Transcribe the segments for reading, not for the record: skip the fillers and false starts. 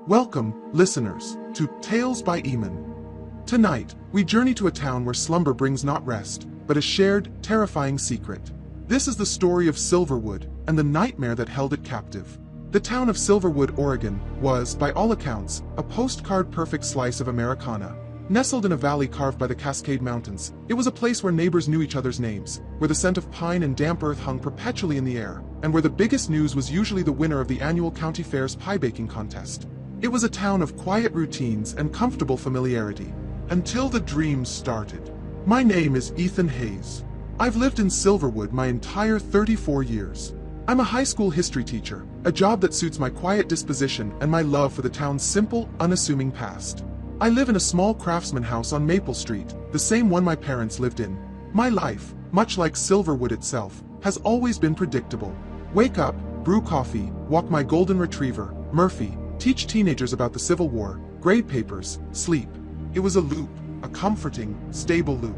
Welcome, listeners, to Tales by Imon. Tonight, we journey to a town where slumber brings not rest, but a shared, terrifying secret. This is the story of Silverwood and the nightmare that held it captive. The town of Silverwood, Oregon, was, by all accounts, a postcard-perfect slice of Americana. Nestled in a valley carved by the Cascade Mountains, it was a place where neighbors knew each other's names, where the scent of pine and damp earth hung perpetually in the air, and where the biggest news was usually the winner of the annual county fair's pie baking contest. It was a town of quiet routines and comfortable familiarity, until the dreams started. My name is Ethan Hayes. I've lived in Silverwood my entire 34 years. I'm a high school history teacher, a job that suits my quiet disposition and my love for the town's simple, unassuming past. I live in a small craftsman house on Maple Street, the same one my parents lived in. My life, much like Silverwood itself, has always been predictable. Wake up, brew coffee, walk my golden retriever, Murphy, teach teenagers about the Civil War, grade papers, sleep. It was a loop, a comforting, stable loop.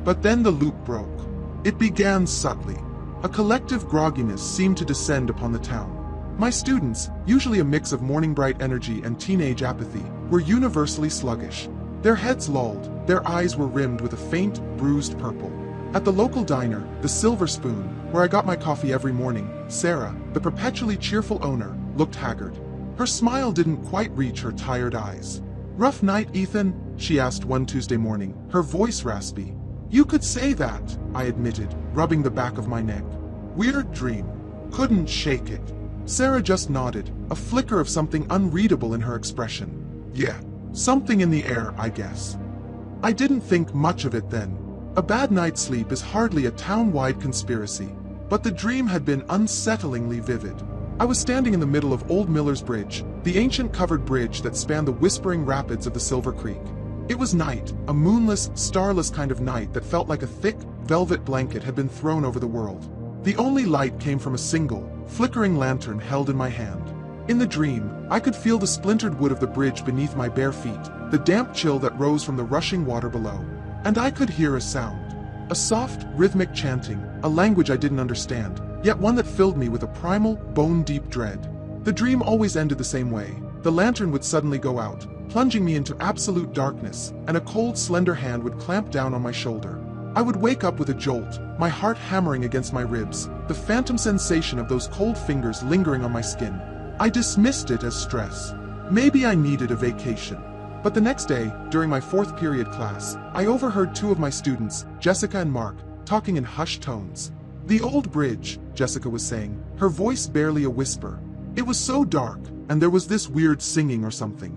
But then the loop broke. It began subtly. A collective grogginess seemed to descend upon the town. My students, usually a mix of morning bright energy and teenage apathy, were universally sluggish. Their heads lolled, their eyes were rimmed with a faint, bruised purple. At the local diner, the Silver Spoon, where I got my coffee every morning, Sarah, the perpetually cheerful owner, looked haggard. Her smile didn't quite reach her tired eyes. "Rough night, Ethan?" she asked one Tuesday morning, her voice raspy. "You could say that," I admitted, rubbing the back of my neck. "Weird dream. Couldn't shake it." Sarah just nodded, a flicker of something unreadable in her expression. "Yeah, something in the air, I guess." I didn't think much of it then. A bad night's sleep is hardly a town-wide conspiracy, but the dream had been unsettlingly vivid. I was standing in the middle of Old Miller's Bridge, the ancient covered bridge that spanned the whispering rapids of the Silver Creek. It was night, a moonless, starless kind of night that felt like a thick, velvet blanket had been thrown over the world. The only light came from a single, flickering lantern held in my hand. In the dream, I could feel the splintered wood of the bridge beneath my bare feet, the damp chill that rose from the rushing water below. And I could hear a sound. A soft, rhythmic chanting, a language I didn't understand, yet one that filled me with a primal, bone-deep dread. The dream always ended the same way. The lantern would suddenly go out, plunging me into absolute darkness, and a cold, slender hand would clamp down on my shoulder. I would wake up with a jolt, my heart hammering against my ribs, the phantom sensation of those cold fingers lingering on my skin. I dismissed it as stress. Maybe I needed a vacation. But the next day, during my fourth period class, I overheard two of my students, Jessica and Mark, talking in hushed tones. "The old bridge," Jessica was saying, her voice barely a whisper. "It was so dark, and there was this weird singing or something."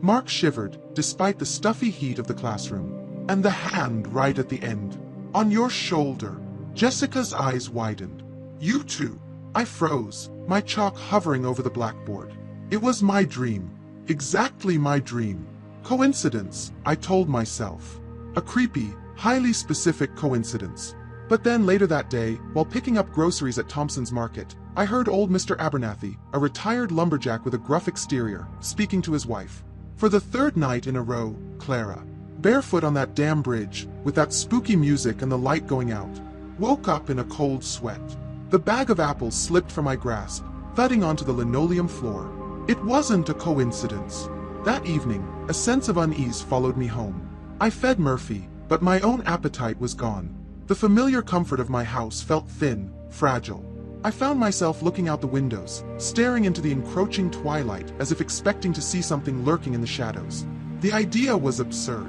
Mark shivered, despite the stuffy heat of the classroom. "And the hand right at the end. On your shoulder." Jessica's eyes widened. "You too." I froze, my chalk hovering over the blackboard. It was my dream. Exactly my dream. Coincidence, I told myself. A creepy, highly specific coincidence. But then later that day, while picking up groceries at Thompson's Market, I heard old Mr. Abernathy, a retired lumberjack with a gruff exterior, speaking to his wife. "For the third night in a row, Clara, barefoot on that damn bridge, with that spooky music and the light going out, woke up in a cold sweat. The bag of apples slipped from my grasp, thudding onto the linoleum floor. It wasn't a coincidence." That evening, a sense of unease followed me home. I fed Murphy, but my own appetite was gone. The familiar comfort of my house felt thin, fragile. I found myself looking out the windows, staring into the encroaching twilight as if expecting to see something lurking in the shadows. The idea was absurd,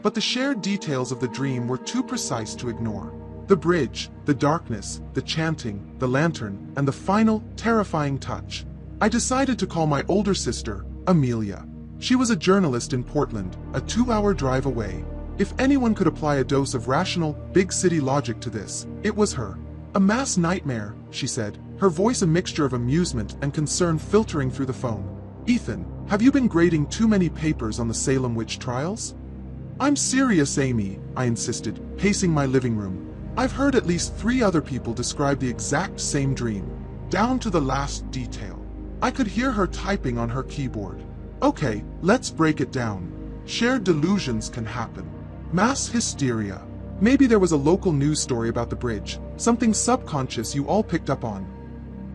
but the shared details of the dream were too precise to ignore. The bridge, the darkness, the chanting, the lantern, and the final, terrifying touch. I decided to call my older sister, Amelia. She was a journalist in Portland, a 2-hour drive away. If anyone could apply a dose of rational, big city logic to this, it was her. "A mass nightmare," she said, her voice a mixture of amusement and concern filtering through the phone. "Ethan, have you been grading too many papers on the Salem witch trials?" "I'm serious, Amy," I insisted, pacing my living room. "I've heard at least 3 other people describe the exact same dream, down to the last detail." I could hear her typing on her keyboard. "Okay, let's break it down. Shared delusions can happen. Mass hysteria. Maybe there was a local news story about the bridge, something subconscious you all picked up on."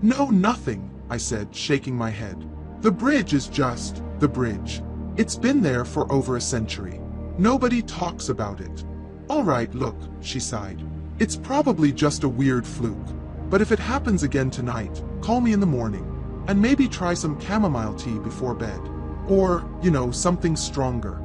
"No, nothing," I said, shaking my head. "The bridge is just The bridge. It's been there for over a century. Nobody talks about it. All right, look, she sighed. It's probably just a weird fluke. But if it happens again tonight, call me in the morning. And maybe try some chamomile tea before bed. Or, something stronger.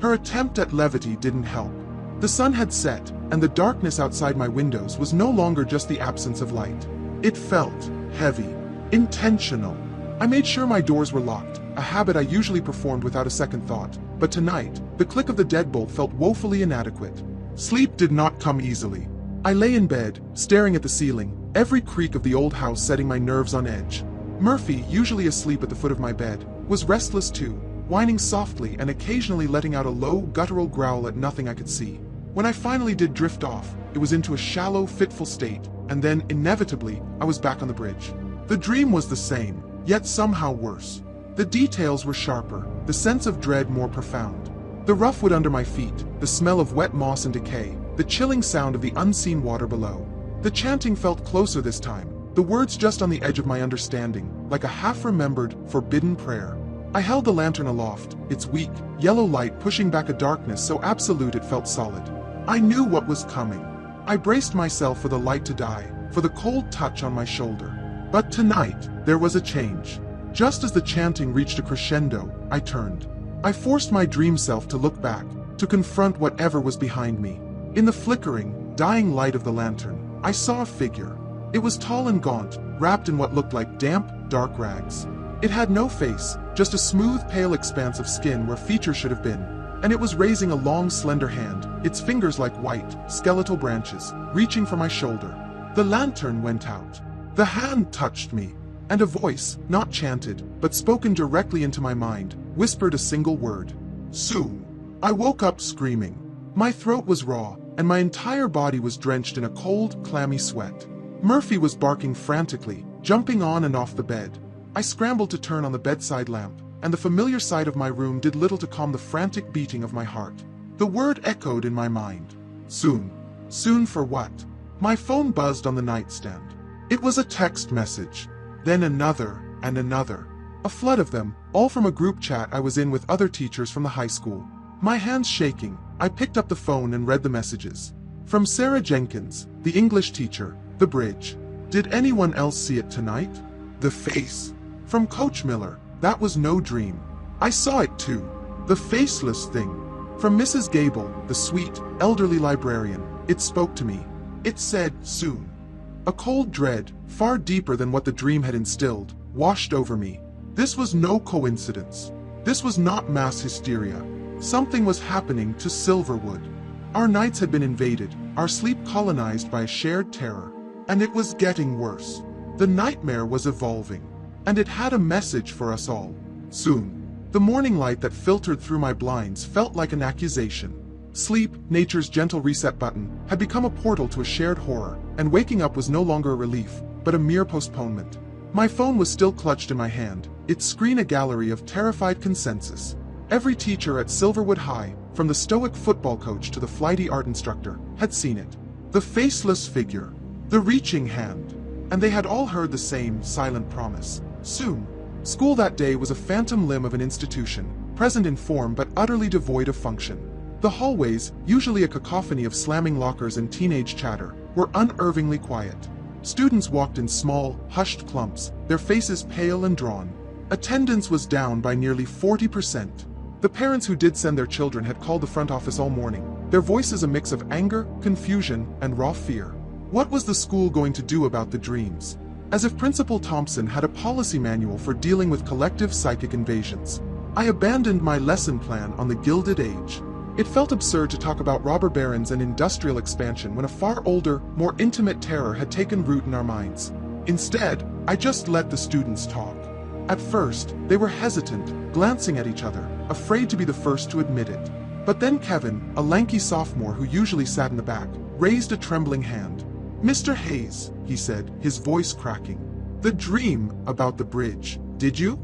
Her attempt at levity didn't help. The sun had set, and the darkness outside my windows was no longer just the absence of light. It felt heavy, intentional. I made sure my doors were locked, a habit I usually performed without a second thought. But tonight, the click of the deadbolt felt woefully inadequate. Sleep did not come easily. I lay in bed, staring at the ceiling, every creak of the old house setting my nerves on edge. Murphy, usually asleep at the foot of my bed, was restless too, whining softly and occasionally letting out a low, guttural growl at nothing I could see. When I finally did drift off, it was into a shallow, fitful state, and then, inevitably, I was back on the bridge. The dream was the same, yet somehow worse. The details were sharper, the sense of dread more profound. The rough wood under my feet, the smell of wet moss and decay, the chilling sound of the unseen water below. The chanting felt closer this time, the words just on the edge of my understanding, like a half-remembered, forbidden prayer. I held the lantern aloft, its weak, yellow light pushing back a darkness so absolute it felt solid. I knew what was coming. I braced myself for the light to die, for the cold touch on my shoulder. But tonight, there was a change. Just as the chanting reached a crescendo, I turned. I forced my dream self to look back, to confront whatever was behind me. In the flickering, dying light of the lantern, I saw a figure. It was tall and gaunt, wrapped in what looked like damp, dark rags. It had no face, just a smooth, pale expanse of skin where features should have been. And it was raising a long, slender hand, its fingers like white, skeletal branches, reaching for my shoulder. The lantern went out. The hand touched me, and a voice, not chanted, but spoken directly into my mind, whispered a single word. Soon. I woke up screaming. My throat was raw, and my entire body was drenched in a cold, clammy sweat. Murphy was barking frantically, jumping on and off the bed. I scrambled to turn on the bedside lamp, and the familiar sight of my room did little to calm the frantic beating of my heart. The word echoed in my mind. Soon. Soon for what? My phone buzzed on the nightstand. It was a text message. Then another, and another. A flood of them, all from a group chat I was in with other teachers from the high school. My hands shaking, I picked up the phone and read the messages. From Sarah Jenkins, the English teacher, the bridge. Did anyone else see it tonight? The face. From Coach Miller, that was no dream. I saw it too. The faceless thing. From Mrs. Gable, the sweet, elderly librarian, it spoke to me. It said, soon. A cold dread, far deeper than what the dream had instilled, washed over me. This was no coincidence. This was not mass hysteria. Something was happening to Silverwood. Our nights had been invaded, our sleep colonized by a shared terror. And it was getting worse. The nightmare was evolving. And it had a message for us all. Soon. The morning light that filtered through my blinds felt like an accusation. Sleep, nature's gentle reset button, had become a portal to a shared horror, and waking up was no longer a relief, but a mere postponement. My phone was still clutched in my hand, its screen a gallery of terrified consensus. Every teacher at Silverwood High, from the stoic football coach to the flighty art instructor, had seen it. The faceless figure. The reaching hand. And they had all heard the same silent promise. Soon. School that day was a phantom limb of an institution, present in form but utterly devoid of function. The hallways, usually a cacophony of slamming lockers and teenage chatter, were unervingly quiet. Students walked in small, hushed clumps, their faces pale and drawn. Attendance was down by nearly 40%. The parents who did send their children had called the front office all morning, their voices a mix of anger, confusion, and raw fear. What was the school going to do about the dreams? As if Principal Thompson had a policy manual for dealing with collective psychic invasions. I abandoned my lesson plan on the Gilded Age. It felt absurd to talk about robber barons and industrial expansion when a far older, more intimate terror had taken root in our minds. Instead, I just let the students talk. At first, they were hesitant, glancing at each other, afraid to be the first to admit it. But then Kevin, a lanky sophomore who usually sat in the back, raised a trembling hand. Mr. Hayes, he said, his voice cracking. The dream about the bridge, did you?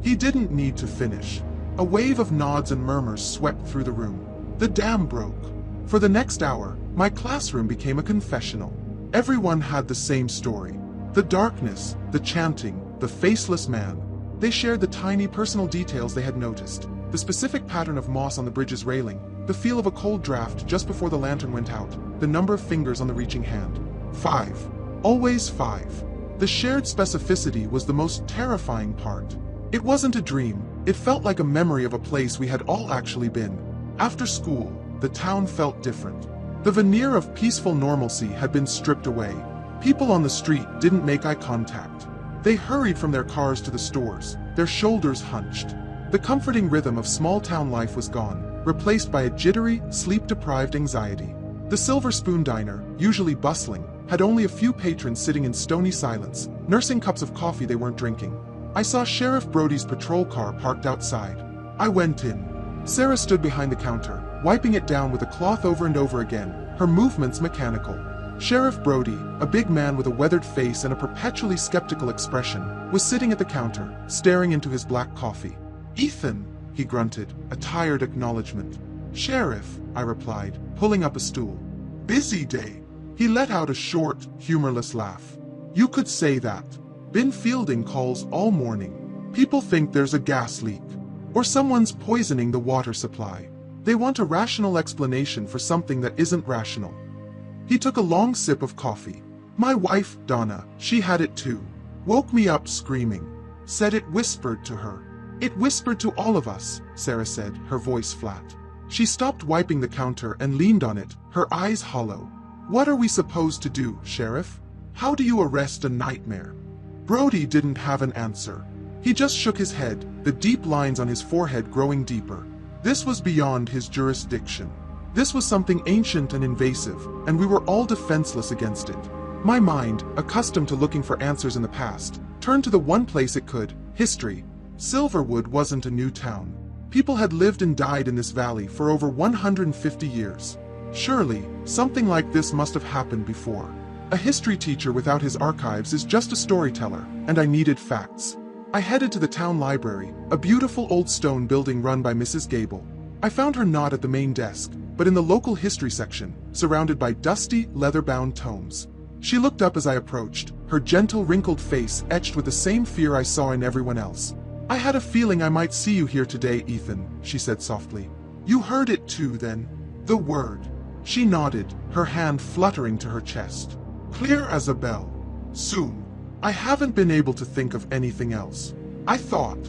He didn't need to finish. A wave of nods and murmurs swept through the room. The dam broke. For the next hour, my classroom became a confessional. Everyone had the same story. The darkness, the chanting, the faceless man. They shared the tiny personal details they had noticed, the specific pattern of moss on the bridge's railing, the feel of a cold draft just before the lantern went out, the number of fingers on the reaching hand. 5. Always 5. The shared specificity was the most terrifying part. It wasn't a dream, it felt like a memory of a place we had all actually been. After school, the town felt different. The veneer of peaceful normalcy had been stripped away. People on the street didn't make eye contact. They hurried from their cars to the stores, their shoulders hunched. The comforting rhythm of small-town life was gone, replaced by a jittery, sleep-deprived anxiety. The Silver Spoon Diner, usually bustling, had only a few patrons sitting in stony silence, nursing cups of coffee they weren't drinking. I saw Sheriff Brody's patrol car parked outside. I went in. Sarah stood behind the counter, wiping it down with a cloth over and over again, her movements mechanical. Sheriff Brody, a big man with a weathered face and a perpetually skeptical expression, was sitting at the counter, staring into his black coffee. "Ethan," he grunted, a tired acknowledgement. "Sheriff," I replied, pulling up a stool. "Busy day." He let out a short, humorless laugh. "You could say that. Been fielding calls all morning. People think there's a gas leak, or someone's poisoning the water supply. They want a rational explanation for something that isn't rational." He took a long sip of coffee. "My wife, Donna, she had it too. Woke me up screaming. Said it whispered to her." "It whispered to all of us," Sarah said, her voice flat. She stopped wiping the counter and leaned on it, her eyes hollow. "What are we supposed to do, Sheriff? How do you arrest a nightmare?" Brody didn't have an answer. He just shook his head, the deep lines on his forehead growing deeper. This was beyond his jurisdiction. This was something ancient and invasive, and we were all defenseless against it. My mind, accustomed to looking for answers in the past, turned to the one place it could: history. Silverwood wasn't a new town. People had lived and died in this valley for over 150 years. Surely, something like this must have happened before. A history teacher without his archives is just a storyteller, and I needed facts. I headed to the town library, a beautiful old stone building run by Mrs. Gable. I found her not at the main desk, but in the local history section, surrounded by dusty, leather-bound tomes. She looked up as I approached, her gentle, wrinkled face etched with the same fear I saw in everyone else. "I had a feeling I might see you here today, Ethan," she said softly. "You heard it too, then? The word." She nodded, her hand fluttering to her chest. "Clear as a bell. Soon. I haven't been able to think of anything else. I thought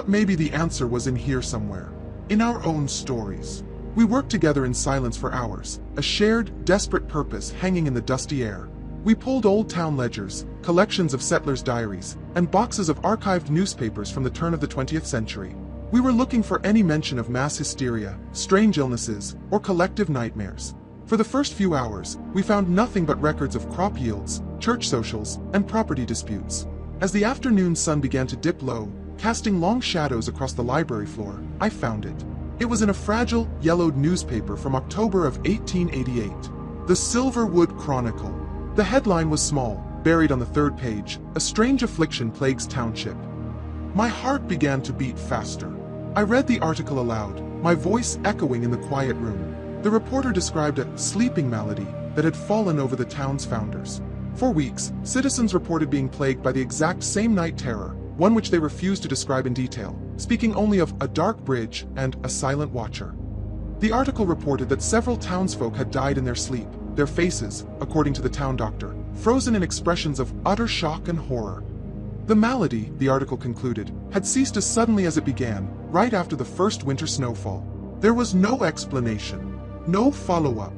maybe the answer was in here somewhere. In our own stories." We worked together in silence for hours, a shared, desperate purpose hanging in the dusty air. We pulled old town ledgers, collections of settlers' diaries, and boxes of archived newspapers from the turn of the 20th century. We were looking for any mention of mass hysteria, strange illnesses, or collective nightmares. For the first few hours, we found nothing but records of crop yields, church socials, and property disputes. As the afternoon sun began to dip low, casting long shadows across the library floor, I found it. It was in a fragile, yellowed newspaper from October of 1888. The Silverwood Chronicle. The headline was small, buried on the third page: "A strange affliction plagues township." My heart began to beat faster. I read the article aloud, my voice echoing in the quiet room. The reporter described a sleeping malady that had fallen over the town's founders. For weeks, citizens reported being plagued by the exact same night terror, one which they refused to describe in detail, speaking only of a dark bridge and a silent watcher. The article reported that several townsfolk had died in their sleep, their faces, according to the town doctor, frozen in expressions of utter shock and horror. The malady, the article concluded, had ceased as suddenly as it began, right after the first winter snowfall. There was no explanation. No follow-up.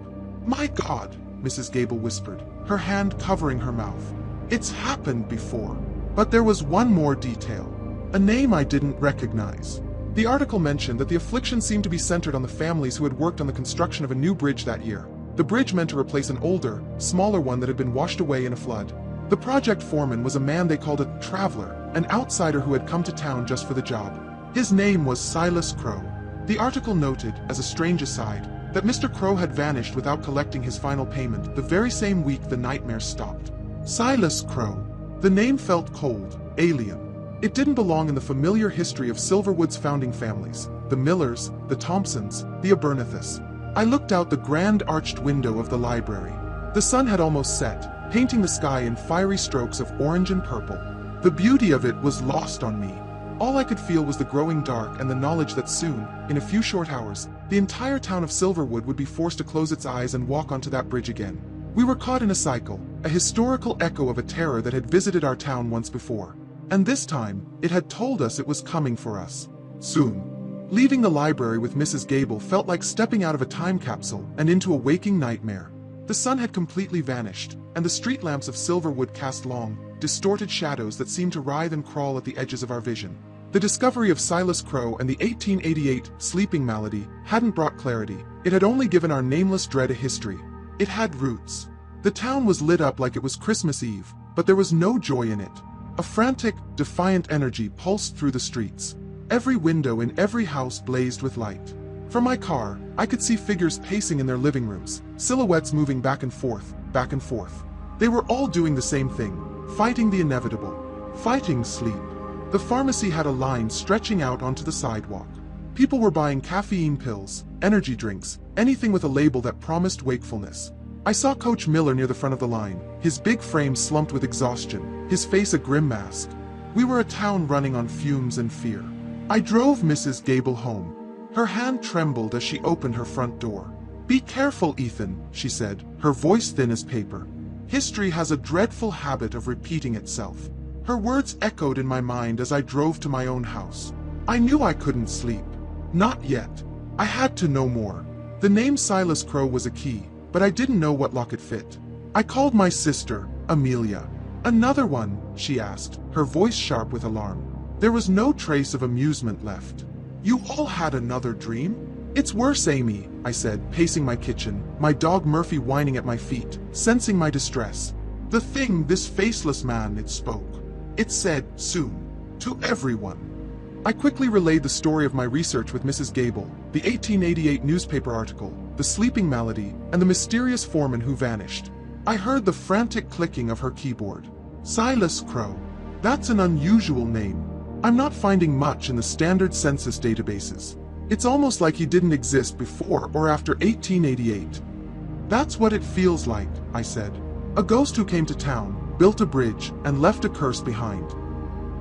"My God," Mrs. Gable whispered, her hand covering her mouth. "It's happened before." But there was one more detail. A name I didn't recognize. The article mentioned that the affliction seemed to be centered on the families who had worked on the construction of a new bridge that year. The bridge meant to replace an older, smaller one that had been washed away in a flood. The project foreman was a man they called a traveler, an outsider who had come to town just for the job. His name was Silas Crow. The article noted, as a strange aside, that Mr. Crow had vanished without collecting his final payment the very same week the nightmare stopped. Silas Crow. The name felt cold, alien. It didn't belong in the familiar history of Silverwood's founding families, the Millers, the Thompsons, the Abernethys. I looked out the grand arched window of the library. The sun had almost set, painting the sky in fiery strokes of orange and purple. The beauty of it was lost on me. All I could feel was the growing dark and the knowledge that soon, in a few short hours, the entire town of Silverwood would be forced to close its eyes and walk onto that bridge again. We were caught in a cycle, a historical echo of a terror that had visited our town once before. And this time, it had told us it was coming for us. Soon. Leaving the library with Mrs. Gable felt like stepping out of a time capsule and into a waking nightmare. The sun had completely vanished, and the street lamps of Silverwood cast long, distorted shadows that seemed to writhe and crawl at the edges of our vision. The discovery of Silas Crow and the 1888 sleeping malady hadn't brought clarity. It had only given our nameless dread a history. It had roots. The town was lit up like it was Christmas Eve, but there was no joy in it. A frantic, defiant energy pulsed through the streets. Every window in every house blazed with light. From my car, I could see figures pacing in their living rooms, silhouettes moving back and forth, back and forth. They were all doing the same thing, fighting the inevitable, fighting sleep. The pharmacy had a line stretching out onto the sidewalk. People were buying caffeine pills, energy drinks, anything with a label that promised wakefulness. I saw Coach Miller near the front of the line, his big frame slumped with exhaustion, his face a grim mask. We were a town running on fumes and fear. I drove Mrs. Gable home. Her hand trembled as she opened her front door. "Be careful, Ethan," she said, her voice thin as paper. "History has a dreadful habit of repeating itself." Her words echoed in my mind as I drove to my own house. I knew I couldn't sleep. Not yet. I had to know more. The name Silas Crow was a key, but I didn't know what lock it fit. I called my sister, Amelia. "Another one?" she asked, her voice sharp with alarm. There was no trace of amusement left. "You all had another dream?" "It's worse, Amy," I said, pacing my kitchen, my dog Murphy whining at my feet, sensing my distress. "The thing, this faceless man," it spoke. It said, "Soon. To everyone." I quickly relayed the story of my research with Mrs. Gable, the 1888 newspaper article, the sleeping malady, and the mysterious foreman who vanished. I heard the frantic clicking of her keyboard. Silas Crow. That's an unusual name. I'm not finding much in the standard census databases. It's almost like he didn't exist before or after 1888. "That's what it feels like," I said. "A ghost who came to town, built a bridge, and left a curse behind."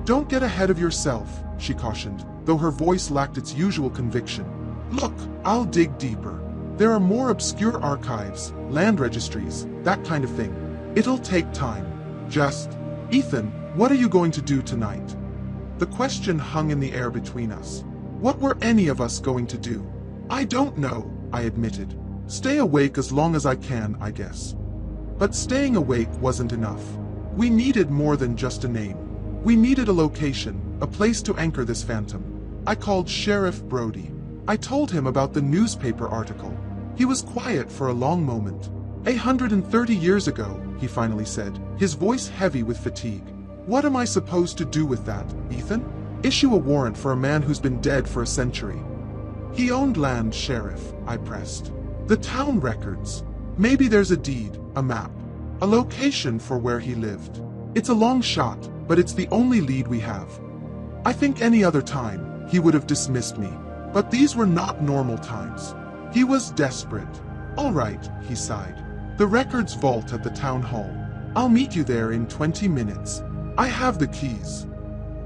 "Don't get ahead of yourself," she cautioned, though her voice lacked its usual conviction. "Look, I'll dig deeper. There are more obscure archives, land registries, that kind of thing. It'll take time. Just, Ethan, what are you going to do tonight?" The question hung in the air between us. What were any of us going to do? "I don't know," I admitted. "Stay awake as long as I can, I guess." But staying awake wasn't enough. We needed more than just a name. We needed a location, a place to anchor this phantom. I called Sheriff Brody. I told him about the newspaper article. He was quiet for a long moment. 130 years ago, he finally said, his voice heavy with fatigue. "What am I supposed to do with that, Ethan?" "Issue a warrant for a man who's been dead for a century." "He owned land, Sheriff," I pressed. "The town records. Maybe there's a deed, a map, a location for where he lived. It's a long shot, but it's the only lead we have." I think any other time, he would have dismissed me. But these were not normal times. He was desperate. "All right," he sighed. "The records vault at the town hall. I'll meet you there in 20 minutes. I have the keys."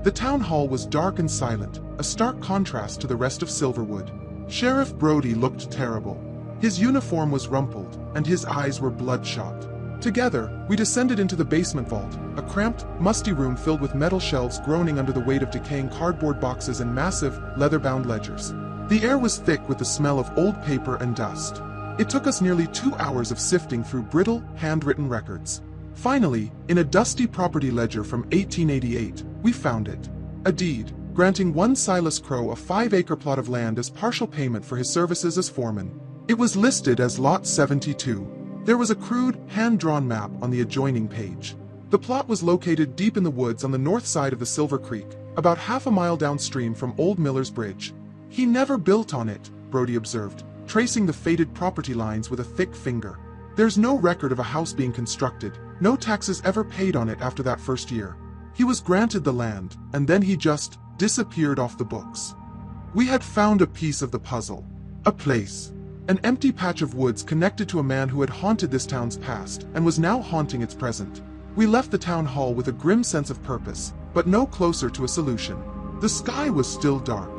The town hall was dark and silent, a stark contrast to the rest of Silverwood. Sheriff Brody looked terrible. His uniform was rumpled, and his eyes were bloodshot. Together, we descended into the basement vault, a cramped, musty room filled with metal shelves groaning under the weight of decaying cardboard boxes and massive, leather-bound ledgers. The air was thick with the smell of old paper and dust. It took us nearly 2 hours of sifting through brittle, handwritten records. Finally, in a dusty property ledger from 1888, we found it. A deed, granting one Silas Crow a 5-acre plot of land as partial payment for his services as foreman. It was listed as Lot 72. There was a crude, hand-drawn map on the adjoining page. The plot was located deep in the woods on the north side of the Silver Creek, about half a mile downstream from Old Miller's Bridge. "He never built on it," Brody observed, tracing the faded property lines with a thick finger. "There's no record of a house being constructed, no taxes ever paid on it after that first year. He was granted the land, and then he just disappeared off the books." We had found a piece of the puzzle. A place. An empty patch of woods connected to a man who had haunted this town's past and was now haunting its present. We left the town hall with a grim sense of purpose, but no closer to a solution. The sky was still dark.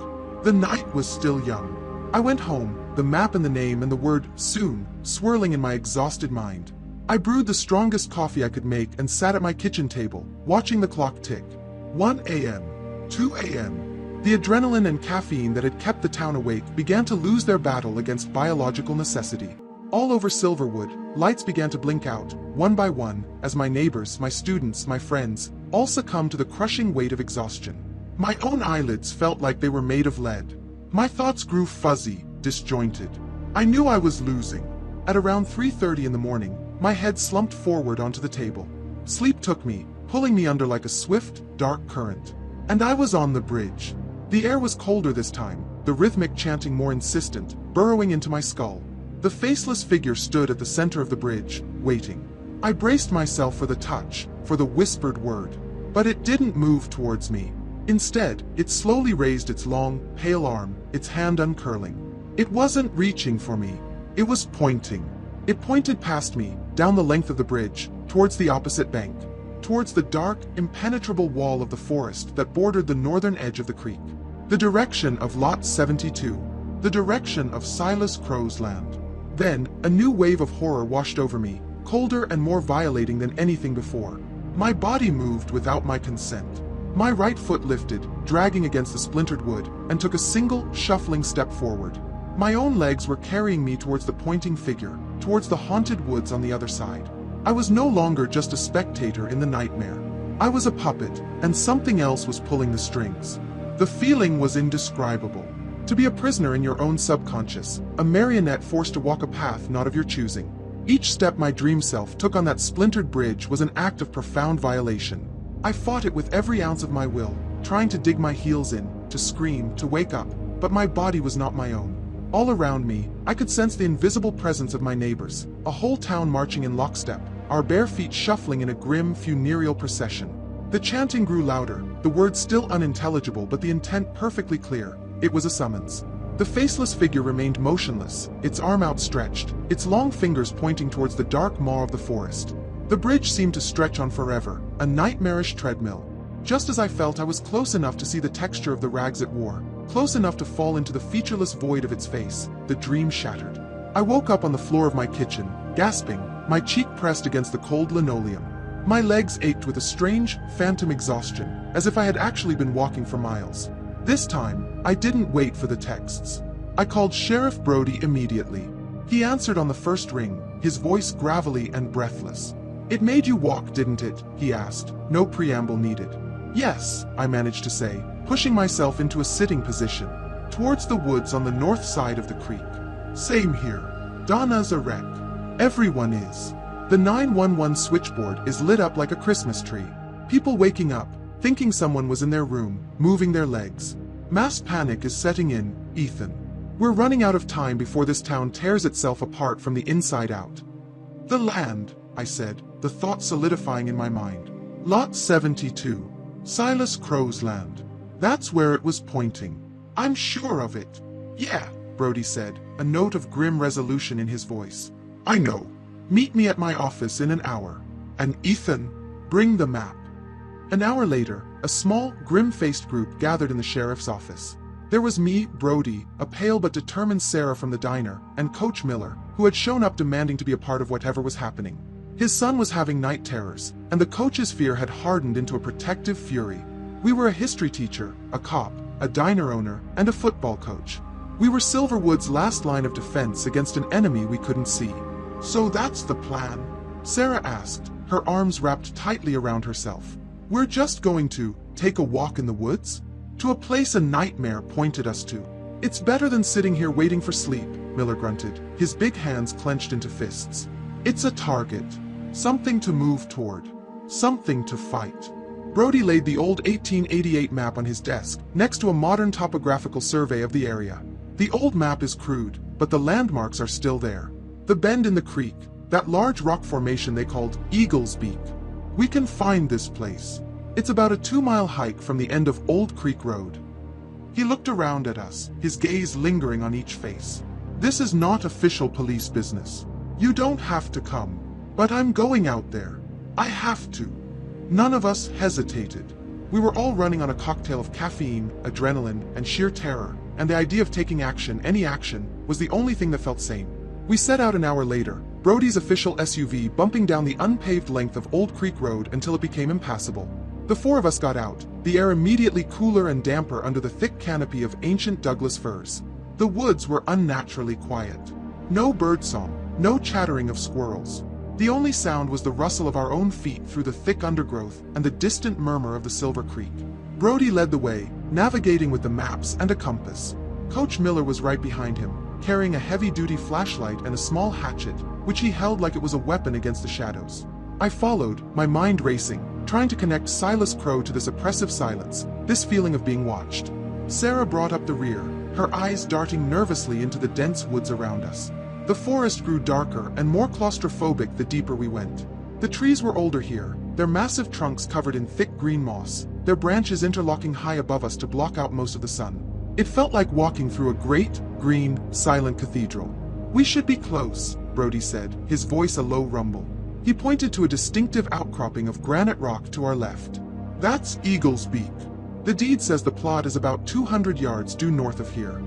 The night was still young. I went home, the map and the name and the word soon swirling in my exhausted mind. I brewed the strongest coffee I could make and sat at my kitchen table, watching the clock tick. 1 a.m., 2 a.m. The adrenaline and caffeine that had kept the town awake began to lose their battle against biological necessity. All over Silverwood, lights began to blink out, one by one, as my neighbors, my students, my friends, all succumbed to the crushing weight of exhaustion. My own eyelids felt like they were made of lead. My thoughts grew fuzzy, disjointed. I knew I was losing. At around 3:30 in the morning, my head slumped forward onto the table. Sleep took me, pulling me under like a swift, dark current. And I was on the bridge. The air was colder this time, the rhythmic chanting more insistent, burrowing into my skull. The faceless figure stood at the center of the bridge, waiting. I braced myself for the touch, for the whispered word. But it didn't move towards me. Instead, it slowly raised its long, pale arm, its hand uncurling. It wasn't reaching for me. It was pointing. It pointed past me, down the length of the bridge, towards the opposite bank, towards the dark, impenetrable wall of the forest that bordered the northern edge of the creek. The direction of Lot 72. The direction of Silas Crow's land. Then, a new wave of horror washed over me, colder and more violating than anything before. My body moved without my consent. My right foot lifted, dragging against the splintered wood, and took a single, shuffling step forward. My own legs were carrying me towards the pointing figure, towards the haunted woods on the other side. I was no longer just a spectator in the nightmare. I was a puppet, and something else was pulling the strings. The feeling was indescribable. To be a prisoner in your own subconscious, a marionette forced to walk a path not of your choosing. Each step my dream self took on that splintered bridge was an act of profound violation. I fought it with every ounce of my will, trying to dig my heels in, to scream, to wake up, but my body was not my own. All around me, I could sense the invisible presence of my neighbors, a whole town marching in lockstep, our bare feet shuffling in a grim, funereal procession. The chanting grew louder, the words still unintelligible but the intent perfectly clear. It was a summons. The faceless figure remained motionless, its arm outstretched, its long fingers pointing towards the dark maw of the forest. The bridge seemed to stretch on forever, a nightmarish treadmill. Just as I felt I was close enough to see the texture of the rags it wore, close enough to fall into the featureless void of its face, the dream shattered. I woke up on the floor of my kitchen, gasping, my cheek pressed against the cold linoleum. My legs ached with a strange, phantom exhaustion, as if I had actually been walking for miles. This time, I didn't wait for the texts. I called Sheriff Brody immediately. He answered on the first ring, his voice gravelly and breathless. "It made you walk, didn't it?" he asked, no preamble needed. "Yes," I managed to say, pushing myself into a sitting position, towards the woods on the north side of the creek. "Same here. Donna's a wreck. Everyone is. The 911 switchboard is lit up like a Christmas tree. People waking up, thinking someone was in their room, moving their legs. Mass panic is setting in, Ethan. We're running out of time before this town tears itself apart from the inside out." "The land," I said, the thought solidifying in my mind. "Lot 72. Silas Crow's land. That's where it was pointing. I'm sure of it." "Yeah," Brody said, a note of grim resolution in his voice. "I know. Meet me at my office in an hour. And Ethan, bring the map." An hour later, a small, grim-faced group gathered in the sheriff's office. There was me, Brody, a pale but determined Sarah from the diner, and Coach Miller, who had shown up demanding to be a part of whatever was happening. His son was having night terrors, and the coach's fear had hardened into a protective fury. We were a history teacher, a cop, a diner owner, and a football coach. We were Silverwood's last line of defense against an enemy we couldn't see. "So that's the plan?" Sarah asked, her arms wrapped tightly around herself. "We're just going to take a walk in the woods? To a place a nightmare pointed us to. It's better than sitting here waiting for sleep," Miller grunted, his big hands clenched into fists. "It's a target. Something to move toward. Something to fight." Brody laid the old 1888 map on his desk, next to a modern topographical survey of the area. The old map is crude, but the landmarks are still there. The bend in the creek, that large rock formation they called Eagle's Beak. "We can find this place. It's about a 2-mile hike from the end of Old Creek Road." He looked around at us, his gaze lingering on each face. "This is not official police business. You don't have to come. But I'm going out there. I have to." None of us hesitated. We were all running on a cocktail of caffeine, adrenaline, and sheer terror, and the idea of taking action, any action, was the only thing that felt sane. We set out an hour later, Brody's official SUV bumping down the unpaved length of Old Creek Road until it became impassable. The four of us got out, the air immediately cooler and damper under the thick canopy of ancient Douglas firs. The woods were unnaturally quiet. No birdsong, no chattering of squirrels. The only sound was the rustle of our own feet through the thick undergrowth and the distant murmur of the Silver Creek. Brody led the way, navigating with the maps and a compass. Coach Miller was right behind him, carrying a heavy-duty flashlight and a small hatchet, which he held like it was a weapon against the shadows. I followed, my mind racing, trying to connect Silas Crow to this oppressive silence, this feeling of being watched. Sarah brought up the rear, her eyes darting nervously into the dense woods around us. The forest grew darker and more claustrophobic the deeper we went. The trees were older here, their massive trunks covered in thick green moss, their branches interlocking high above us to block out most of the sun. It felt like walking through a great, green, silent cathedral. "We should be close," Brody said, his voice a low rumble. He pointed to a distinctive outcropping of granite rock to our left. "That's Eagle's Beak. The deed says the plot is about 200 yards due north of here."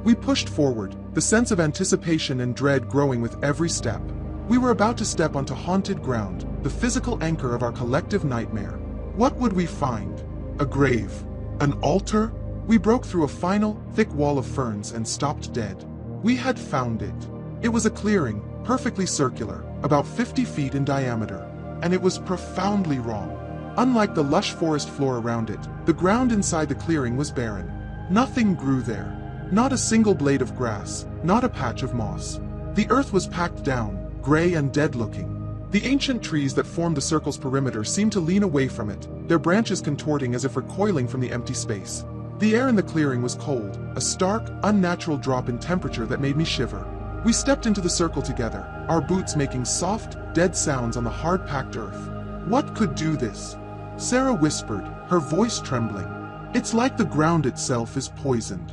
We pushed forward, the sense of anticipation and dread growing with every step. We were about to step onto haunted ground, the physical anchor of our collective nightmare. What would we find? A grave? An altar? We broke through a final, thick wall of ferns and stopped dead. We had found it. It was a clearing, perfectly circular, about 50 feet in diameter, and it was profoundly wrong. Unlike the lush forest floor around it, the ground inside the clearing was barren. Nothing grew there. Not a single blade of grass, not a patch of moss. The earth was packed down, gray and dead-looking. The ancient trees that formed the circle's perimeter seemed to lean away from it, their branches contorting as if recoiling from the empty space. The air in the clearing was cold, a stark, unnatural drop in temperature that made me shiver. We stepped into the circle together, our boots making soft, dead sounds on the hard-packed earth. What could do this? Sarah whispered, her voice trembling. "It's like the ground itself is poisoned."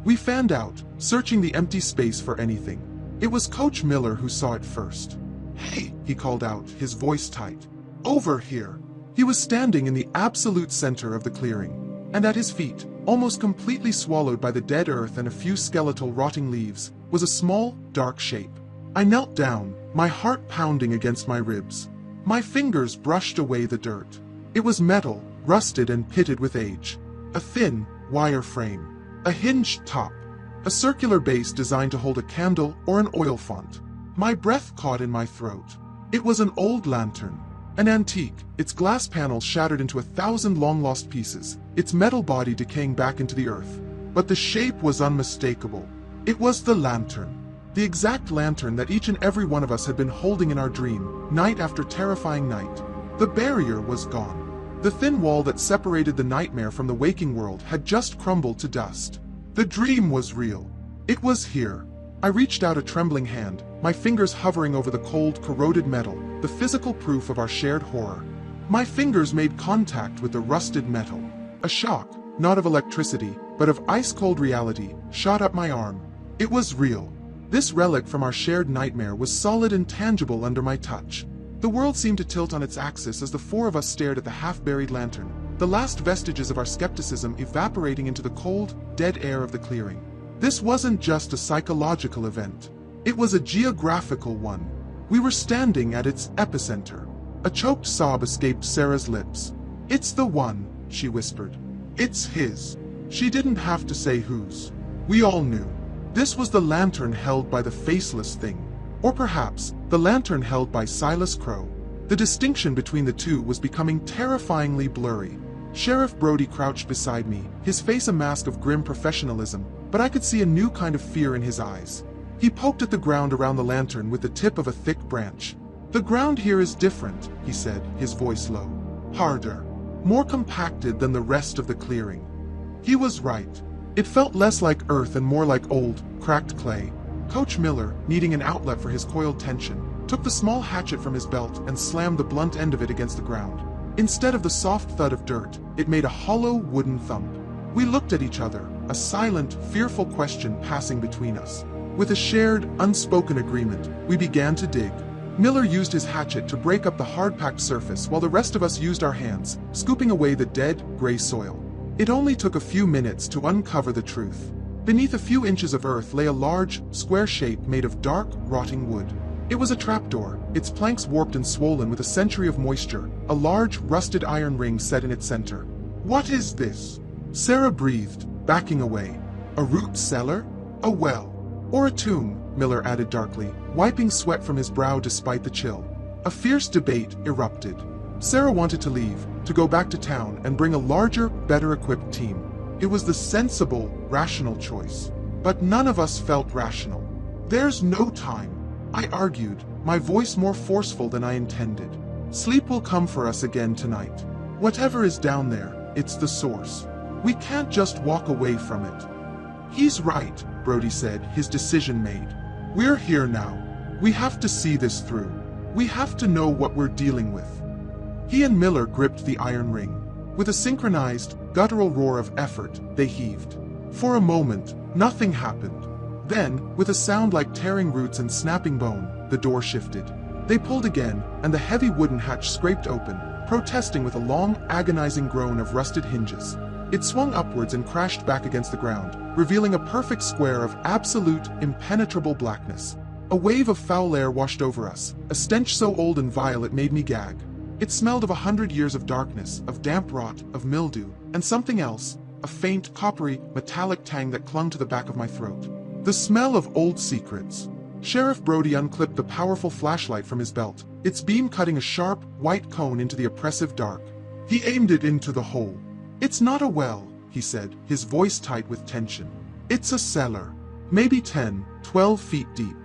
We fanned out, searching the empty space for anything. It was Coach Miller who saw it first. "Hey," he called out, his voice tight. "Over here." He was standing in the absolute center of the clearing, and at his feet, almost completely swallowed by the dead earth and a few skeletal rotting leaves, was a small, dark shape. I knelt down, my heart pounding against my ribs. My fingers brushed away the dirt. It was metal, rusted and pitted with age. A thin, wire frame. A hinged top. A circular base designed to hold a candle or an oil font. My breath caught in my throat. It was an old lantern. An antique, its glass panels shattered into 1,000 long-lost pieces, its metal body decaying back into the earth. But the shape was unmistakable. It was the lantern. The exact lantern that each and every one of us had been holding in our dream, night after terrifying night. The barrier was gone. The thin wall that separated the nightmare from the waking world had just crumbled to dust. The dream was real. It was here. I reached out a trembling hand, my fingers hovering over the cold, corroded metal, the physical proof of our shared horror. My fingers made contact with the rusted metal. A shock, not of electricity, but of ice-cold reality, shot up my arm. It was real. This relic from our shared nightmare was solid and tangible under my touch. The world seemed to tilt on its axis as the four of us stared at the half-buried lantern, the last vestiges of our skepticism evaporating into the cold, dead air of the clearing. This wasn't just a psychological event. It was a geographical one. We were standing at its epicenter. A choked sob escaped Sarah's lips. "It's the one," she whispered. "It's his." She didn't have to say whose. We all knew. This was the lantern held by the faceless thing. Or perhaps, the lantern held by Silas Crow. The distinction between the two was becoming terrifyingly blurry. Sheriff Brody crouched beside me, his face a mask of grim professionalism, but I could see a new kind of fear in his eyes. He poked at the ground around the lantern with the tip of a thick branch. "The ground here is different," he said, his voice low. "Harder. More compacted than the rest of the clearing." He was right. It felt less like earth and more like old, cracked clay. Coach Miller, needing an outlet for his coiled tension, took the small hatchet from his belt and slammed the blunt end of it against the ground. Instead of the soft thud of dirt, it made a hollow wooden thump. We looked at each other, a silent, fearful question passing between us. With a shared, unspoken agreement, we began to dig. Miller used his hatchet to break up the hard-packed surface while the rest of us used our hands, scooping away the dead, gray soil. It only took a few minutes to uncover the truth. Beneath a few inches of earth lay a large, square shape made of dark, rotting wood. It was a trapdoor, its planks warped and swollen with a century of moisture, a large, rusted iron ring set in its center. "What is this?" Sarah breathed, backing away. "A root cellar? A well? Or a tomb?" Miller added darkly, wiping sweat from his brow despite the chill. A fierce debate erupted. Sarah wanted to leave, to go back to town and bring a larger, better-equipped team. It was the sensible, rational choice. But none of us felt rational. "There's no time," I argued, my voice more forceful than I intended. "Sleep will come for us again tonight. Whatever is down there, it's the source. We can't just walk away from it." "He's right," Brody said, his decision made. "We're here now. We have to see this through. We have to know what we're dealing with." He and Miller gripped the iron ring. With a synchronized, guttural roar of effort, they heaved. For a moment, nothing happened. Then, with a sound like tearing roots and snapping bone, the door shifted. They pulled again, and the heavy wooden hatch scraped open, protesting with a long, agonizing groan of rusted hinges. It swung upwards and crashed back against the ground, revealing a perfect square of absolute, impenetrable blackness. A wave of foul air washed over us, a stench so old and vile it made me gag. It smelled of 100 years of darkness, of damp rot, of mildew, and something else, a faint, coppery, metallic tang that clung to the back of my throat. The smell of old secrets. Sheriff Brody unclipped the powerful flashlight from his belt, its beam cutting a sharp, white cone into the oppressive dark. He aimed it into the hole. "It's not a well," he said, his voice tight with tension. "It's a cellar. Maybe 10, 12 feet deep."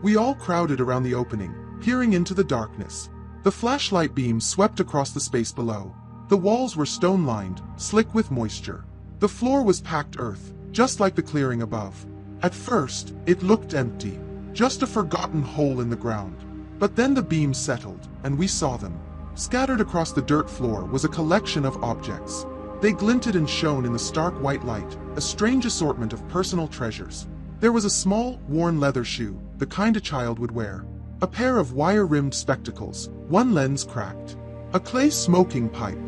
We all crowded around the opening, peering into the darkness. The flashlight beam swept across the space below. The walls were stone-lined, slick with moisture. The floor was packed earth, just like the clearing above. At first, it looked empty, just a forgotten hole in the ground. But then the beam settled, and we saw them. Scattered across the dirt floor was a collection of objects. They glinted and shone in the stark white light, a strange assortment of personal treasures. There was a small, worn leather shoe, the kind a child would wear. A pair of wire-rimmed spectacles, one lens cracked. A clay smoking pipe.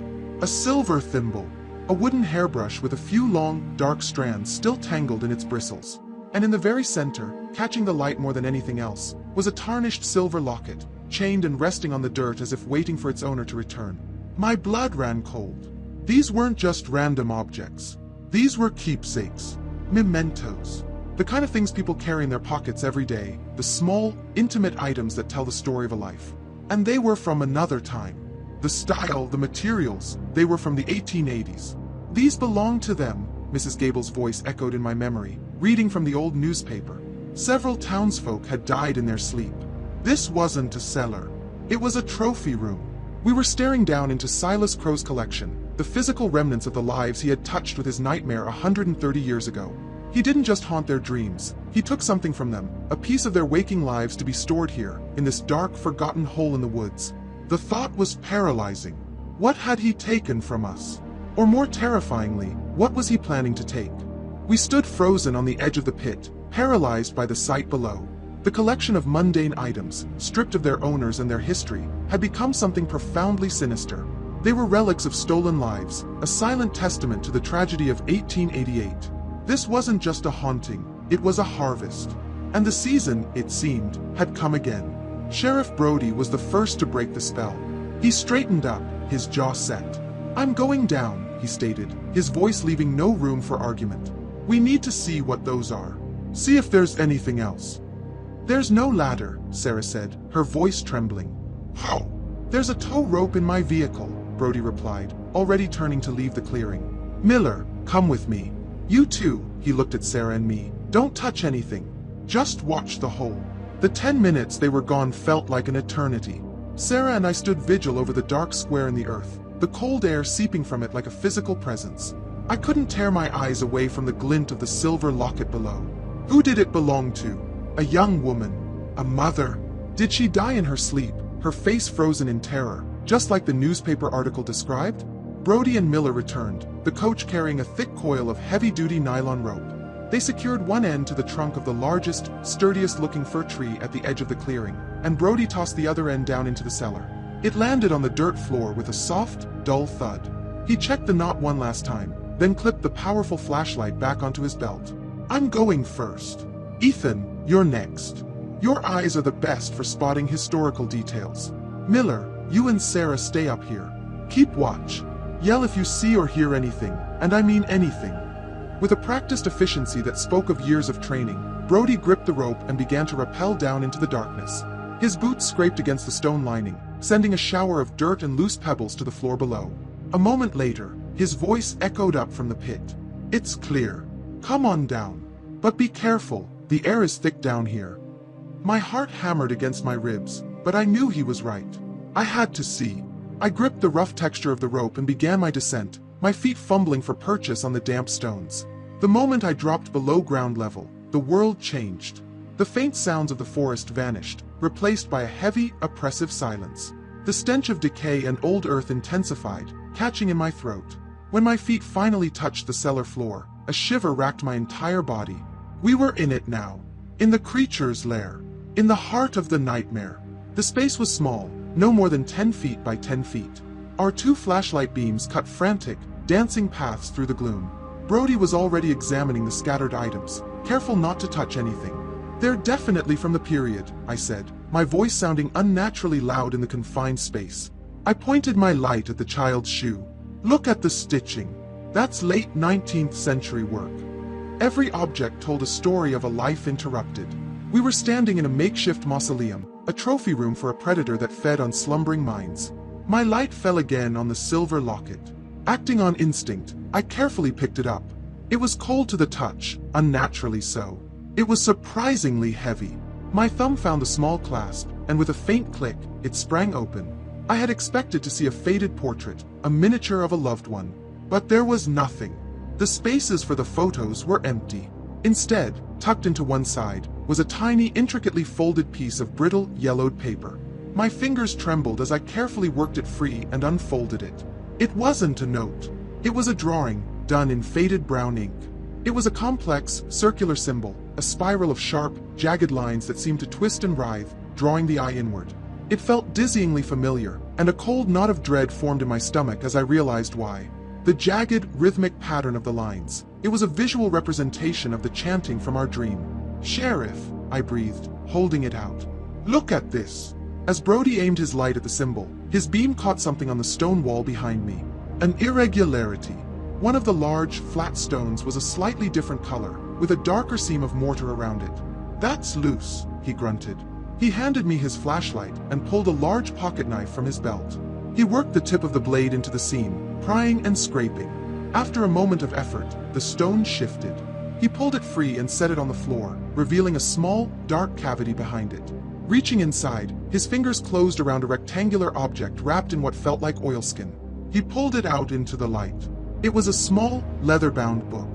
A silver thimble. A wooden hairbrush with a few long, dark strands still tangled in its bristles. And in the very center, catching the light more than anything else, was a tarnished silver locket, chained and resting on the dirt as if waiting for its owner to return. My blood ran cold. These weren't just random objects. These were keepsakes. Mementos. The kind of things people carry in their pockets every day, the small, intimate items that tell the story of a life. And they were from another time. The style, the materials, they were from the 1880s. "These belong to them," Mrs. Gable's voice echoed in my memory, reading from the old newspaper. Several townsfolk had died in their sleep. This wasn't a cellar. It was a trophy room. We were staring down into Silas Crow's collection, the physical remnants of the lives he had touched with his nightmare 130 years ago. He didn't just haunt their dreams. He took something from them, a piece of their waking lives to be stored here, in this dark, forgotten hole in the woods. The thought was paralyzing. What had he taken from us? Or more terrifyingly, what was he planning to take? We stood frozen on the edge of the pit, paralyzed by the sight below. The collection of mundane items, stripped of their owners and their history, had become something profoundly sinister. They were relics of stolen lives, a silent testament to the tragedy of 1888. This wasn't just a haunting, it was a harvest. And the season, it seemed, had come again. Sheriff Brody was the first to break the spell. He straightened up, his jaw set. "I'm going down," he stated, his voice leaving no room for argument. "We need to see what those are. See if there's anything else." "There's no ladder," Sarah said, her voice trembling. "How?" "There's a tow rope in my vehicle," Brody replied, already turning to leave the clearing. "Miller, come with me. You too," he looked at Sarah and me. "Don't touch anything. Just watch the hole." The 10 minutes they were gone felt like an eternity. Sarah and I stood vigil over the dark square in the earth, the cold air seeping from it like a physical presence. I couldn't tear my eyes away from the glint of the silver locket below. Who did it belong to? A young woman? A mother? Did she die in her sleep, her face frozen in terror, just like the newspaper article described? Brody and Miller returned, the coach carrying a thick coil of heavy-duty nylon rope. They secured one end to the trunk of the largest, sturdiest-looking fir tree at the edge of the clearing, and Brody tossed the other end down into the cellar. It landed on the dirt floor with a soft, dull thud. He checked the knot one last time, then clipped the powerful flashlight back onto his belt. "I'm going first. Ethan, you're next. Your eyes are the best for spotting historical details. Miller, you and Sarah stay up here. Keep watch. Yell if you see or hear anything, and I mean anything." With a practiced efficiency that spoke of years of training, Brody gripped the rope and began to rappel down into the darkness. His boots scraped against the stone lining, sending a shower of dirt and loose pebbles to the floor below. A moment later, his voice echoed up from the pit. "It's clear. Come on down. But be careful, the air is thick down here." My heart hammered against my ribs, but I knew he was right. I had to see. I gripped the rough texture of the rope and began my descent, my feet fumbling for purchase on the damp stones. The moment I dropped below ground level, the world changed. The faint sounds of the forest vanished, replaced by a heavy, oppressive silence. The stench of decay and old earth intensified, catching in my throat. When my feet finally touched the cellar floor, a shiver racked my entire body. We were in it now. In the creature's lair. In the heart of the nightmare. The space was small, no more than 10 feet by 10 feet. Our two flashlight beams cut frantic, dancing paths through the gloom. Brody was already examining the scattered items, careful not to touch anything. "They're definitely from the period," I said, my voice sounding unnaturally loud in the confined space. I pointed my light at the child's shoe. "Look at the stitching. That's late 19th century work." Every object told a story of a life interrupted. We were standing in a makeshift mausoleum, a trophy room for a predator that fed on slumbering minds. My light fell again on the silver locket. Acting on instinct, I carefully picked it up. It was cold to the touch, unnaturally so. It was surprisingly heavy. My thumb found the small clasp, and with a faint click, it sprang open. I had expected to see a faded portrait, a miniature of a loved one. But there was nothing. The spaces for the photos were empty. Instead, tucked into one side, was a tiny, intricately folded piece of brittle, yellowed paper. My fingers trembled as I carefully worked it free and unfolded it. It wasn't a note. It was a drawing, done in faded brown ink. It was a complex, circular symbol, a spiral of sharp, jagged lines that seemed to twist and writhe, drawing the eye inward. It felt dizzyingly familiar, and a cold knot of dread formed in my stomach as I realized why. The jagged, rhythmic pattern of the lines. It was a visual representation of the chanting from our dream. "Sheriff," I breathed, holding it out. "Look at this." As Brody aimed his light at the symbol, his beam caught something on the stone wall behind me. An irregularity. One of the large, flat stones was a slightly different color, with a darker seam of mortar around it. "That's loose," he grunted. He handed me his flashlight and pulled a large pocket knife from his belt. He worked the tip of the blade into the seam, prying and scraping. After a moment of effort, the stone shifted. He pulled it free and set it on the floor, revealing a small, dark cavity behind it. Reaching inside, his fingers closed around a rectangular object wrapped in what felt like oilskin. He pulled it out into the light. It was a small, leather-bound book.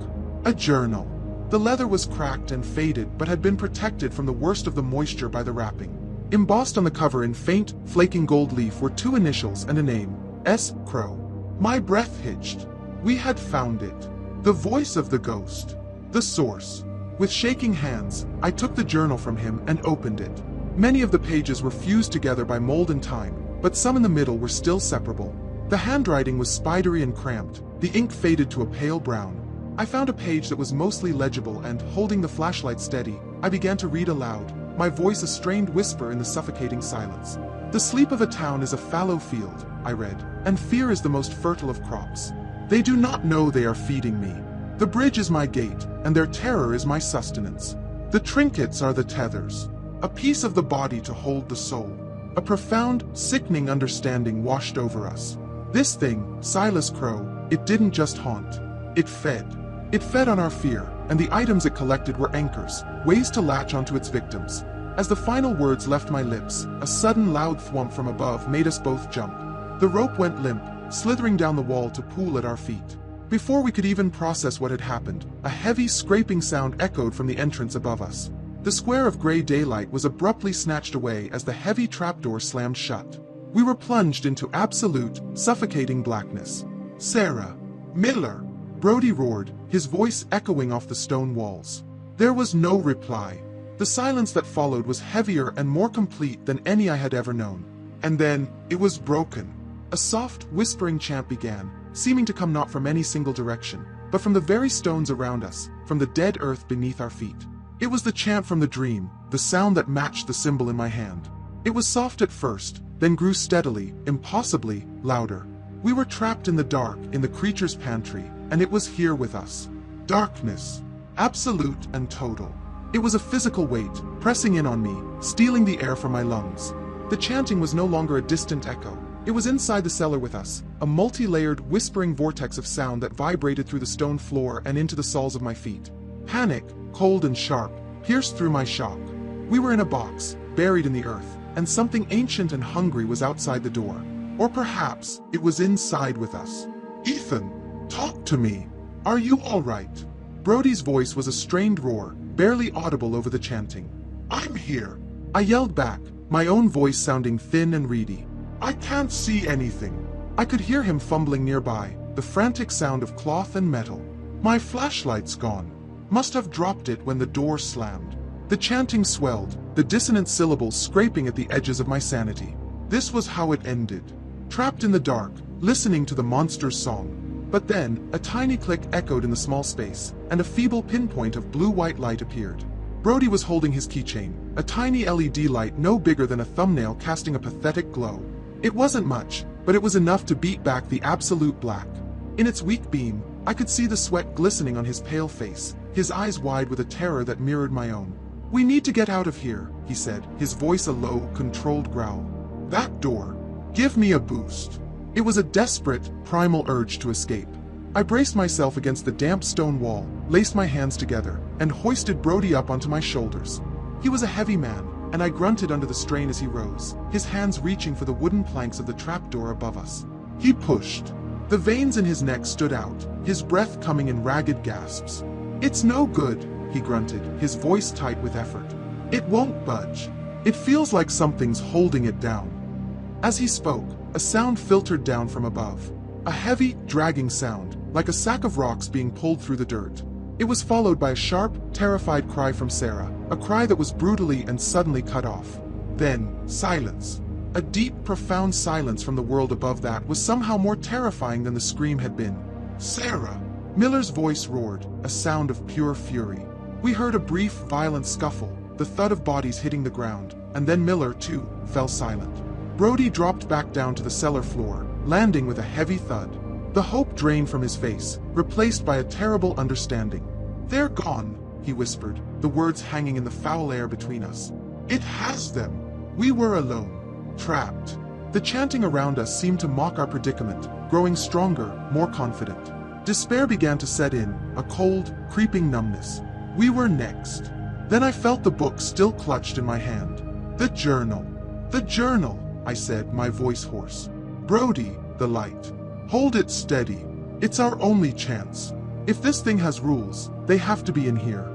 A journal. The leather was cracked and faded but had been protected from the worst of the moisture by the wrapping. Embossed on the cover in faint, flaking gold leaf were two initials and a name, S. Crow. My breath hitched. We had found it. The voice of the ghost. The source. With shaking hands, I took the journal from him and opened it. Many of the pages were fused together by mold and time, but some in the middle were still separable. The handwriting was spidery and cramped, the ink faded to a pale brown. I found a page that was mostly legible and, holding the flashlight steady, I began to read aloud, my voice a strained whisper in the suffocating silence. "The sleep of a town is a fallow field," I read, "and fear is the most fertile of crops. They do not know they are feeding me. The bridge is my gate, and their terror is my sustenance. The trinkets are the tethers. A piece of the body to hold the soul." A profound, sickening understanding washed over us. This thing, Silas Crow, it didn't just haunt. It fed. It fed on our fear, and the items it collected were anchors, ways to latch onto its victims. As the final words left my lips, a sudden loud thwomp from above made us both jump. The rope went limp, slithering down the wall to pool at our feet. Before we could even process what had happened, a heavy scraping sound echoed from the entrance above us. The square of gray daylight was abruptly snatched away as the heavy trapdoor slammed shut. We were plunged into absolute, suffocating blackness. "Sarah! Miller!" Brody roared, his voice echoing off the stone walls. There was no reply. The silence that followed was heavier and more complete than any I had ever known. And then, it was broken. A soft, whispering chant began, seeming to come not from any single direction, but from the very stones around us, from the dead earth beneath our feet. It was the chant from the dream, the sound that matched the symbol in my hand. It was soft at first, then grew steadily, impossibly, louder. We were trapped in the dark, in the creature's pantry, and it was here with us. Darkness. Absolute and total. It was a physical weight, pressing in on me, stealing the air from my lungs. The chanting was no longer a distant echo. It was inside the cellar with us, a multi-layered, whispering vortex of sound that vibrated through the stone floor and into the soles of my feet. Panic, cold and sharp, pierced through my shock. We were in a box, buried in the earth, and something ancient and hungry was outside the door. Or perhaps it was inside with us. Ethan, talk to me. Are you all right? Brody's voice was a strained roar, barely audible over the chanting. I'm here. I yelled back, my own voice sounding thin and reedy. I can't see anything. I could hear him fumbling nearby, the frantic sound of cloth and metal. My flashlight's gone. Must have dropped it when the door slammed. The chanting swelled, the dissonant syllables scraping at the edges of my sanity. This was how it ended. Trapped in the dark, listening to the monster's song. But then, a tiny click echoed in the small space, and a feeble pinpoint of blue-white light appeared. Brody was holding his keychain, a tiny LED light no bigger than a thumbnail casting a pathetic glow. It wasn't much, but it was enough to beat back the absolute black. In its weak beam, I could see the sweat glistening on his pale face, his eyes wide with a terror that mirrored my own. We need to get out of here, he said, his voice a low, controlled growl. That door. Give me a boost. It was a desperate, primal urge to escape. I braced myself against the damp stone wall, laced my hands together, and hoisted Brody up onto my shoulders. He was a heavy man, and I grunted under the strain as he rose, his hands reaching for the wooden planks of the trapdoor above us. He pushed. The veins in his neck stood out, his breath coming in ragged gasps. It's no good, he grunted, his voice tight with effort. It won't budge. It feels like something's holding it down. As he spoke, a sound filtered down from above. A heavy, dragging sound, like a sack of rocks being pulled through the dirt. It was followed by a sharp, terrified cry from Sarah, a cry that was brutally and suddenly cut off. Then, silence. A deep, profound silence from the world above that was somehow more terrifying than the scream had been. Sarah! Miller's voice roared, a sound of pure fury. We heard a brief, violent scuffle, the thud of bodies hitting the ground, and then Miller, too, fell silent. Brody dropped back down to the cellar floor, landing with a heavy thud. The hope drained from his face, replaced by a terrible understanding. They're gone, he whispered, the words hanging in the foul air between us. It has them. We were alone, trapped. The chanting around us seemed to mock our predicament, growing stronger, more confident. Despair began to set in, a cold, creeping numbness. We were next. Then I felt the book still clutched in my hand. The journal. The journal, I said, my voice hoarse. Brody, the light. Hold it steady. It's our only chance. If this thing has rules, they have to be in here.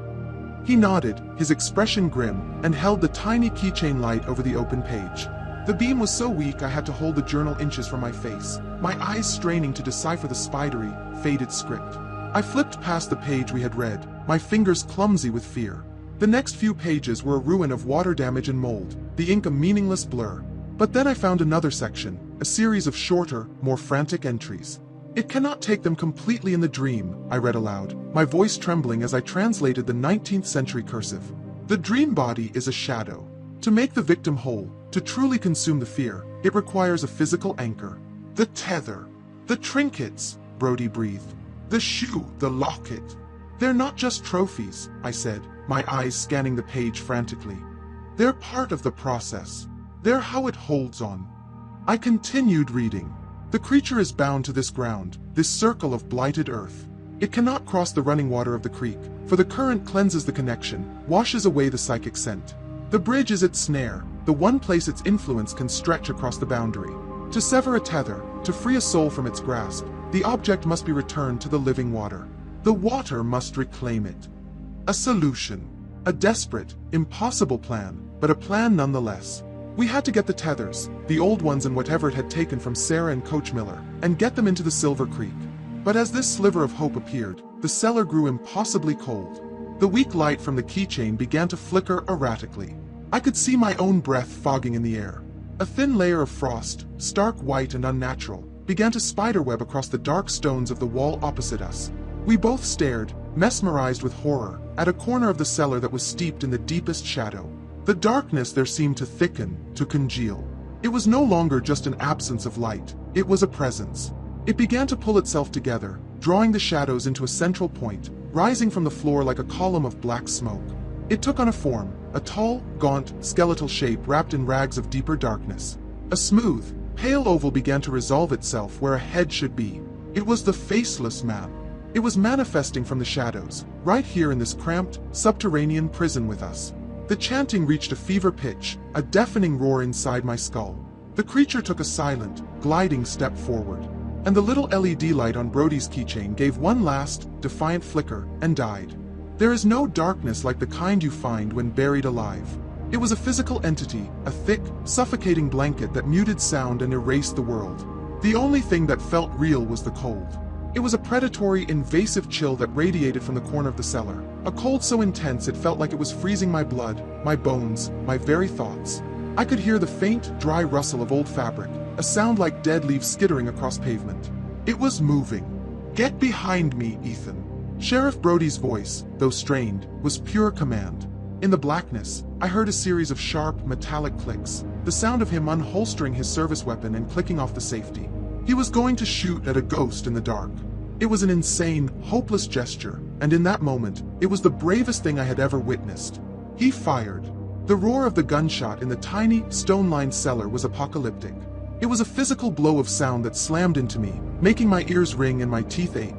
He nodded, his expression grim, and held the tiny keychain light over the open page. The beam was so weak I had to hold the journal inches from my face, my eyes straining to decipher the spidery, faded script. I flipped past the page we had read, my fingers clumsy with fear. The next few pages were a ruin of water damage and mold, the ink a meaningless blur. But then I found another section, a series of shorter, more frantic entries. It cannot take them completely in the dream, I read aloud, my voice trembling as I translated the 19th century cursive. The dream body is a shadow. To make the victim whole, to truly consume the fear, it requires a physical anchor. The tether. The trinkets, Brody breathed. The shoe, the locket. They're not just trophies, I said, my eyes scanning the page frantically. They're part of the process. They're how it holds on. I continued reading. The creature is bound to this ground, this circle of blighted earth. It cannot cross the running water of the creek, for the current cleanses the connection, washes away the psychic scent. The bridge is its snare, the one place its influence can stretch across the boundary. To sever a tether, to free a soul from its grasp, the object must be returned to the living water. The water must reclaim it. A solution. A desperate, impossible plan, but a plan nonetheless. We had to get the tethers, the old ones and whatever it had taken from Sarah and Coach Miller, and get them into the Silver Creek. But as this sliver of hope appeared, the cellar grew impossibly cold. The weak light from the keychain began to flicker erratically. I could see my own breath fogging in the air. A thin layer of frost, stark white and unnatural, began to spiderweb across the dark stones of the wall opposite us. We both stared, mesmerized with horror, at a corner of the cellar that was steeped in the deepest shadow. The darkness there seemed to thicken, to congeal. It was no longer just an absence of light, it was a presence. It began to pull itself together, drawing the shadows into a central point, rising from the floor like a column of black smoke. It took on a form, a tall, gaunt, skeletal shape wrapped in rags of deeper darkness. A smooth, pale oval began to resolve itself where a head should be. It was the Faceless Man. It was manifesting from the shadows, right here in this cramped, subterranean prison with us. The chanting reached a fever pitch, a deafening roar inside my skull. The creature took a silent, gliding step forward, and the little LED light on Brody's keychain gave one last, defiant flicker, and died. There is no darkness like the kind you find when buried alive. It was a physical entity, a thick, suffocating blanket that muted sound and erased the world. The only thing that felt real was the cold. It was a predatory, invasive chill that radiated from the corner of the cellar, a cold so intense it felt like it was freezing my blood, my bones, my very thoughts. I could hear the faint, dry rustle of old fabric, a sound like dead leaves skittering across pavement. It was moving. "Get behind me, Ethan." Sheriff Brody's voice, though strained, was pure command. In the blackness, I heard a series of sharp, metallic clicks, the sound of him unholstering his service weapon and clicking off the safety. He was going to shoot at a ghost in the dark. It was an insane, hopeless gesture, and in that moment, it was the bravest thing I had ever witnessed. He fired. The roar of the gunshot in the tiny, stone-lined cellar was apocalyptic. It was a physical blow of sound that slammed into me, making my ears ring and my teeth ache.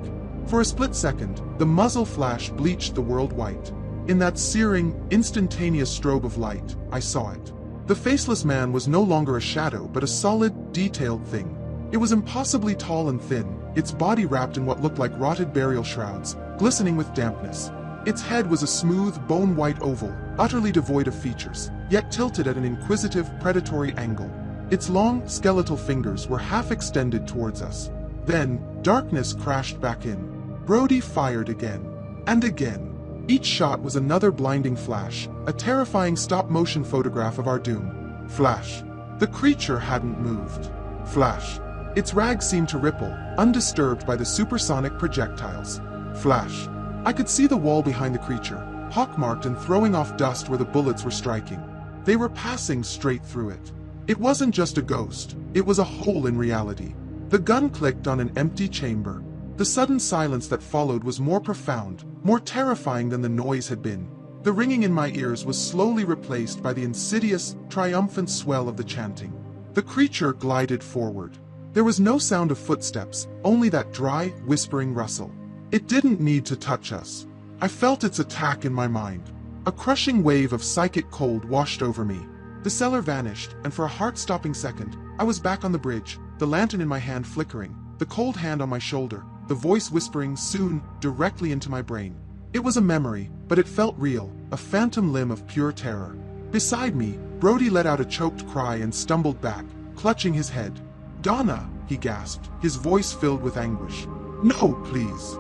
For a split second, the muzzle flash bleached the world white. In that searing, instantaneous strobe of light, I saw it. The Faceless Man was no longer a shadow but a solid, detailed thing. It was impossibly tall and thin, its body wrapped in what looked like rotted burial shrouds, glistening with dampness. Its head was a smooth, bone-white oval, utterly devoid of features, yet tilted at an inquisitive, predatory angle. Its long, skeletal fingers were half extended towards us. Then, darkness crashed back in. Brody fired again. And again. Each shot was another blinding flash, a terrifying stop-motion photograph of our doom. Flash. The creature hadn't moved. Flash. Its rags seemed to ripple, undisturbed by the supersonic projectiles. Flash. I could see the wall behind the creature, pockmarked and throwing off dust where the bullets were striking. They were passing straight through it. It wasn't just a ghost, it was a hole in reality. The gun clicked on an empty chamber. The sudden silence that followed was more profound, more terrifying than the noise had been. The ringing in my ears was slowly replaced by the insidious, triumphant swell of the chanting. The creature glided forward. There was no sound of footsteps, only that dry, whispering rustle. It didn't need to touch us. I felt its attack in my mind. A crushing wave of psychic cold washed over me. The cellar vanished, and for a heart-stopping second, I was back on the bridge, the lantern in my hand flickering, the cold hand on my shoulder, the voice whispering soon, directly into my brain. It was a memory, but it felt real, a phantom limb of pure terror. Beside me, Brody let out a choked cry and stumbled back, clutching his head. "Donna," he gasped, his voice filled with anguish. "No, please."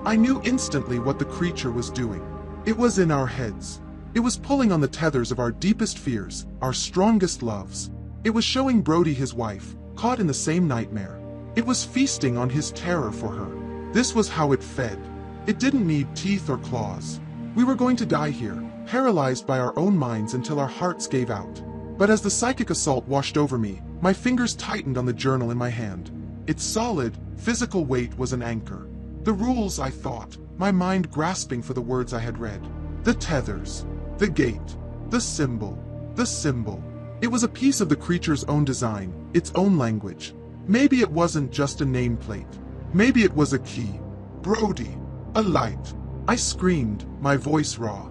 I knew instantly what the creature was doing. It was in our heads. It was pulling on the tethers of our deepest fears, our strongest loves. It was showing Brody his wife, caught in the same nightmare. It was feasting on his terror for her. This was how it fed. It didn't need teeth or claws. We were going to die here, paralyzed by our own minds until our hearts gave out. But as the psychic assault washed over me, my fingers tightened on the journal in my hand. Its solid, physical weight was an anchor. The rules, I thought, my mind grasping for the words I had read. The tethers. The gate. The symbol. The symbol. It was a piece of the creature's own design, its own language. Maybe it wasn't just a nameplate. Maybe it was a key. "Brody! A light!" I screamed, my voice raw.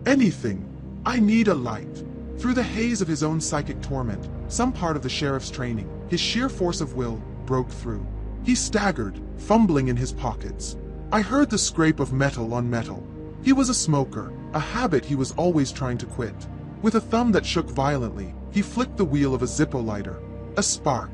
"Anything! I need a light!" Through the haze of his own psychic torment, some part of the sheriff's training, his sheer force of will, broke through. He staggered, fumbling in his pockets. I heard the scrape of metal on metal. He was a smoker, a habit he was always trying to quit. With a thumb that shook violently, he flicked the wheel of a Zippo lighter. A spark.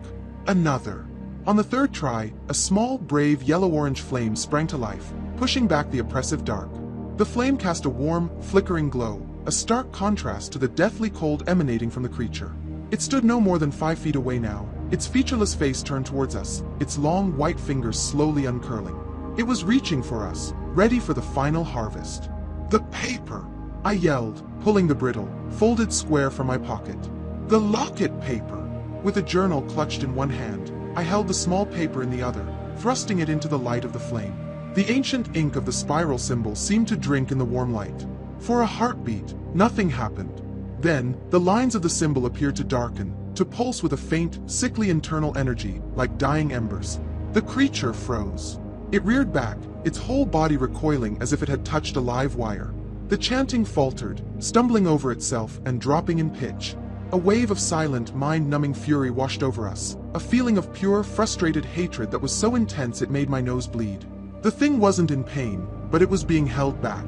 Another. On the third try, a small, brave yellow-orange flame sprang to life, pushing back the oppressive dark. The flame cast a warm, flickering glow, a stark contrast to the deathly cold emanating from the creature. It stood no more than 5 feet away now, its featureless face turned towards us, its long white fingers slowly uncurling. It was reaching for us, ready for the final harvest. "The paper!" I yelled, pulling the brittle, folded square from my pocket. "The locket paper!" With a journal clutched in one hand, I held the small paper in the other, thrusting it into the light of the flame. The ancient ink of the spiral symbol seemed to drink in the warm light. For a heartbeat, nothing happened. Then, the lines of the symbol appeared to darken, to pulse with a faint, sickly internal energy, like dying embers. The creature froze. It reared back, its whole body recoiling as if it had touched a live wire. The chanting faltered, stumbling over itself and dropping in pitch. A wave of silent, mind-numbing fury washed over us, a feeling of pure, frustrated hatred that was so intense it made my nose bleed. The thing wasn't in pain, but it was being held back.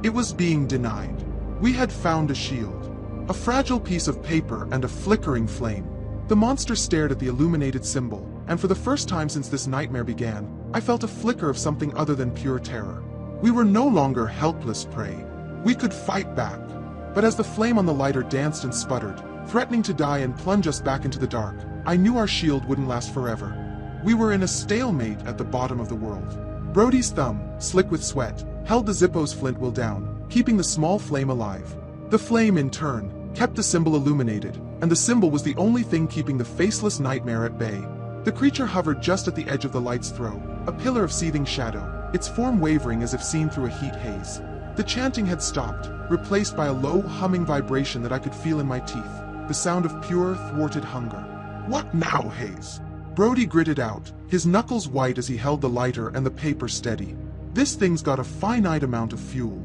It was being denied. We had found a shield. A fragile piece of paper and a flickering flame. The monster stared at the illuminated symbol, and for the first time since this nightmare began, I felt a flicker of something other than pure terror. We were no longer helpless prey. We could fight back. But as the flame on the lighter danced and sputtered, threatening to die and plunge us back into the dark, I knew our shield wouldn't last forever. We were in a stalemate at the bottom of the world. Brody's thumb, slick with sweat, held the Zippo's flint wheel down, keeping the small flame alive. The flame, in turn, kept the symbol illuminated, and the symbol was the only thing keeping the faceless nightmare at bay. The creature hovered just at the edge of the light's throw, a pillar of seething shadow, its form wavering as if seen through a heat haze. The chanting had stopped, replaced by a low, humming vibration that I could feel in my teeth, the sound of pure, thwarted hunger. "What now, Hayes?" Brody gritted out, his knuckles white as he held the lighter and the paper steady. "This thing's got a finite amount of fuel."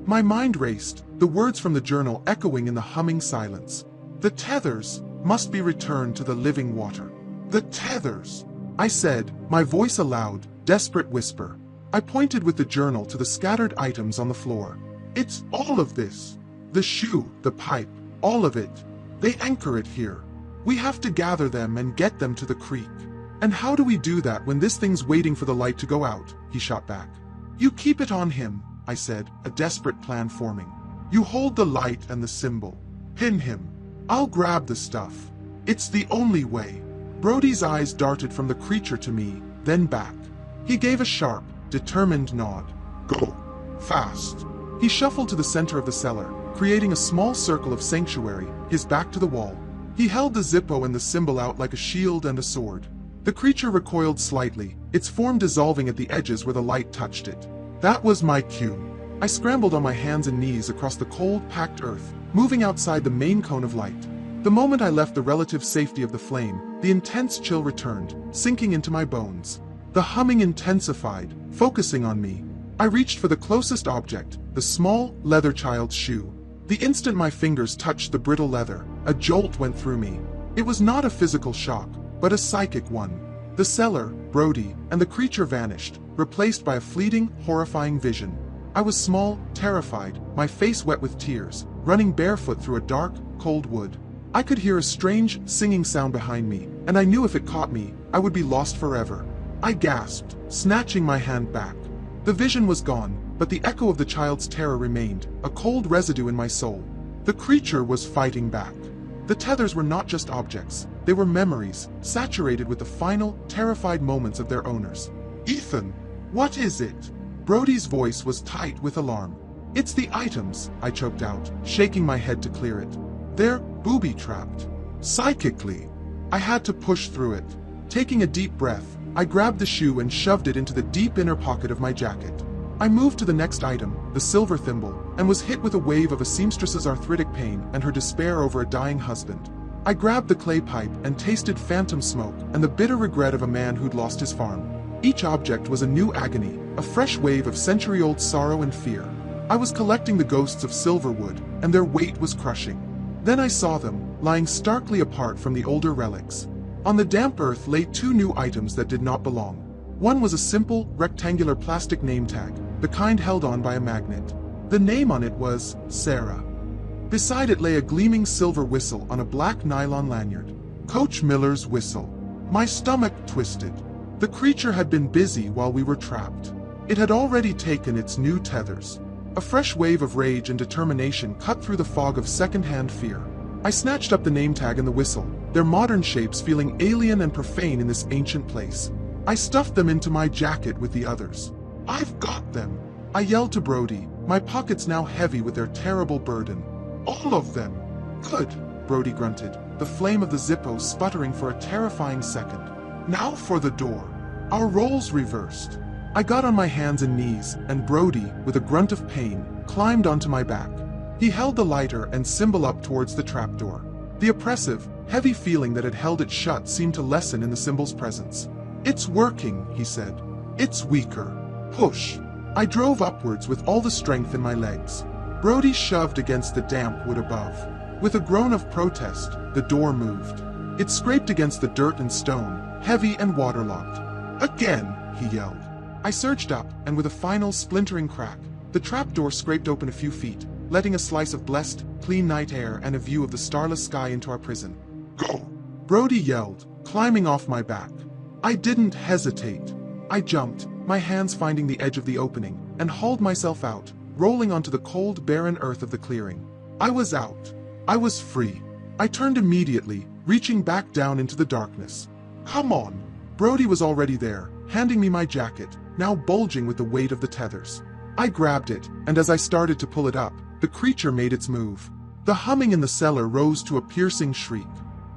My mind raced, the words from the journal echoing in the humming silence. "The tethers must be returned to the living water." "The tethers," I said, my voice a loud, desperate whisper. I pointed with the journal to the scattered items on the floor. "It's all of this. The shoe, the pipe, all of it. They anchor it here. We have to gather them and get them to the creek." "And how do we do that when this thing's waiting for the light to go out?" he shot back. "You keep it on him," I said, a desperate plan forming. "You hold the light and the symbol. Pin him. I'll grab the stuff. It's the only way." Brody's eyes darted from the creature to me, then back. He gave a sharp, determined nod. "Go. Fast." He shuffled to the center of the cellar, creating a small circle of sanctuary, his back to the wall. He held the Zippo and the symbol out like a shield and a sword. The creature recoiled slightly, its form dissolving at the edges where the light touched it. That was my cue. I scrambled on my hands and knees across the cold, packed earth, moving outside the main cone of light. The moment I left the relative safety of the flame, the intense chill returned, sinking into my bones. The humming intensified, focusing on me. I reached for the closest object, the small, leather child's shoe. The instant my fingers touched the brittle leather, a jolt went through me. It was not a physical shock, but a psychic one. The cellar, Brody, and the creature vanished, replaced by a fleeting, horrifying vision. I was small, terrified, my face wet with tears, running barefoot through a dark, cold wood. I could hear a strange, singing sound behind me, and I knew if it caught me, I would be lost forever. I gasped, snatching my hand back. The vision was gone, but the echo of the child's terror remained, a cold residue in my soul. The creature was fighting back. The tethers were not just objects, they were memories, saturated with the final, terrified moments of their owners. "Ethan, what is it?" Brody's voice was tight with alarm. "It's the items," I choked out, shaking my head to clear it. "They're booby-trapped. Psychically." I had to push through it. Taking a deep breath, I grabbed the shoe and shoved it into the deep inner pocket of my jacket. I moved to the next item, the silver thimble, and was hit with a wave of a seamstress's arthritic pain and her despair over a dying husband. I grabbed the clay pipe and tasted phantom smoke and the bitter regret of a man who'd lost his farm. Each object was a new agony, a fresh wave of century-old sorrow and fear. I was collecting the ghosts of Silverwood, and their weight was crushing. Then I saw them, lying starkly apart from the older relics. On the damp earth lay two new items that did not belong. One was a simple, rectangular plastic name tag, the kind held on by a magnet. The name on it was Sarah. Beside it lay a gleaming silver whistle on a black nylon lanyard. Coach Miller's whistle. My stomach twisted. The creature had been busy while we were trapped. It had already taken its new tethers. A fresh wave of rage and determination cut through the fog of second-hand fear. I snatched up the name tag and the whistle, their modern shapes feeling alien and profane in this ancient place. I stuffed them into my jacket with the others. "I've got them!" I yelled to Brody, my pockets now heavy with their terrible burden. "All of them!" "Good," Brody grunted, the flame of the Zippo sputtering for a terrifying second. "Now for the door." Our roles reversed. I got on my hands and knees, and Brody, with a grunt of pain, climbed onto my back. He held the lighter and symbol up towards the trapdoor. The oppressive, heavy feeling that had held it shut seemed to lessen in the symbol's presence. "It's working," he said. "It's weaker. Push." I drove upwards with all the strength in my legs. Brody shoved against the damp wood above. With a groan of protest, the door moved. It scraped against the dirt and stone, heavy and waterlogged. "Again!" he yelled. I surged up, and with a final splintering crack, the trapdoor scraped open a few feet, letting a slice of blessed, clean night air and a view of the starless sky into our prison. "Go!" Brody yelled, climbing off my back. I didn't hesitate. I jumped, my hands finding the edge of the opening, and hauled myself out, rolling onto the cold, barren earth of the clearing. I was out. I was free. I turned immediately, reaching back down into the darkness. "Come on!" Brody was already there, handing me my jacket, now bulging with the weight of the tethers. I grabbed it, and as I started to pull it up, the creature made its move. The humming in the cellar rose to a piercing shriek.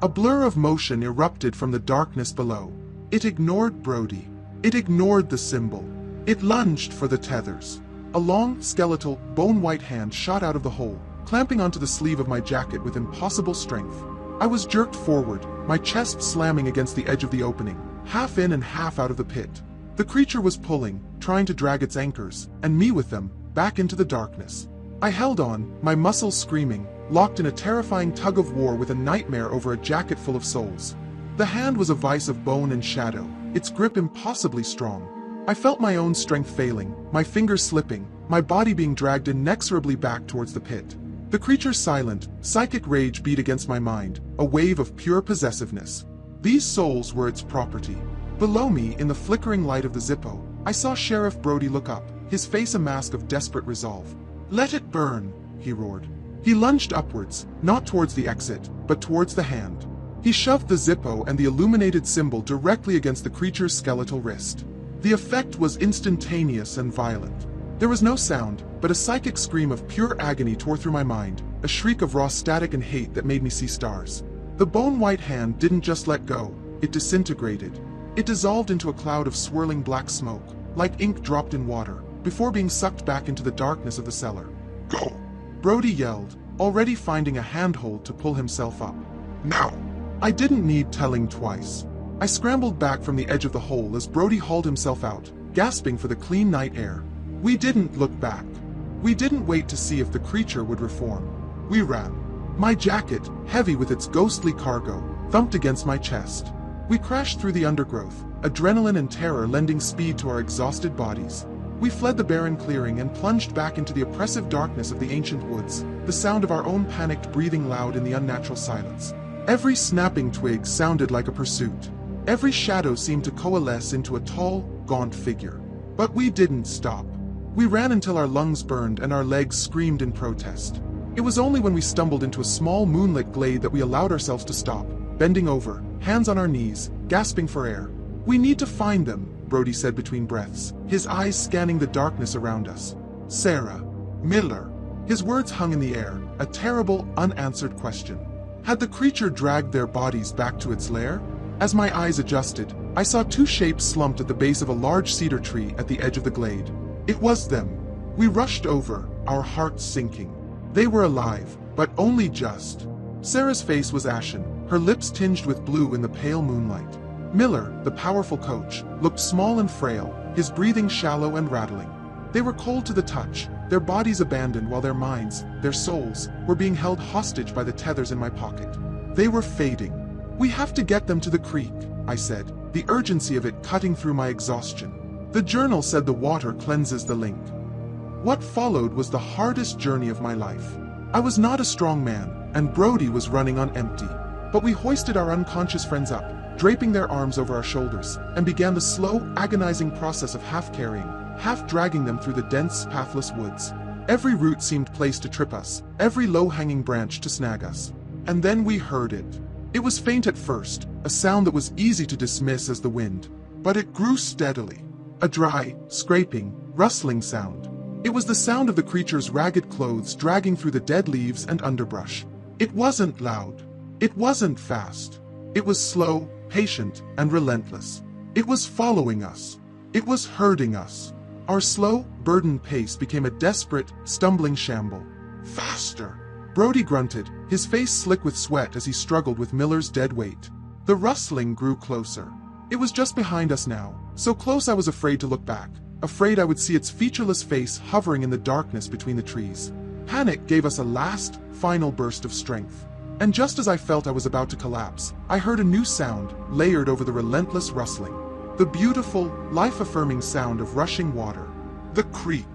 A blur of motion erupted from the darkness below. It ignored Brody. It ignored the symbol. It lunged for the tethers. A long, skeletal, bone-white hand shot out of the hole, clamping onto the sleeve of my jacket with impossible strength. I was jerked forward, my chest slamming against the edge of the opening, half in and half out of the pit. The creature was pulling, trying to drag its anchors, and me with them, back into the darkness. I held on, my muscles screaming, locked in a terrifying tug-of-war with a nightmare over a jacket full of souls. The hand was a vice of bone and shadow, its grip impossibly strong. I felt my own strength failing, my fingers slipping, my body being dragged inexorably back towards the pit. The creature's silent, psychic rage beat against my mind, a wave of pure possessiveness. These souls were its property. Below me, in the flickering light of the Zippo, I saw Sheriff Brody look up, his face a mask of desperate resolve. "Let it burn," he roared. He lunged upwards, not towards the exit, but towards the hand. He shoved the Zippo and the illuminated symbol directly against the creature's skeletal wrist. The effect was instantaneous and violent. There was no sound, but a psychic scream of pure agony tore through my mind, a shriek of raw static and hate that made me see stars. The bone-white hand didn't just let go, it disintegrated. It dissolved into a cloud of swirling black smoke, like ink dropped in water, before being sucked back into the darkness of the cellar. "Go!" Brody yelled, already finding a handhold to pull himself up. "Now!" I didn't need telling twice. I scrambled back from the edge of the hole as Brody hauled himself out, gasping for the clean night air. We didn't look back. We didn't wait to see if the creature would reform. We ran. My jacket, heavy with its ghostly cargo, thumped against my chest. We crashed through the undergrowth, adrenaline and terror lending speed to our exhausted bodies. We fled the barren clearing and plunged back into the oppressive darkness of the ancient woods, the sound of our own panicked breathing loud in the unnatural silence. Every snapping twig sounded like a pursuit. Every shadow seemed to coalesce into a tall, gaunt figure. But we didn't stop. We ran until our lungs burned and our legs screamed in protest. It was only when we stumbled into a small moonlit glade that we allowed ourselves to stop, bending over, hands on our knees, gasping for air. "We need to find them," Brody said between breaths, his eyes scanning the darkness around us. "Sarah. Miller." His words hung in the air, a terrible, unanswered question. Had the creature dragged their bodies back to its lair? As my eyes adjusted, I saw two shapes slumped at the base of a large cedar tree at the edge of the glade. It was them. We rushed over, our hearts sinking. They were alive, but only just. Sarah's face was ashen, her lips tinged with blue in the pale moonlight. Miller, the powerful coach, looked small and frail, his breathing shallow and rattling. They were cold to the touch, their bodies abandoned while their minds, their souls, were being held hostage by the tethers in my pocket. They were fading. "We have to get them to the creek," I said, the urgency of it cutting through my exhaustion. The journal said the water cleanses the link. What followed was the hardest journey of my life. I was not a strong man, and Brody was running on empty. But we hoisted our unconscious friends up, draping their arms over our shoulders, and began the slow, agonizing process of half carrying, half dragging them through the dense, pathless woods. Every root seemed placed to trip us, every low-hanging branch to snag us. And then we heard it. It was faint at first, a sound that was easy to dismiss as the wind. But it grew steadily. A dry, scraping, rustling sound. It was the sound of the creature's ragged clothes dragging through the dead leaves and underbrush. It wasn't loud. It wasn't fast. It was slow, patient, and relentless. It was following us. It was herding us. Our slow, burdened pace became a desperate, stumbling shamble. Faster! Brody grunted, his face slick with sweat as he struggled with Miller's dead weight. The rustling grew closer. It was just behind us now, so close I was afraid to look back, afraid I would see its featureless face hovering in the darkness between the trees. Panic gave us a last, final burst of strength. And just as I felt I was about to collapse, I heard a new sound, layered over the relentless rustling. The beautiful, life-affirming sound of rushing water. The creek!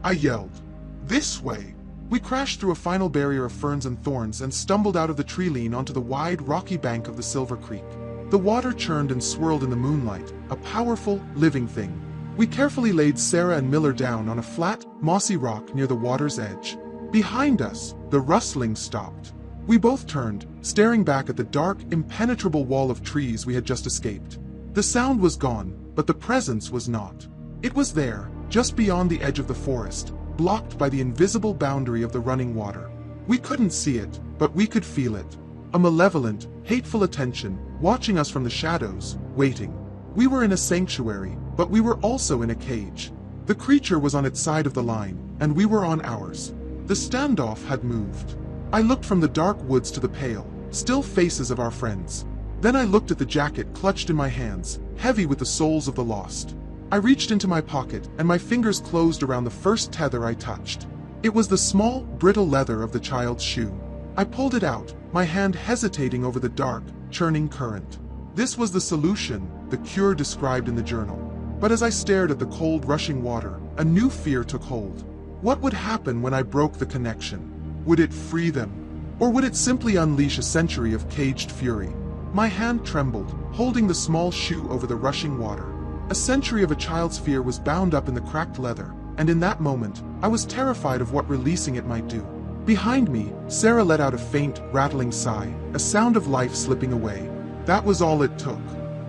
I yelled. This way! We crashed through a final barrier of ferns and thorns and stumbled out of the tree lean onto the wide, rocky bank of the Silver Creek. The water churned and swirled in the moonlight, a powerful, living thing. We carefully laid Sarah and Miller down on a flat, mossy rock near the water's edge. Behind us, the rustling stopped. We both turned, staring back at the dark, impenetrable wall of trees we had just escaped. The sound was gone, but the presence was not. It was there, just beyond the edge of the forest, blocked by the invisible boundary of the running water. We couldn't see it, but we could feel it. A malevolent, hateful attention, watching us from the shadows, waiting. We were in a sanctuary, but we were also in a cage. The creature was on its side of the line, and we were on ours. The standoff had moved. I looked from the dark woods to the pale, still faces of our friends. Then I looked at the jacket clutched in my hands, heavy with the souls of the lost. I reached into my pocket, and my fingers closed around the first tether I touched. It was the small, brittle leather of the child's shoe. I pulled it out, my hand hesitating over the dark, churning current. This was the solution, the cure described in the journal. But as I stared at the cold, rushing water, a new fear took hold. What would happen when I broke the connection? Would it free them? Or would it simply unleash a century of caged fury? My hand trembled, holding the small shoe over the rushing water. A century of a child's fear was bound up in the cracked leather, and in that moment, I was terrified of what releasing it might do. Behind me, Sarah let out a faint, rattling sigh, a sound of life slipping away. That was all it took.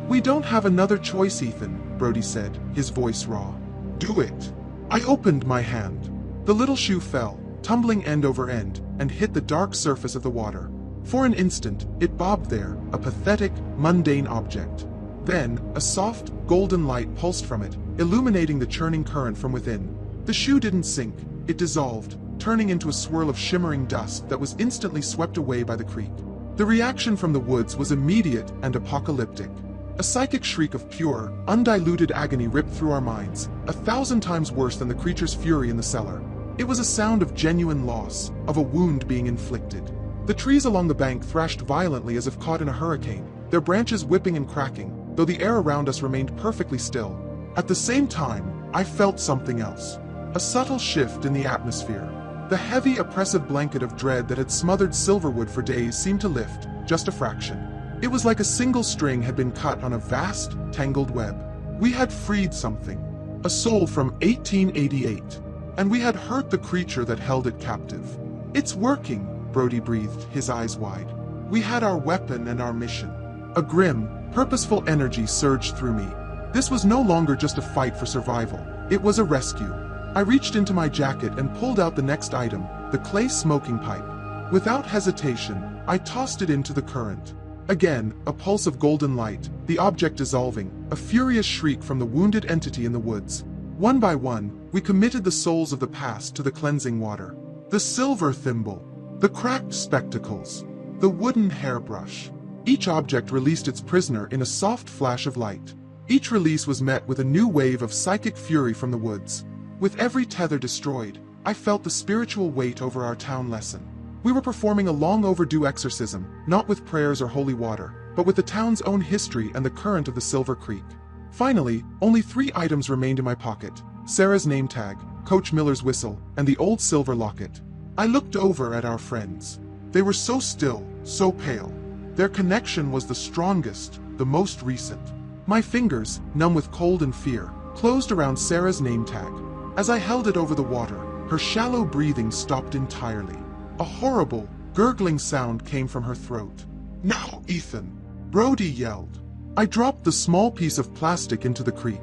"We don't have another choice, Ethan," Brody said, his voice raw. "Do it." I opened my hand. The little shoe fell, tumbling end over end, and hit the dark surface of the water. For an instant, it bobbed there, a pathetic, mundane object. Then, a soft, golden light pulsed from it, illuminating the churning current from within. The shoe didn't sink, it dissolved, turning into a swirl of shimmering dust that was instantly swept away by the creek. The reaction from the woods was immediate and apocalyptic. A psychic shriek of pure, undiluted agony ripped through our minds, 1,000 times worse than the creature's fury in the cellar. It was a sound of genuine loss, of a wound being inflicted. The trees along the bank thrashed violently as if caught in a hurricane, their branches whipping and cracking, though the air around us remained perfectly still. At the same time, I felt something else. A subtle shift in the atmosphere. The heavy, oppressive blanket of dread that had smothered Silverwood for days seemed to lift, just a fraction. It was like a single string had been cut on a vast, tangled web. We had freed something. A soul from 1888. And we had hurt the creature that held it captive. "It's working," Brody breathed, his eyes wide. We had our weapon and our mission. A grim, purposeful energy surged through me. This was no longer just a fight for survival. It was a rescue. I reached into my jacket and pulled out the next item, the clay smoking pipe. Without hesitation, I tossed it into the current. Again, a pulse of golden light, the object dissolving, a furious shriek from the wounded entity in the woods. One by one, we committed the souls of the past to the cleansing water. The silver thimble, the cracked spectacles, the wooden hairbrush. Each object released its prisoner in a soft flash of light. Each release was met with a new wave of psychic fury from the woods. With every tether destroyed, I felt the spiritual weight over our town lesson. We were performing a long overdue exorcism, not with prayers or holy water, but with the town's own history and the current of the Silver Creek. Finally, only 3 items remained in my pocket: Sarah's name tag, Coach Miller's whistle, and the old silver locket. I looked over at our friends. They were so still, so pale. Their connection was the strongest, the most recent. My fingers, numb with cold and fear, closed around Sarah's name tag. As I held it over the water, her shallow breathing stopped entirely. A horrible, gurgling sound came from her throat. "Now, Ethan!" Brody yelled. I dropped the small piece of plastic into the creek.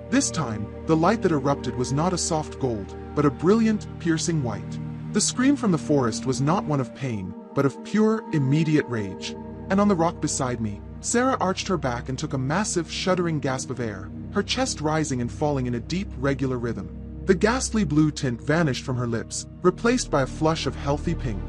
This time, the light that erupted was not a soft gold, but a brilliant, piercing white. The scream from the forest was not one of pain, but of pure, immediate rage. And on the rock beside me, Sarah arched her back and took a massive, shuddering gasp of air, her chest rising and falling in a deep, regular rhythm. The ghastly blue tint vanished from her lips, replaced by a flush of healthy pink.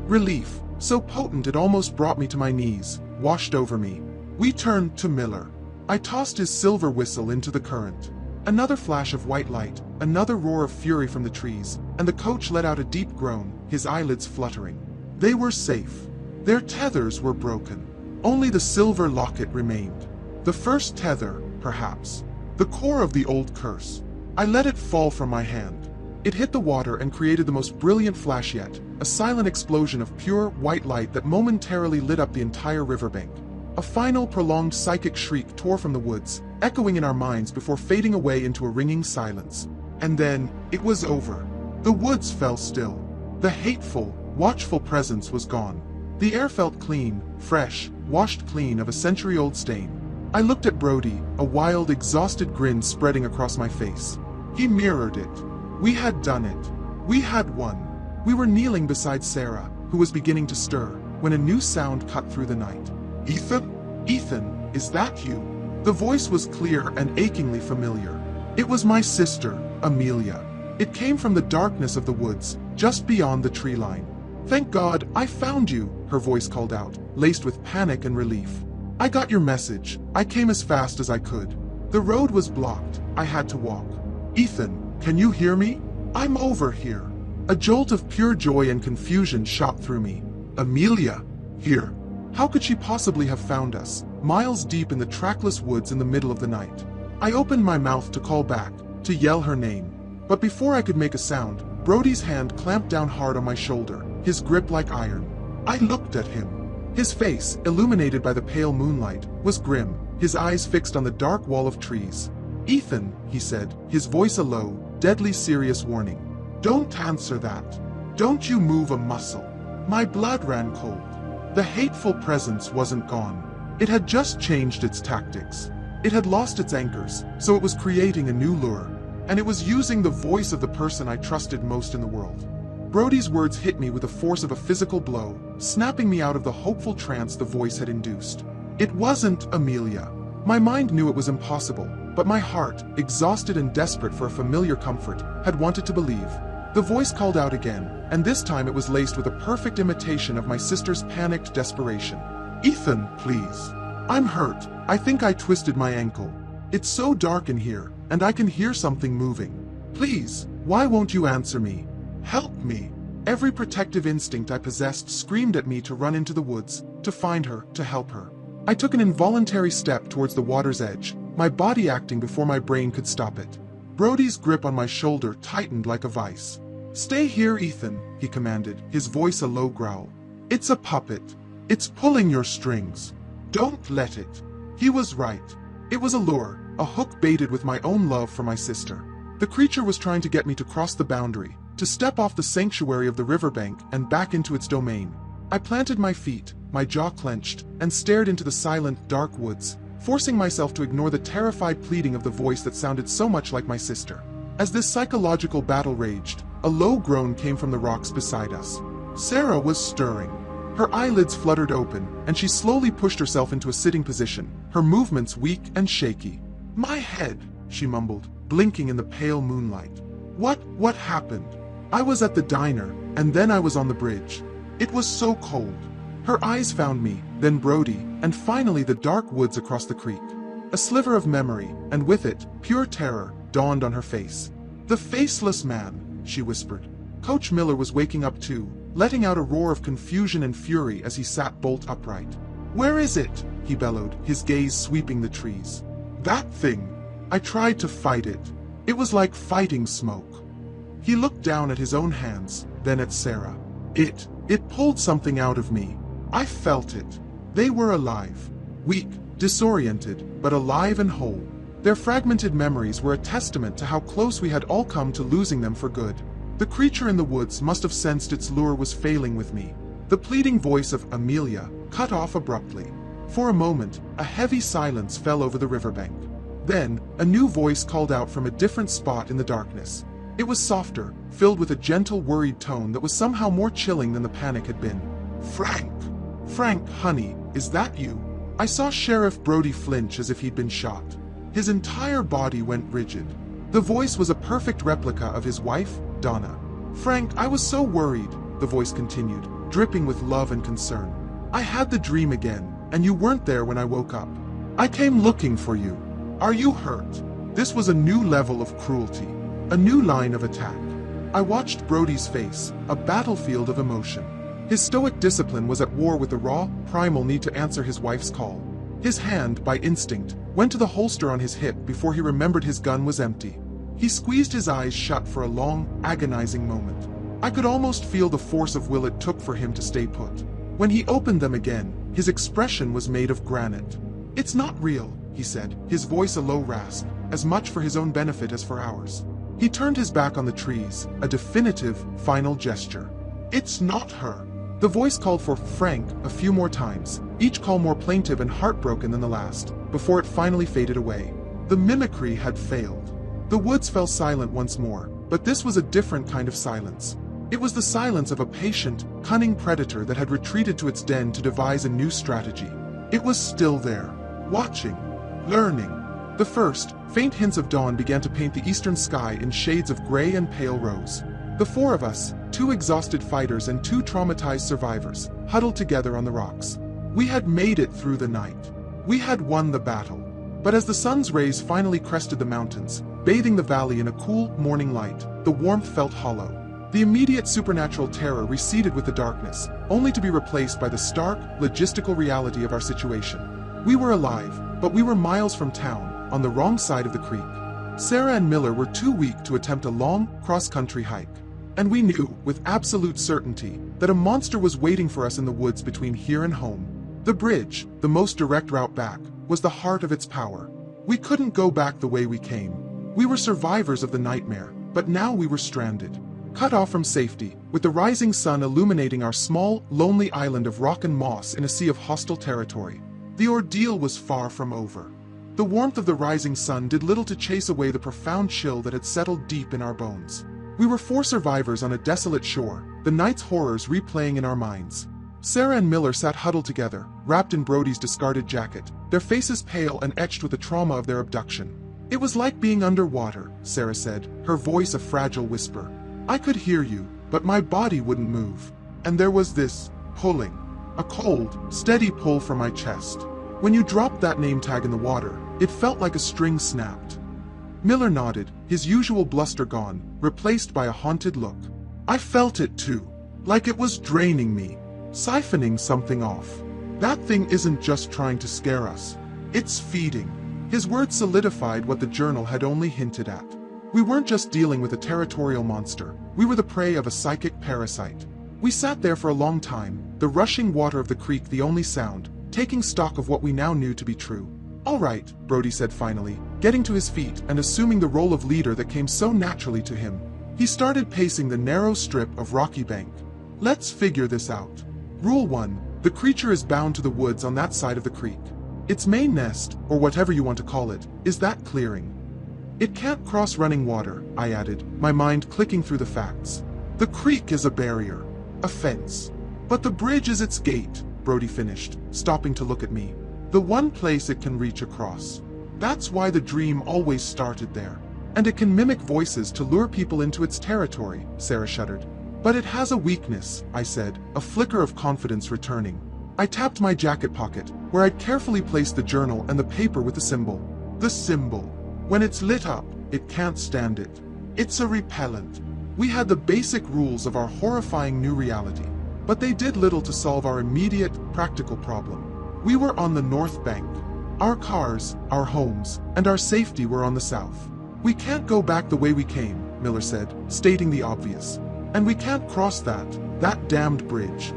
Relief, so potent it almost brought me to my knees, washed over me. We turned to Miller. I tossed his silver whistle into the current. Another flash of white light, another roar of fury from the trees, and the coach let out a deep groan, his eyelids fluttering. They were safe. Their tethers were broken. Only the silver locket remained. The first tether, perhaps. The core of the old curse. I let it fall from my hand. It hit the water and created the most brilliant flash yet, a silent explosion of pure, white light that momentarily lit up the entire riverbank. A final prolonged psychic shriek tore from the woods, echoing in our minds before fading away into a ringing silence. And then, it was over. The woods fell still. The hateful, watchful presence was gone. The air felt clean, fresh, washed clean of a century-old stain. I looked at Brody, a wild, exhausted grin spreading across my face. He mirrored it. We had done it. We had won. We were kneeling beside Sarah, who was beginning to stir, when a new sound cut through the night. "Ethan? Ethan, is that you?" The voice was clear and achingly familiar. It was my sister, Amelia. It came from the darkness of the woods, just beyond the tree line. "Thank God, I found you," her voice called out, laced with panic and relief. "I got your message. I came as fast as I could. The road was blocked. I had to walk." "Ethan, can you hear me? I'm over here." A jolt of pure joy and confusion shot through me. "Amelia? Here? How could she possibly have found us, miles deep in the trackless woods in the middle of the night?" I opened my mouth to call back, to yell her name. But before I could make a sound, Brody's hand clamped down hard on my shoulder, his grip like iron. I looked at him. His face, illuminated by the pale moonlight, was grim, his eyes fixed on the dark wall of trees. "Ethan," he said, his voice a low, deadly serious warning. "Don't answer that. Don't you move a muscle." My blood ran cold. The hateful presence wasn't gone. It had just changed its tactics. It had lost its anchors, so it was creating a new lure. And it was using the voice of the person I trusted most in the world. Brody's words hit me with the force of a physical blow, snapping me out of the hopeful trance the voice had induced. It wasn't Amelia. My mind knew it was impossible, but my heart, exhausted and desperate for a familiar comfort, had wanted to believe. The voice called out again, and this time it was laced with a perfect imitation of my sister's panicked desperation. "Ethan, please. I'm hurt. I think I twisted my ankle. It's so dark in here, and I can hear something moving. Please, why won't you answer me? Help me." Every protective instinct I possessed screamed at me to run into the woods, to find her, to help her. I took an involuntary step towards the water's edge, my body acting before my brain could stop it. Brody's grip on my shoulder tightened like a vice. "Stay here, Ethan," he commanded, his voice a low growl. "It's a puppet. It's pulling your strings. Don't let it." He was right. It was a lure, a hook baited with my own love for my sister. The creature was trying to get me to cross the boundary, to step off the sanctuary of the riverbank and back into its domain. I planted my feet, my jaw clenched, and stared into the silent, dark woods, forcing myself to ignore the terrified pleading of the voice that sounded so much like my sister. As this psychological battle raged, a low groan came from the rocks beside us. Sarah was stirring. Her eyelids fluttered open, and she slowly pushed herself into a sitting position, her movements weak and shaky. "My head," she mumbled, blinking in the pale moonlight. What happened?" "I was at the diner, and then I was on the bridge. It was so cold." Her eyes found me, then Brody, and finally the dark woods across the creek. A sliver of memory, and with it, pure terror, dawned on her face. "The faceless man," she whispered. Coach Miller was waking up too, letting out a roar of confusion and fury as he sat bolt upright. "Where is it?" he bellowed, his gaze sweeping the trees. "That thing. I tried to fight it. It was like fighting smoke." He looked down at his own hands, then at Sarah. It pulled something out of me. I felt it. They were alive. Weak, disoriented, but alive and whole. Their fragmented memories were a testament to how close we had all come to losing them for good. The creature in the woods must have sensed its lure was failing with me. The pleading voice of Amelia cut off abruptly. For a moment, a heavy silence fell over the riverbank. Then, a new voice called out from a different spot in the darkness. It was softer, filled with a gentle, worried tone that was somehow more chilling than the panic had been. Frank! Frank, honey, is that you? I saw Sheriff Brody flinch as if he'd been shot. His entire body went rigid. The voice was a perfect replica of his wife, Donna. Frank, I was so worried, the voice continued, dripping with love and concern. I had the dream again, and you weren't there when I woke up. I came looking for you. Are you hurt? This was a new level of cruelty, a new line of attack. I watched Brody's face, a battlefield of emotion. His stoic discipline was at war with the raw, primal need to answer his wife's call. His hand, by instinct, went to the holster on his hip before he remembered his gun was empty. He squeezed his eyes shut for a long, agonizing moment. I could almost feel the force of will it took for him to stay put. When he opened them again, his expression was made of granite. It's not real, he said, his voice a low rasp, as much for his own benefit as for ours. He turned his back on the trees, a definitive, final gesture. It's not her. The voice called for Frank a few more times, each call more plaintive and heartbroken than the last, before it finally faded away. The mimicry had failed. The woods fell silent once more, but this was a different kind of silence. It was the silence of a patient, cunning predator that had retreated to its den to devise a new strategy. It was still there, watching, learning. The first, faint hints of dawn began to paint the eastern sky in shades of gray and pale rose. The four of us, two exhausted fighters and two traumatized survivors, huddled together on the rocks. We had made it through the night. We had won the battle. But as the sun's rays finally crested the mountains, bathing the valley in a cool, morning light, the warmth felt hollow. The immediate supernatural terror receded with the darkness, only to be replaced by the stark, logistical reality of our situation. We were alive, but we were miles from town, on the wrong side of the creek. Sarah and Miller were too weak to attempt a long, cross-country hike. And we knew, with absolute certainty, that a monster was waiting for us in the woods between here and home. The bridge, the most direct route back, was the heart of its power. We couldn't go back the way we came. We were survivors of the nightmare, but now we were stranded. Cut off from safety, with the rising sun illuminating our small, lonely island of rock and moss in a sea of hostile territory. The ordeal was far from over. The warmth of the rising sun did little to chase away the profound chill that had settled deep in our bones. We were four survivors on a desolate shore, the night's horrors replaying in our minds. Sarah and Miller sat huddled together, wrapped in Brody's discarded jacket, their faces pale and etched with the trauma of their abduction. It was like being underwater, Sarah said, her voice a fragile whisper. I could hear you, but my body wouldn't move. And there was this pulling, a cold, steady pull from my chest. When you dropped that name tag in the water, it felt like a string snapped. Miller nodded, his usual bluster gone, replaced by a haunted look. I felt it too, like it was draining me, siphoning something off. That thing isn't just trying to scare us, it's feeding. His words solidified what the journal had only hinted at. We weren't just dealing with a territorial monster, we were the prey of a psychic parasite. We sat there for a long time, the rushing water of the creek the only sound, taking stock of what we now knew to be true. All right, Brody said finally, getting to his feet and assuming the role of leader that came so naturally to him. He started pacing the narrow strip of rocky bank. Let's figure this out. Rule 1, the creature is bound to the woods on that side of the creek. Its main nest, or whatever you want to call it, is that clearing. It can't cross running water, I added, my mind clicking through the facts. The creek is a barrier, a fence. But the bridge is its gate, Brody finished, stopping to look at me. The one place it can reach across. That's why the dream always started there. And it can mimic voices to lure people into its territory, Sarah shuddered. But it has a weakness, I said, a flicker of confidence returning. I tapped my jacket pocket, where I'd carefully placed the journal and the paper with the symbol. The symbol. When it's lit up, it can't stand it. It's a repellent. We had the basic rules of our horrifying new reality, but they did little to solve our immediate, practical problem. We were on the north bank. Our cars, our homes, and our safety were on the south. We can't go back the way we came, Miller said, stating the obvious. And we can't cross that damned bridge.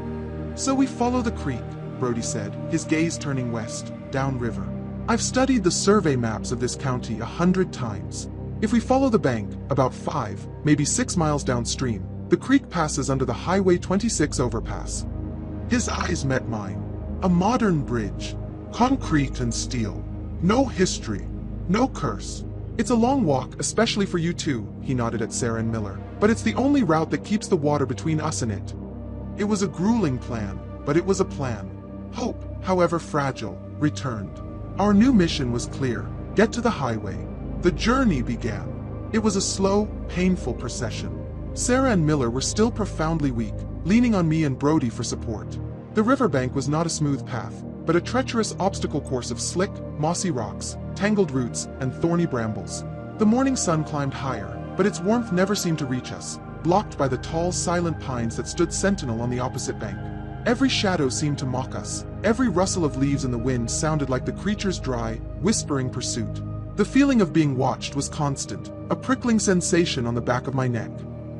So we follow the creek, Brody said, his gaze turning west. downriver. I've studied the survey maps of this county 100 times. If we follow the bank, about 5, maybe 6 miles downstream, the creek passes under the Highway 26 overpass. His eyes met mine. A modern bridge. Concrete and steel. No history. No curse. It's a long walk, especially for you two, he nodded at Sarah and Miller, but it's the only route that keeps the water between us and it. It was a grueling plan, but it was a plan. Hope, however fragile, returned. Our new mission was clear: get to the highway. The journey began. It was a slow, painful procession. Sarah and Miller were still profoundly weak, leaning on me and Brody for support. The riverbank was not a smooth path, but a treacherous obstacle course of slick, mossy rocks, tangled roots, and thorny brambles. The morning sun climbed higher, but its warmth never seemed to reach us, blocked by the tall, silent pines that stood sentinel on the opposite bank. Every shadow seemed to mock us. Every rustle of leaves in the wind sounded like the creature's dry, whispering pursuit. The feeling of being watched was constant, a prickling sensation on the back of my neck.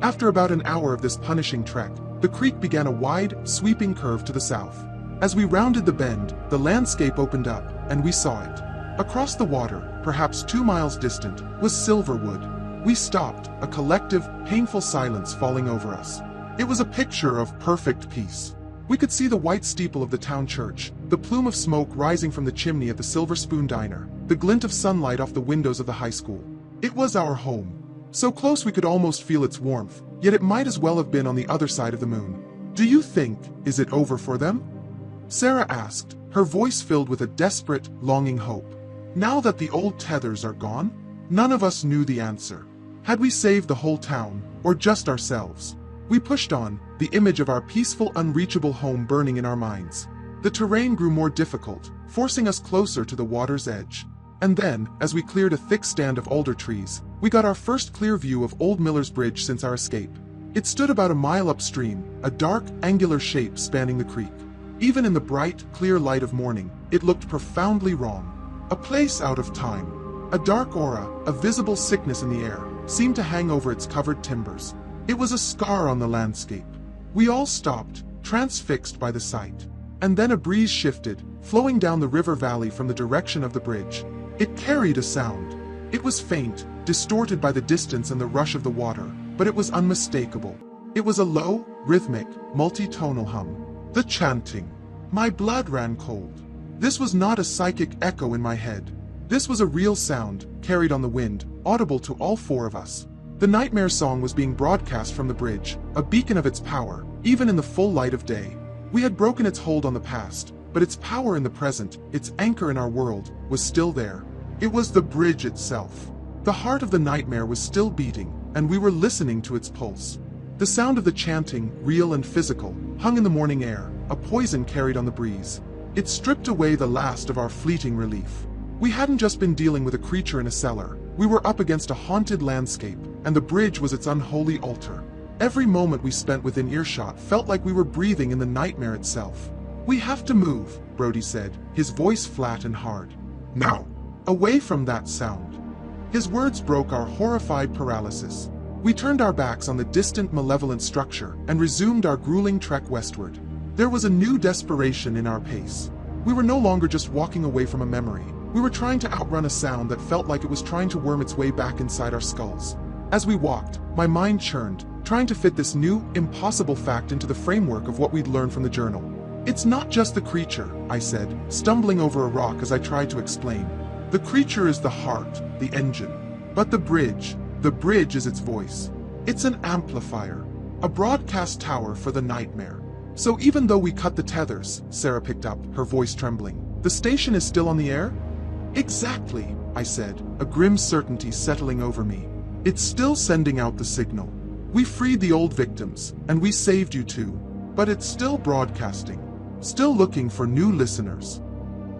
After about an hour of this punishing trek, the creek began a wide, sweeping curve to the south. As we rounded the bend, the landscape opened up, and we saw it. Across the water, perhaps 2 miles distant, was Silverwood. We stopped, a collective, painful silence falling over us. It was a picture of perfect peace. We could see the white steeple of the town church, the plume of smoke rising from the chimney at the Silver Spoon Diner, the glint of sunlight off the windows of the high school. It was our home. So close we could almost feel its warmth, yet it might as well have been on the other side of the moon. "Do you think, is it over for them?" Sarah asked, her voice filled with a desperate, longing hope. Now that the old tethers are gone? None of us knew the answer. Had we saved the whole town, or just ourselves? We pushed on, the image of our peaceful, unreachable home burning in our minds. The terrain grew more difficult, forcing us closer to the water's edge. And then, as we cleared a thick stand of alder trees, we got our first clear view of Old Miller's Bridge since our escape. It stood about a mile upstream, a dark, angular shape spanning the creek. Even in the bright, clear light of morning, it looked profoundly wrong. A place out of time. A dark aura, a visible sickness in the air, seemed to hang over its covered timbers. It was a scar on the landscape. We all stopped, transfixed by the sight. And then a breeze shifted, flowing down the river valley from the direction of the bridge. It carried a sound. It was faint, distorted by the distance and the rush of the water, but it was unmistakable. It was a low, rhythmic, multi-tonal hum. The chanting. My blood ran cold. This was not a psychic echo in my head. This was a real sound, carried on the wind, audible to all 4 of us. The nightmare song was being broadcast from the bridge, a beacon of its power, even in the full light of day. We had broken its hold on the past, but its power in the present, its anchor in our world, was still there. It was the bridge itself. The heart of the nightmare was still beating, and we were listening to its pulse. The sound of the chanting, real and physical, hung in the morning air, a poison carried on the breeze. It stripped away the last of our fleeting relief. We hadn't just been dealing with a creature in a cellar. We were up against a haunted landscape, and the bridge was its unholy altar. Every moment we spent within earshot felt like we were breathing in the nightmare itself. "We have to move," Brody said, his voice flat and hard. "Now, away from that sound." His words broke our horrified paralysis. We turned our backs on the distant, malevolent structure and resumed our grueling trek westward. There was a new desperation in our pace. We were no longer just walking away from a memory. We were trying to outrun a sound that felt like it was trying to worm its way back inside our skulls. As we walked, my mind churned, trying to fit this new, impossible fact into the framework of what we'd learned from the journal. "It's not just the creature," I said, stumbling over a rock as I tried to explain. "The creature is the heart, the engine. But the bridge is its voice. It's an amplifier, a broadcast tower for the nightmare. So even though we cut the tethers," Sarah picked up, her voice trembling, "the station is still on the air?" "Exactly," I said, a grim certainty settling over me. "It's still sending out the signal. We freed the old victims, and we saved you too. But it's still broadcasting, still looking for new listeners."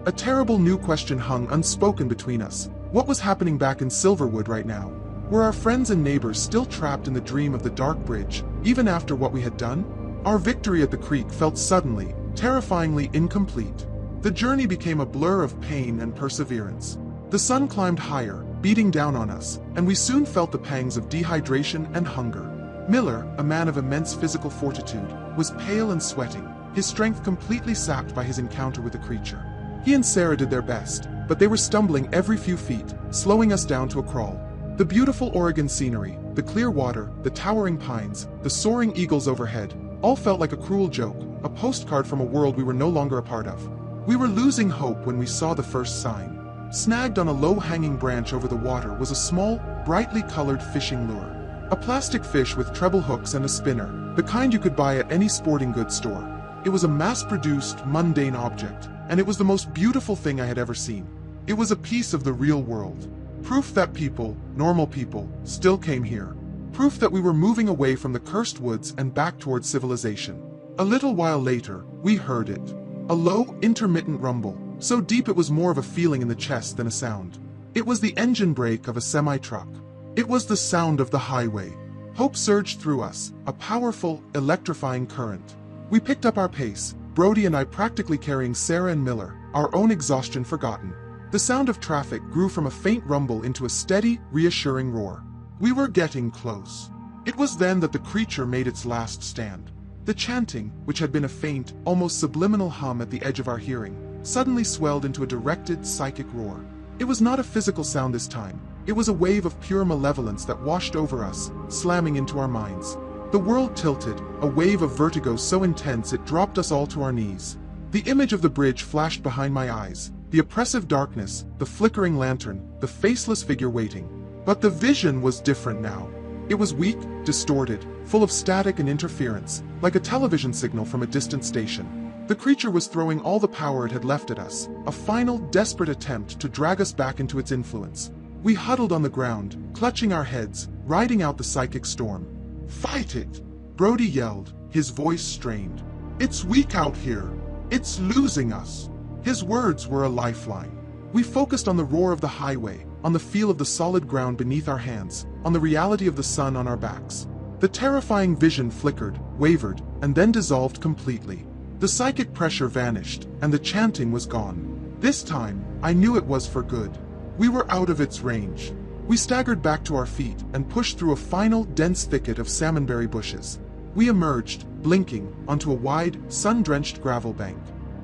A terrible new question hung unspoken between us. What was happening back in Silverwood right now? Were our friends and neighbors still trapped in the dream of the dark bridge, even after what we had done? Our victory at the creek felt suddenly, terrifyingly incomplete. The journey became a blur of pain and perseverance. The sun climbed higher, beating down on us, and we soon felt the pangs of dehydration and hunger. Miller, a man of immense physical fortitude, was pale and sweating, his strength completely sapped by his encounter with the creature. He and Sarah did their best, but they were stumbling every few feet, slowing us down to a crawl. The beautiful Oregon scenery, the clear water, the towering pines, the soaring eagles overhead, all felt like a cruel joke, a postcard from a world we were no longer a part of. We were losing hope when we saw the first sign. Snagged on a low-hanging branch over the water was a small, brightly colored fishing lure. A plastic fish with treble hooks and a spinner, the kind you could buy at any sporting goods store. It was a mass-produced, mundane object, and it was the most beautiful thing I had ever seen. It was a piece of the real world. Proof that people, normal people, still came here. Proof that we were moving away from the cursed woods and back towards civilization. A little while later, we heard it. A low, intermittent rumble, so deep it was more of a feeling in the chest than a sound. It was the engine brake of a semi-truck. It was the sound of the highway. Hope surged through us, a powerful, electrifying current. We picked up our pace, Brody and I practically carrying Sarah and Miller, our own exhaustion forgotten. The sound of traffic grew from a faint rumble into a steady, reassuring roar. We were getting close. It was then that the creature made its last stand. The chanting, which had been a faint, almost subliminal hum at the edge of our hearing, suddenly swelled into a directed, psychic roar. It was not a physical sound this time. It was a wave of pure malevolence that washed over us, slamming into our minds. The world tilted, a wave of vertigo so intense it dropped us all to our knees. The image of the bridge flashed behind my eyes, the oppressive darkness, the flickering lantern, the faceless figure waiting. But the vision was different now. It was weak, distorted, full of static and interference, like a television signal from a distant station. The creature was throwing all the power it had left at us, a final, desperate attempt to drag us back into its influence. We huddled on the ground, clutching our heads, riding out the psychic storm. "Fight it!" Brody yelled, his voice strained. "It's weak out here. It's losing us." His words were a lifeline. We focused on the roar of the highway, on the feel of the solid ground beneath our hands, on the reality of the sun on our backs. The terrifying vision flickered, wavered, and then dissolved completely. The psychic pressure vanished, and the chanting was gone. This time, I knew it was for good. We were out of its range. We staggered back to our feet and pushed through a final, dense thicket of salmonberry bushes. We emerged, blinking, onto a wide, sun-drenched gravel bank.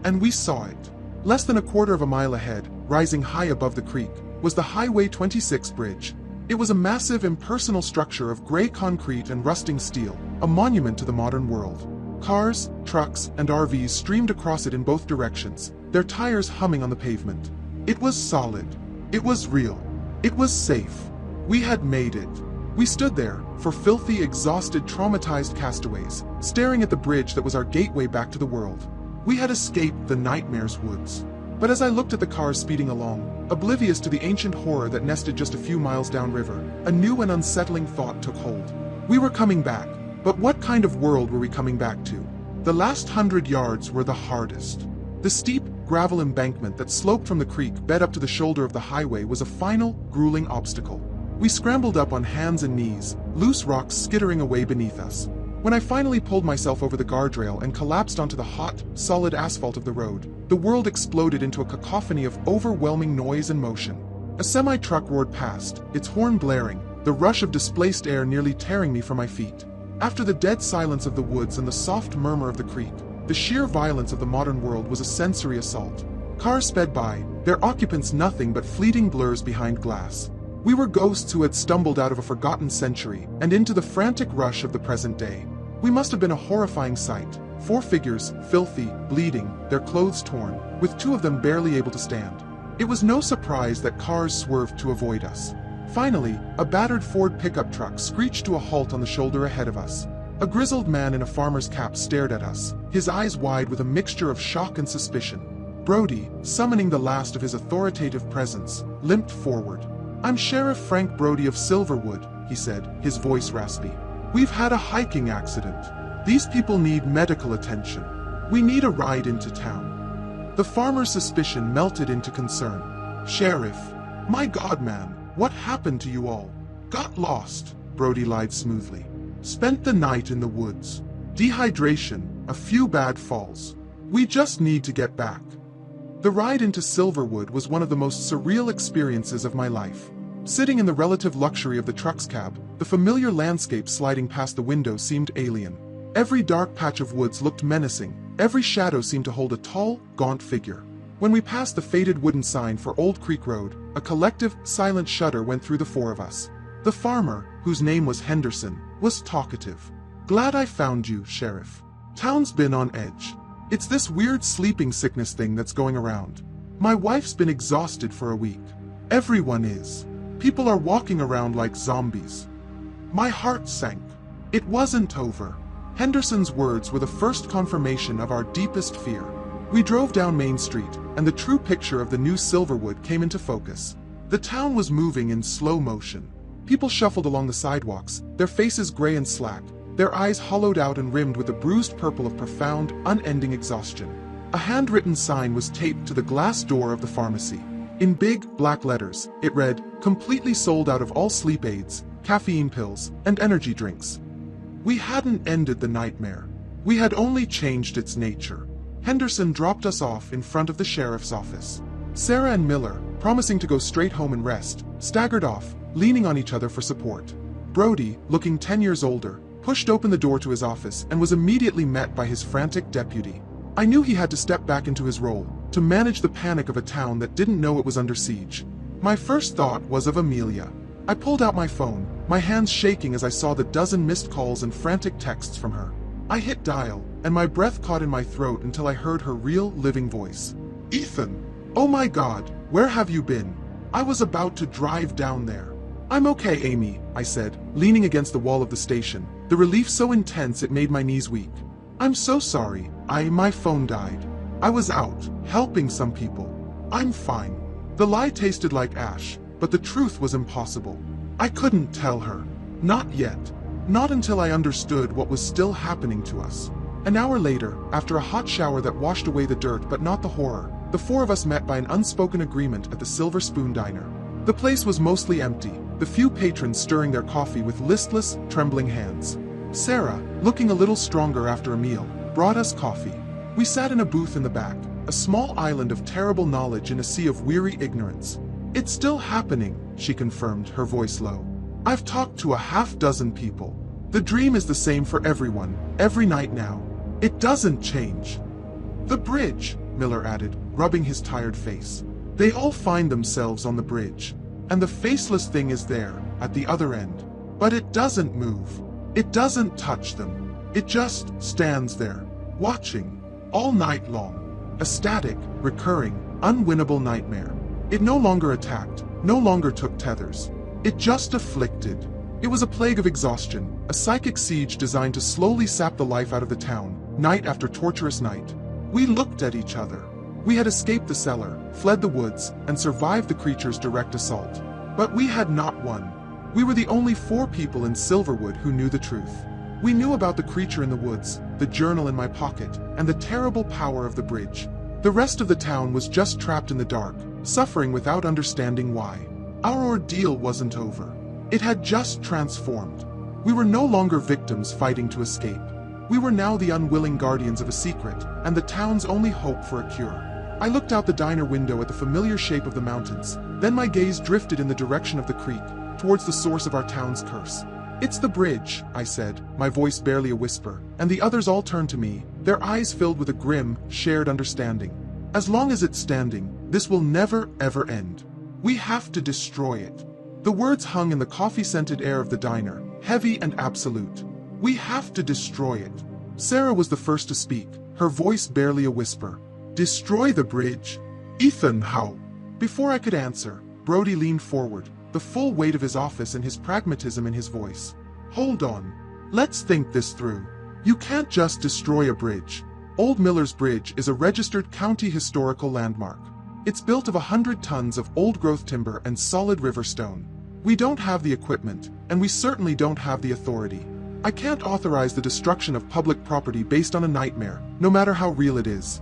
And we saw it. Less than a quarter of a mile ahead, rising high above the creek, was the Highway 26 bridge. It was a massive, impersonal structure of gray concrete and rusting steel, a monument to the modern world. Cars, trucks, and RVs streamed across it in both directions, their tires humming on the pavement. It was solid. It was real. It was safe. We had made it. We stood there, for filthy, exhausted, traumatized castaways, staring at the bridge that was our gateway back to the world. We had escaped the nightmare's woods. But as I looked at the cars speeding along, oblivious to the ancient horror that nested just a few miles downriver, a new and unsettling thought took hold. We were coming back, but what kind of world were we coming back to? The last 100 yards were the hardest. The steep, gravel embankment that sloped from the creek bed up to the shoulder of the highway was a final, grueling obstacle. We scrambled up on hands and knees, loose rocks skittering away beneath us. When I finally pulled myself over the guardrail and collapsed onto the hot, solid asphalt of the road, the world exploded into a cacophony of overwhelming noise and motion. A semi-truck roared past, its horn blaring, the rush of displaced air nearly tearing me from my feet. After the dead silence of the woods and the soft murmur of the creek, the sheer violence of the modern world was a sensory assault. Cars sped by, their occupants nothing but fleeting blurs behind glass. We were ghosts who had stumbled out of a forgotten century and into the frantic rush of the present day. We must have been a horrifying sight. 4 figures, filthy, bleeding, their clothes torn, with 2 of them barely able to stand. It was no surprise that cars swerved to avoid us. Finally, a battered Ford pickup truck screeched to a halt on the shoulder ahead of us. A grizzled man in a farmer's cap stared at us, his eyes wide with a mixture of shock and suspicion. Brody, summoning the last of his authoritative presence, limped forward. "I'm Sheriff Frank Brody of Silverwood," he said, his voice raspy. "We've had a hiking accident. These people need medical attention. We need a ride into town." The farmer's suspicion melted into concern. "Sheriff, my God, man, what happened to you all?" "Got lost," Brody lied smoothly. "Spent the night in the woods. Dehydration, a few bad falls. We just need to get back." The ride into Silverwood was one of the most surreal experiences of my life. Sitting in the relative luxury of the truck's cab, the familiar landscape sliding past the window seemed alien. Every dark patch of woods looked menacing, every shadow seemed to hold a tall, gaunt figure. When we passed the faded wooden sign for Old Creek Road, a collective, silent shudder went through the four of us. The farmer, whose name was Henderson, was talkative. "Glad I found you, Sheriff. Town's been on edge. It's this weird sleeping sickness thing that's going around. My wife's been exhausted for a week. Everyone is. People are walking around like zombies." My heart sank. It wasn't over. Henderson's words were the first confirmation of our deepest fear. We drove down Main Street, and the true picture of the new Silverwood came into focus. The town was moving in slow motion. People shuffled along the sidewalks, their faces gray and slack, their eyes hollowed out and rimmed with the bruised purple of profound, unending exhaustion. A handwritten sign was taped to the glass door of the pharmacy. In big, black letters, it read, "Completely sold out of all sleep aids, caffeine pills, and energy drinks." We hadn't ended the nightmare. We had only changed its nature. Henderson dropped us off in front of the sheriff's office. Sarah and Miller, promising to go straight home and rest, staggered off, leaning on each other for support. Brody, looking 10 years older, pushed open the door to his office and was immediately met by his frantic deputy. I knew he had to step back into his role, to manage the panic of a town that didn't know it was under siege. My first thought was of Amelia. I pulled out my phone, my hands shaking as I saw the dozen missed calls and frantic texts from her. I hit dial, and my breath caught in my throat until I heard her real, living voice. "Ethan! Oh my God, where have you been? I was about to drive down there." "I'm okay, Amy," I said, leaning against the wall of the station, the relief so intense it made my knees weak. "I'm so sorry, my phone died. I was out, helping some people. I'm fine." The lie tasted like ash, but the truth was impossible. I couldn't tell her. Not yet. Not until I understood what was still happening to us. An hour later, after a hot shower that washed away the dirt but not the horror, the four of us met by an unspoken agreement at the Silver Spoon Diner. The place was mostly empty, the few patrons stirring their coffee with listless, trembling hands. Sarah, looking a little stronger after a meal, brought us coffee. We sat in a booth in the back, a small island of terrible knowledge in a sea of weary ignorance. "It's still happening," she confirmed, her voice low. "I've talked to a half-dozen people. The dream is the same for everyone, every night now. It doesn't change." "The bridge," Miller added, rubbing his tired face. "They all find themselves on the bridge. And the faceless thing is there, at the other end. But it doesn't move. It doesn't touch them. It just stands there, watching, all night long. A static, recurring, unwinnable nightmare. It no longer attacked, no longer took tethers. It just afflicted. It was a plague of exhaustion, a psychic siege designed to slowly sap the life out of the town, night after torturous night. We looked at each other. We had escaped the cellar, fled the woods, and survived the creature's direct assault. But we had not won. We were the only 4 people in Silverwood who knew the truth. We knew about the creature in the woods, the journal in my pocket, and the terrible power of the bridge. The rest of the town was just trapped in the dark, suffering without understanding why. Our ordeal wasn't over. It had just transformed. We were no longer victims fighting to escape. We were now the unwilling guardians of a secret, and the town's only hope for a cure. I looked out the diner window at the familiar shape of the mountains, then my gaze drifted in the direction of the creek, towards the source of our town's curse. "It's the bridge," I said, my voice barely a whisper, and the others all turned to me, their eyes filled with a grim, shared understanding. "As long as it's standing, this will never, ever end. We have to destroy it." The words hung in the coffee-scented air of the diner, heavy and absolute. "We have to destroy it." Sarah was the first to speak, her voice barely a whisper. "Destroy the bridge? Ethan, how?" Before I could answer, Brody leaned forward, the full weight of his office and his pragmatism in his voice. "Hold on. Let's think this through. You can't just destroy a bridge. Old Miller's Bridge is a registered county historical landmark. It's built of 100 tons of old-growth timber and solid river stone. We don't have the equipment, and we certainly don't have the authority. I can't authorize the destruction of public property based on a nightmare, no matter how real it is."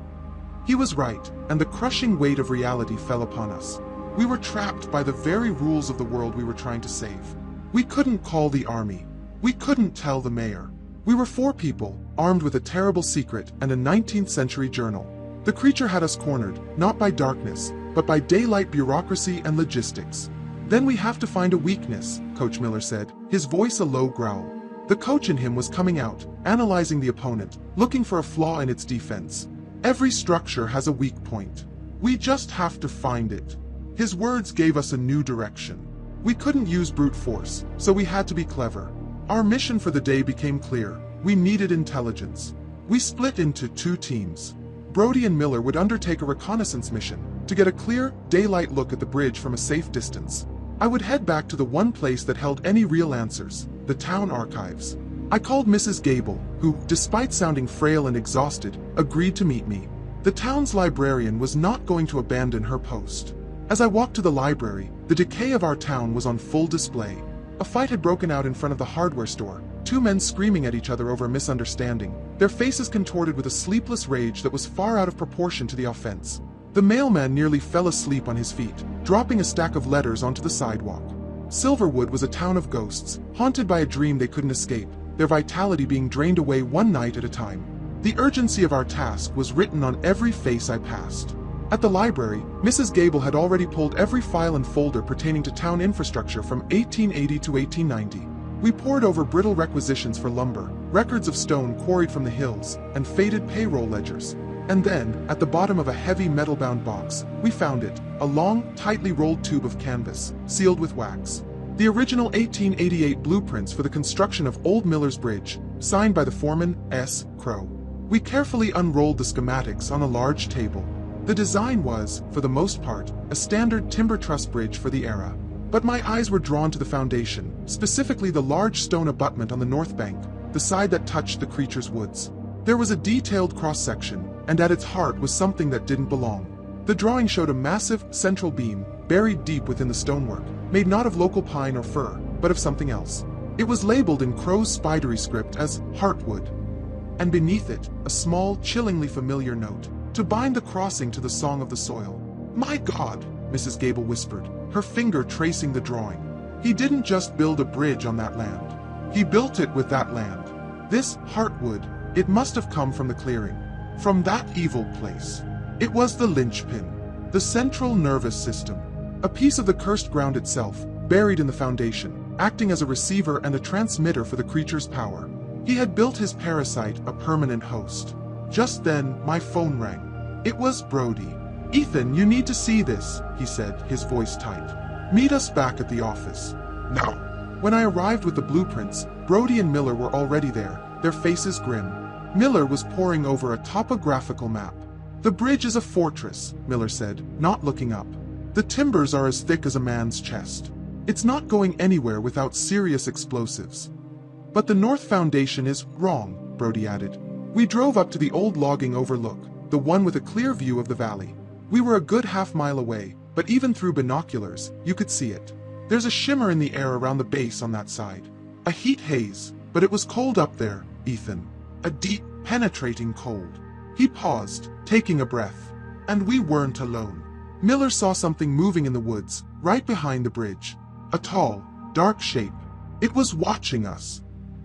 He was right, and the crushing weight of reality fell upon us. We were trapped by the very rules of the world we were trying to save. We couldn't call the army. We couldn't tell the mayor. We were 4 people, armed with a terrible secret and a 19th century journal. The creature had us cornered, not by darkness, but by daylight bureaucracy and logistics. "Then we have to find a weakness," Coach Miller said, his voice a low growl. The coach in him was coming out, analyzing the opponent, looking for a flaw in its defense. "Every structure has a weak point. We just have to find it. His words gave us a new direction. We couldn't use brute force, so we had to be clever. Our mission for the day became clear. We needed intelligence. We split into 2 teams. Brody and Miller would undertake a reconnaissance mission to get a clear, daylight look at the bridge from a safe distance. I would head back to the one place that held any real answers, the town archives. I called Mrs. Gable, who, despite sounding frail and exhausted, agreed to meet me. The town's librarian was not going to abandon her post. As I walked to the library, the decay of our town was on full display. A fight had broken out in front of the hardware store, 2 men screaming at each other over a misunderstanding, their faces contorted with a sleepless rage that was far out of proportion to the offense. The mailman nearly fell asleep on his feet, dropping a stack of letters onto the sidewalk. Silverwood was a town of ghosts, haunted by a dream they couldn't escape, their vitality being drained away one night at a time. The urgency of our task was written on every face I passed. At the library, Mrs. Gable had already pulled every file and folder pertaining to town infrastructure from 1880 to 1890. We pored over brittle requisitions for lumber, records of stone quarried from the hills, and faded payroll ledgers. And then, at the bottom of a heavy metal-bound box, we found it, a long, tightly rolled tube of canvas, sealed with wax. The original 1888 blueprints for the construction of Old Miller's Bridge, signed by the foreman, S. Crow. We carefully unrolled the schematics on a large table. The design was, for the most part, a standard timber truss bridge for the era. But my eyes were drawn to the foundation, specifically the large stone abutment on the north bank, the side that touched the creature's woods. There was a detailed cross-section, and at its heart was something that didn't belong. The drawing showed a massive, central beam, buried deep within the stonework, made not of local pine or fir, but of something else. It was labeled in Crow's spidery script as Heartwood. And beneath it, a small, chillingly familiar note, to bind the crossing to the song of the soil. "My God," Mrs. Gable whispered, her finger tracing the drawing. "He didn't just build a bridge on that land. He built it with that land. This Heartwood, it must have come from the clearing. From that evil place. It was the linchpin. The central nervous system. A piece of the cursed ground itself, buried in the foundation, acting as a receiver and a transmitter for the creature's power. He had built his parasite a permanent host." Just then, my phone rang. It was Brody. "Ethan, you need to see this," he said, his voice tight. "Meet us back at the office. Now." When I arrived with the blueprints, Brody and Miller were already there, their faces grim. Miller was poring over a topographical map. "The bridge is a fortress," Miller said, not looking up. "The timbers are as thick as a man's chest. It's not going anywhere without serious explosives." "But the north foundation is wrong," Brody added. We drove up to the old logging overlook, the one with a clear view of the valley. We were a good half-mile away, but even through binoculars, you could see it. There's a shimmer in the air around the base on that side. A heat haze, but it was cold up there, Ethan. A deep, penetrating cold. He paused, taking a breath. And we weren't alone. Miller saw something moving in the woods, right behind the bridge. A tall, dark shape. It was watching us.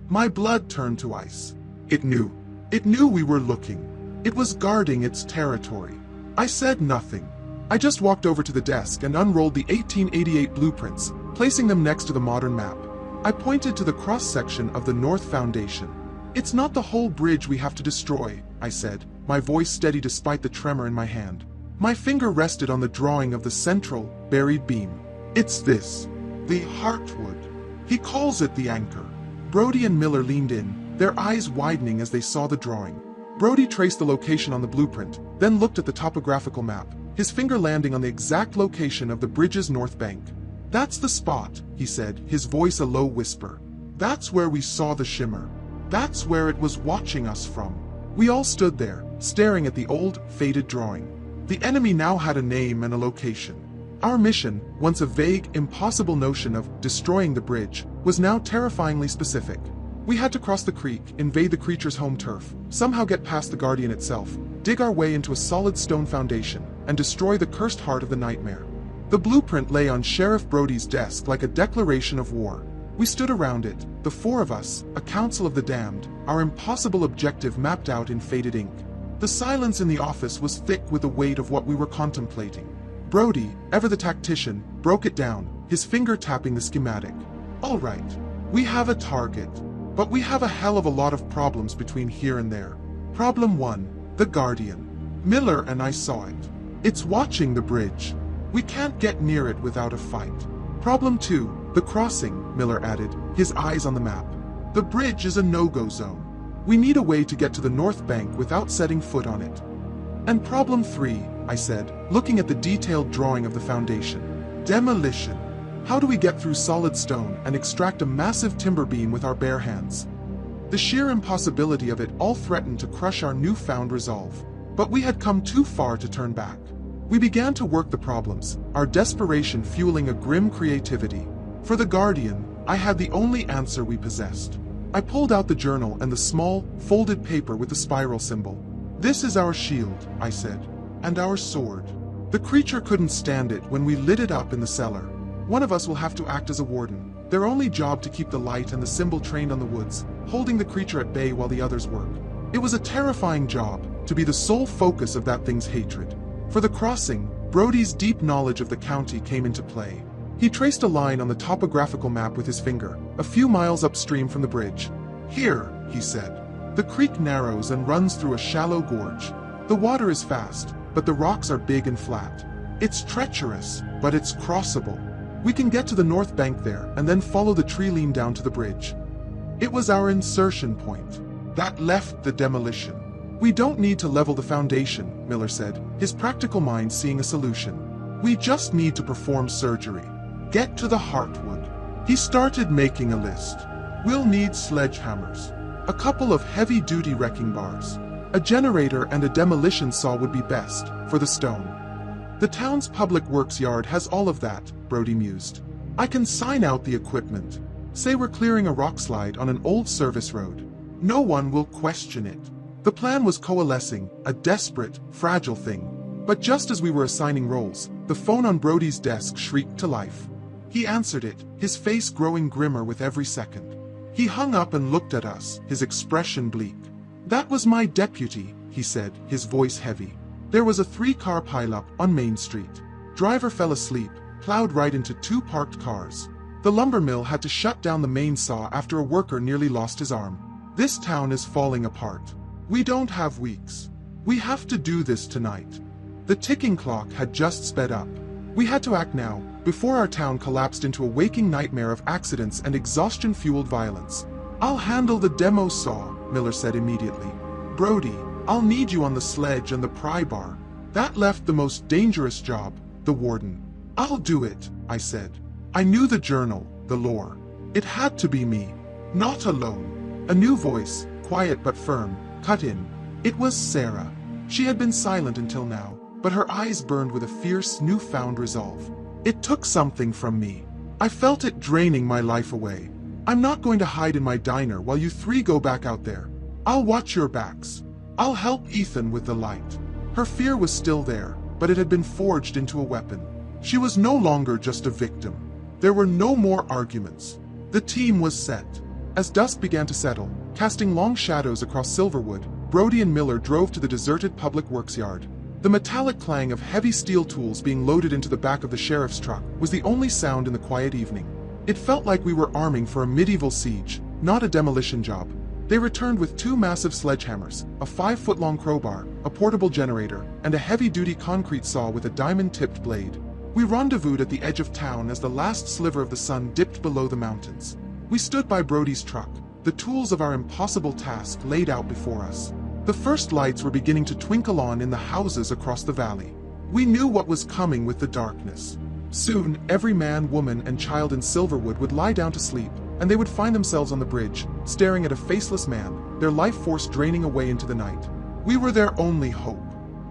My blood turned to ice. It knew. It knew we were looking. It was guarding its territory. I said nothing. I just walked over to the desk and unrolled the 1888 blueprints, placing them next to the modern map. I pointed to the cross-section of the North Foundation. "It's not the whole bridge we have to destroy," I said, my voice steady despite the tremor in my hand. My finger rested on the drawing of the central, buried beam. "It's this. The Heartwood. He calls it the anchor." Brody and Miller leaned in, their eyes widening as they saw the drawing. Brody traced the location on the blueprint, then looked at the topographical map, his finger landing on the exact location of the bridge's north bank. "That's the spot," he said, his voice a low whisper. "That's where we saw the shimmer. That's where it was watching us from." We all stood there, staring at the old, faded drawing. The enemy now had a name and a location. Our mission, once a vague, impossible notion of destroying the bridge, was now terrifyingly specific. We had to cross the creek, invade the creature's home turf, somehow get past the Guardian itself, dig our way into a solid stone foundation, and destroy the cursed heart of the nightmare. The blueprint lay on Sheriff Brody's desk like a declaration of war. We stood around it, the 4 of us, a council of the damned, our impossible objective mapped out in faded ink. The silence in the office was thick with the weight of what we were contemplating. Brody, ever the tactician, broke it down, his finger tapping the schematic. "All right, we have a target. But we have a hell of a lot of problems between here and there. Problem 1, the Guardian. Miller and I saw it. It's watching the bridge. We can't get near it without a fight. Problem 2, the crossing, Miller added, his eyes on the map. The bridge is a no-go zone. We need a way to get to the north bank without setting foot on it. And problem 3, I said, looking at the detailed drawing of the foundation. Demolition. How do we get through solid stone and extract a massive timber beam with our bare hands? The sheer impossibility of it all threatened to crush our newfound resolve. But we had come too far to turn back. We began to work the problems, our desperation fueling a grim creativity. For the Guardian, I had the only answer we possessed. I pulled out the journal and the small, folded paper with the spiral symbol. This is our shield, I said, and our sword. The creature couldn't stand it when we lit it up in the cellar. One of us will have to act as a warden, their only job to keep the light and the symbol trained on the woods, holding the creature at bay while the others work. It was a terrifying job, to be the sole focus of that thing's hatred. For the crossing, Brody's deep knowledge of the county came into play. He traced a line on the topographical map with his finger, a few miles upstream from the bridge. Here, he said. The creek narrows and runs through a shallow gorge. The water is fast, but the rocks are big and flat. It's treacherous, but it's crossable. We can get to the north bank there and then follow the tree line down to the bridge. It was our insertion point. That left the demolition. We don't need to level the foundation, Miller said, his practical mind seeing a solution. We just need to perform surgery. Get to the heartwood. He started making a list. We'll need sledgehammers, a couple of heavy-duty wrecking bars. A generator and a demolition saw would be best, for the stone. The town's public works yard has all of that, Brody mused. I can sign out the equipment. Say we're clearing a rock slide on an old service road. No one will question it. The plan was coalescing, a desperate, fragile thing. But just as we were assigning roles, the phone on Brody's desk shrieked to life. He answered it, his face growing grimmer with every second. He hung up and looked at us, his expression bleak. That was my deputy, he said, his voice heavy. There was a 3-car pileup on Main Street. Driver fell asleep, plowed right into 2 parked cars. The lumber mill had to shut down the main saw after a worker nearly lost his arm. This town is falling apart. We don't have weeks. We have to do this tonight. The ticking clock had just sped up. We had to act now, before our town collapsed into a waking nightmare of accidents and exhaustion-fueled violence. I'll handle the demo saw, Miller said immediately. Brody, I'll need you on the sledge and the pry bar. That left the most dangerous job, the warden. I'll do it, I said. I knew the journal, the lore. It had to be me. Not alone. A new voice, quiet but firm, cut in. It was Sarah. She had been silent until now, but her eyes burned with a fierce, newfound resolve. It took something from me. I felt it draining my life away. I'm not going to hide in my diner while you 3 go back out there. I'll watch your backs. I'll help Ethan with the light. Her fear was still there, but it had been forged into a weapon. She was no longer just a victim. There were no more arguments. The team was set. As dusk began to settle, casting long shadows across Silverwood, Brody and Miller drove to the deserted public works yard. The metallic clang of heavy steel tools being loaded into the back of the sheriff's truck was the only sound in the quiet evening. It felt like we were arming for a medieval siege, not a demolition job. They returned with 2 massive sledgehammers, a 5-foot-long crowbar, a portable generator, and a heavy-duty concrete saw with a diamond-tipped blade. We rendezvoused at the edge of town as the last sliver of the sun dipped below the mountains. We stood by Brody's truck, the tools of our impossible task laid out before us. The first lights were beginning to twinkle on in the houses across the valley. We knew what was coming with the darkness. Soon, every man, woman, and child in Silverwood would lie down to sleep, and they would find themselves on the bridge, staring at a faceless man, their life force draining away into the night. We were their only hope.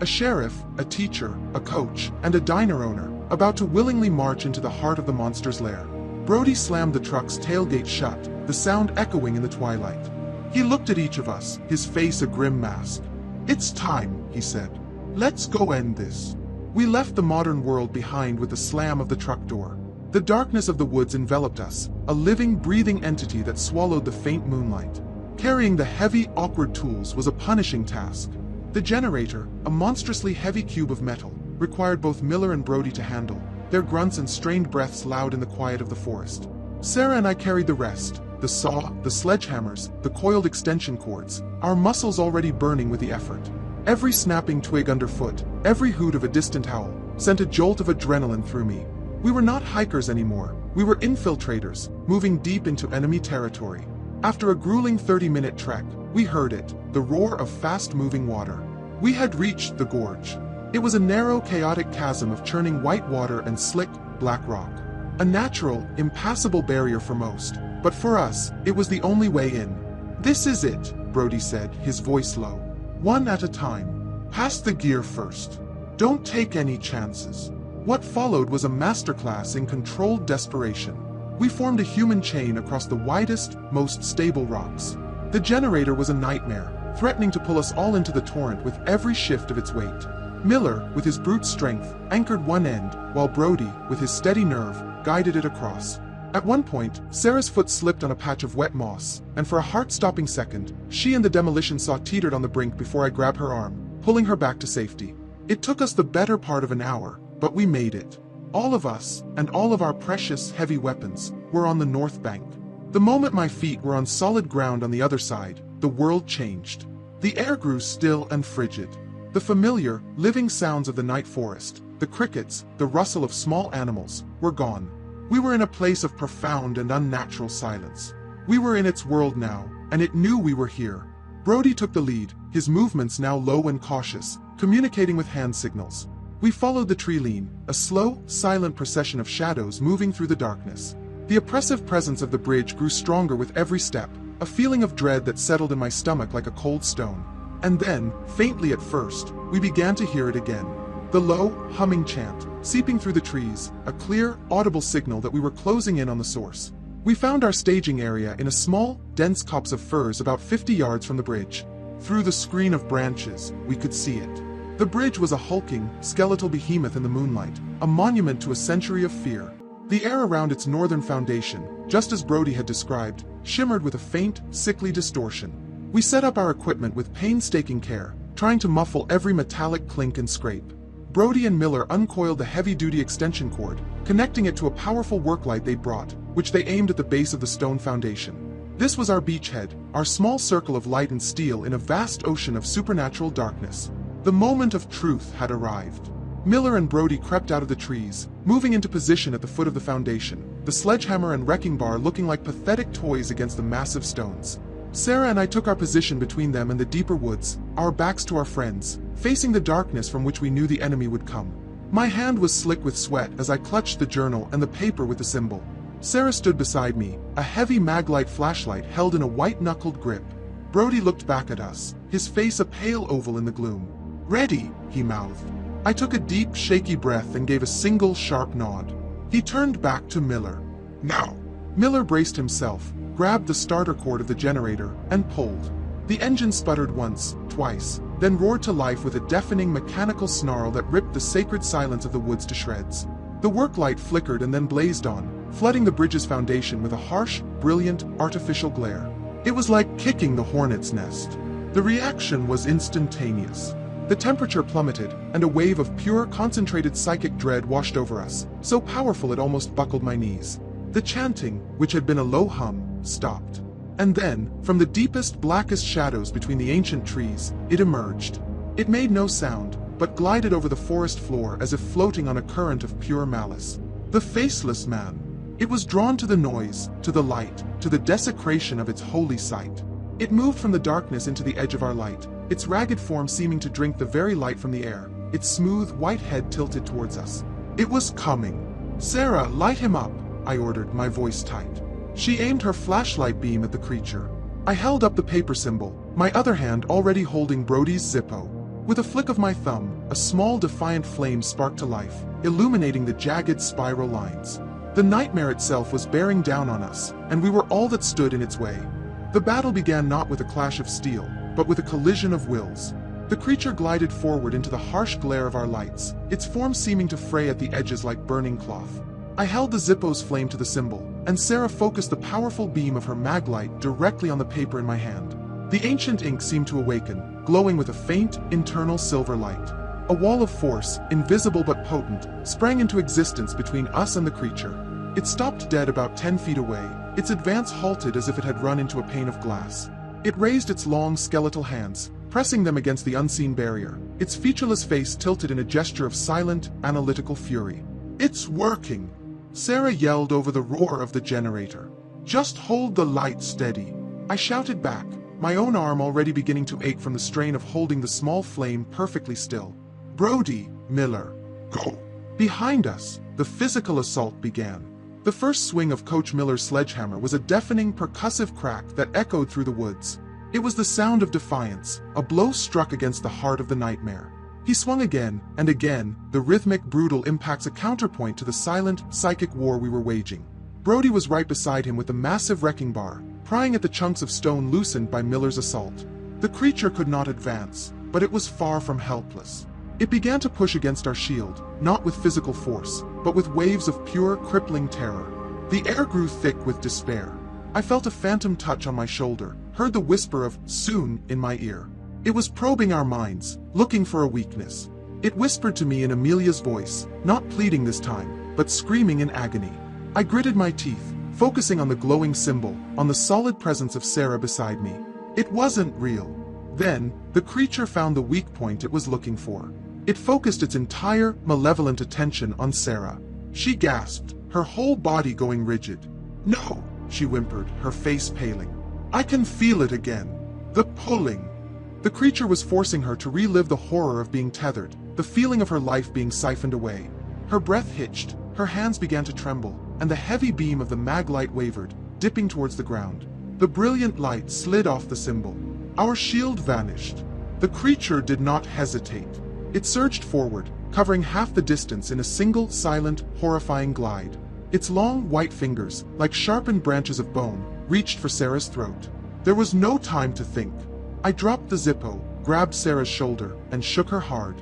A sheriff, a teacher, a coach, and a diner owner, about to willingly march into the heart of the monster's lair. Brody slammed the truck's tailgate shut, the sound echoing in the twilight. He looked at each of us, his face a grim mask. It's time, he said. Let's go end this. We left the modern world behind with the slam of the truck door. The darkness of the woods enveloped us, a living, breathing entity that swallowed the faint moonlight. Carrying the heavy, awkward tools was a punishing task. The generator, a monstrously heavy cube of metal, required both Miller and Brody to handle, their grunts and strained breaths loud in the quiet of the forest. Sarah and I carried the rest, the saw, the sledgehammers, the coiled extension cords, our muscles already burning with the effort. Every snapping twig underfoot, every hoot of a distant owl, sent a jolt of adrenaline through me. We were not hikers anymore. We were infiltrators, moving deep into enemy territory. After a grueling 30-minute trek, we heard it, the roar of fast-moving water. We had reached the gorge. It was a narrow, chaotic chasm of churning white water and slick, black rock. A natural, impassable barrier for most, but for us, it was the only way in. "This is it," Brody said, his voice low. "One at a time. Pass the gear first. Don't take any chances." What followed was a masterclass in controlled desperation. We formed a human chain across the widest, most stable rocks. The generator was a nightmare, threatening to pull us all into the torrent with every shift of its weight. Miller, with his brute strength, anchored one end, while Brody, with his steady nerve, guided it across. At one point, Sarah's foot slipped on a patch of wet moss, and for a heart-stopping second, she and the demolition saw teetered on the brink before I grabbed her arm, pulling her back to safety. It took us the better part of an hour, but we made it. All of us, and all of our precious, heavy weapons, were on the north bank. The moment my feet were on solid ground on the other side, the world changed. The air grew still and frigid. The familiar, living sounds of the night forest, the crickets, the rustle of small animals, were gone. We were in a place of profound and unnatural silence. We were in its world now, and it knew we were here. Brody took the lead, his movements now low and cautious, communicating with hand signals. We followed the tree line, a slow, silent procession of shadows moving through the darkness. The oppressive presence of the bridge grew stronger with every step, a feeling of dread that settled in my stomach like a cold stone. And then, faintly at first, we began to hear it again. The low, humming chant, seeping through the trees, a clear, audible signal that we were closing in on the source. We found our staging area in a small, dense copse of firs about 50 yards from the bridge. Through the screen of branches, we could see it. The bridge was a hulking, skeletal behemoth in the moonlight, a monument to a century of fear. The air around its northern foundation, just as Brody had described, shimmered with a faint, sickly distortion. We set up our equipment with painstaking care, trying to muffle every metallic clink and scrape. Brody and Miller uncoiled the heavy-duty extension cord, connecting it to a powerful worklight they'd brought, which they aimed at the base of the stone foundation. This was our beachhead, our small circle of light and steel in a vast ocean of supernatural darkness. The moment of truth had arrived. Miller and Brody crept out of the trees, moving into position at the foot of the foundation, the sledgehammer and wrecking bar looking like pathetic toys against the massive stones. Sarah and I took our position between them and the deeper woods, our backs to our friends, facing the darkness from which we knew the enemy would come. My hand was slick with sweat as I clutched the journal and the paper with the symbol. Sarah stood beside me, a heavy maglite flashlight held in a white-knuckled grip. Brody looked back at us, his face a pale oval in the gloom. "Ready," he mouthed. I took a deep, shaky breath and gave a single, sharp nod. He turned back to Miller. "Now." Miller braced himself, grabbed the starter cord of the generator, and pulled. The engine sputtered once, twice, then roared to life with a deafening mechanical snarl that ripped the sacred silence of the woods to shreds. The work light flickered and then blazed on, flooding the bridge's foundation with a harsh, brilliant, artificial glare. It was like kicking the hornet's nest. The reaction was instantaneous. The temperature plummeted, and a wave of pure, concentrated psychic dread washed over us, so powerful it almost buckled my knees. The chanting, which had been a low hum, stopped. And then, from the deepest, blackest shadows between the ancient trees, it emerged. It made no sound, but glided over the forest floor as if floating on a current of pure malice. The Faceless Man. It was drawn to the noise, to the light, to the desecration of its holy sight. It moved from the darkness into the edge of our light, its ragged form seeming to drink the very light from the air, its smooth, white head tilted towards us. It was coming. "Sarah, light him up," I ordered, my voice tight. She aimed her flashlight beam at the creature. I held up the paper symbol, my other hand already holding Brody's Zippo. With a flick of my thumb, a small defiant flame sparked to life, illuminating the jagged spiral lines. The nightmare itself was bearing down on us, and we were all that stood in its way. The battle began not with a clash of steel, but with a collision of wills. The creature glided forward into the harsh glare of our lights, its form seeming to fray at the edges like burning cloth. I held the Zippo's flame to the symbol, and Sarah focused the powerful beam of her maglite directly on the paper in my hand. The ancient ink seemed to awaken, glowing with a faint, internal silver light. A wall of force, invisible but potent, sprang into existence between us and the creature. It stopped dead about 10 feet away, its advance halted as if it had run into a pane of glass. It raised its long skeletal hands, pressing them against the unseen barrier, its featureless face tilted in a gesture of silent, analytical fury. "It's working!" Sarah yelled over the roar of the generator. "Just hold the light steady," I shouted back, my own arm already beginning to ache from the strain of holding the small flame perfectly still. "Brody, Miller, go!" Behind us, the physical assault began. The first swing of Coach Miller's sledgehammer was a deafening, percussive crack that echoed through the woods. It was the sound of defiance, a blow struck against the heart of the nightmare. He swung again, and again, the rhythmic, brutal impacts a counterpoint to the silent, psychic war we were waging. Brody was right beside him with the massive wrecking bar, prying at the chunks of stone loosened by Miller's assault. The creature could not advance, but it was far from helpless. It began to push against our shield, not with physical force, but with waves of pure, crippling terror. The air grew thick with despair. I felt a phantom touch on my shoulder, heard the whisper of "soon" in my ear. It was probing our minds, looking for a weakness. It whispered to me in Amelia's voice, not pleading this time, but screaming in agony. I gritted my teeth, focusing on the glowing symbol, on the solid presence of Sarah beside me. It wasn't real. Then, the creature found the weak point it was looking for. It focused its entire, malevolent attention on Sarah. She gasped, her whole body going rigid. "No," she whimpered, her face paling. "I can feel it again. The pulling." The creature was forcing her to relive the horror of being tethered, the feeling of her life being siphoned away. Her breath hitched, her hands began to tremble, and the heavy beam of the mag light wavered, dipping towards the ground. The brilliant light slid off the symbol. Our shield vanished. The creature did not hesitate. It surged forward, covering half the distance in a single, silent, horrifying glide. Its long, white fingers, like sharpened branches of bone, reached for Sarah's throat. There was no time to think. I dropped the Zippo, grabbed Sarah's shoulder, and shook her hard.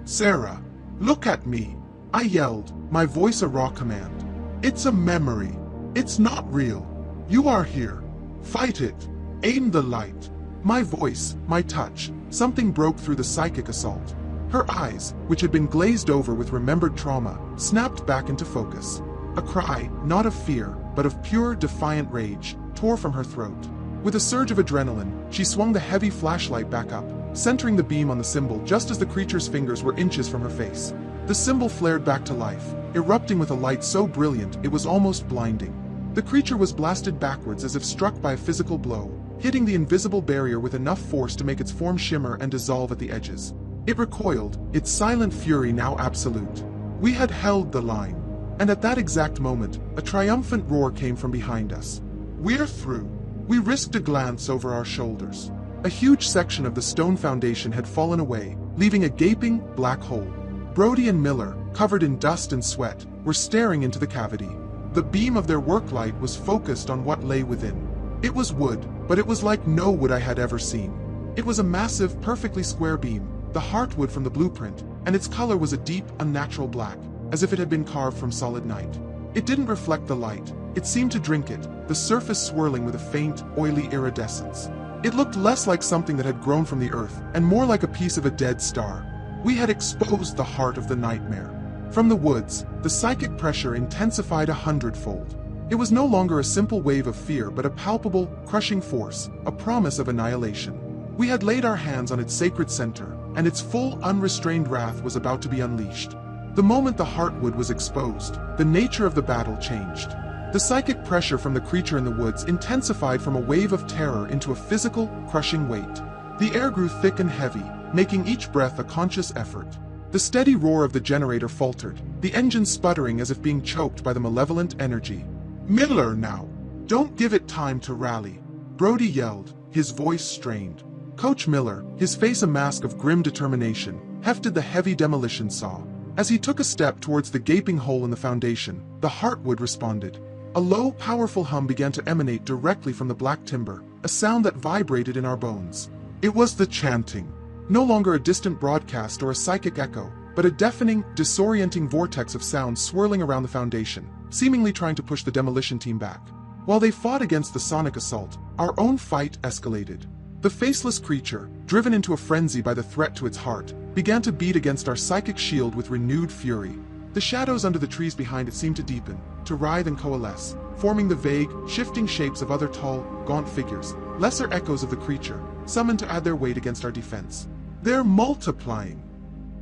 "Sarah, look at me!" I yelled, my voice a raw command. "It's a memory. It's not real. You are here. Fight it. Aim the light." My voice, my touch, something broke through the psychic assault. Her eyes, which had been glazed over with remembered trauma, snapped back into focus. A cry, not of fear, but of pure, defiant rage, tore from her throat. With a surge of adrenaline, she swung the heavy flashlight back up, centering the beam on the symbol just as the creature's fingers were inches from her face. The symbol flared back to life, erupting with a light so brilliant it was almost blinding. The creature was blasted backwards as if struck by a physical blow, hitting the invisible barrier with enough force to make its form shimmer and dissolve at the edges. It recoiled, its silent fury now absolute. We had held the line. And at that exact moment, a triumphant roar came from behind us. "We're through." We risked a glance over our shoulders. A huge section of the stone foundation had fallen away, leaving a gaping, black hole. Brody and Miller, covered in dust and sweat, were staring into the cavity. The beam of their work light was focused on what lay within. It was wood, but it was like no wood I had ever seen. It was a massive, perfectly square beam, the heartwood from the blueprint, and its color was a deep, unnatural black, as if it had been carved from solid night. It didn't reflect the light. It seemed to drink it, the surface swirling with a faint, oily iridescence. It looked less like something that had grown from the earth, and more like a piece of a dead star. We had exposed the heart of the nightmare. From the woods, the psychic pressure intensified 100-fold. It was no longer a simple wave of fear but a palpable, crushing force, a promise of annihilation. We had laid our hands on its sacred center, and its full, unrestrained wrath was about to be unleashed. The moment the heartwood was exposed, the nature of the battle changed. The psychic pressure from the creature in the woods intensified from a wave of terror into a physical, crushing weight. The air grew thick and heavy, making each breath a conscious effort. The steady roar of the generator faltered, the engine sputtering as if being choked by the malevolent energy. "Miller now! Don't give it time to rally!" Brody yelled, his voice strained. Coach Miller, his face a mask of grim determination, hefted the heavy demolition saw. As he took a step towards the gaping hole in the foundation, the heartwood responded. A low, powerful hum began to emanate directly from the black timber, a sound that vibrated in our bones. It was the chanting. No longer a distant broadcast or a psychic echo, but a deafening, disorienting vortex of sound swirling around the foundation, seemingly trying to push the demolition team back. While they fought against the sonic assault, our own fight escalated. The faceless creature, driven into a frenzy by the threat to its heart, began to beat against our psychic shield with renewed fury. The shadows under the trees behind it seemed to deepen, to writhe and coalesce, forming the vague, shifting shapes of other tall, gaunt figures, lesser echoes of the creature, summoned to add their weight against our defense. They're multiplying.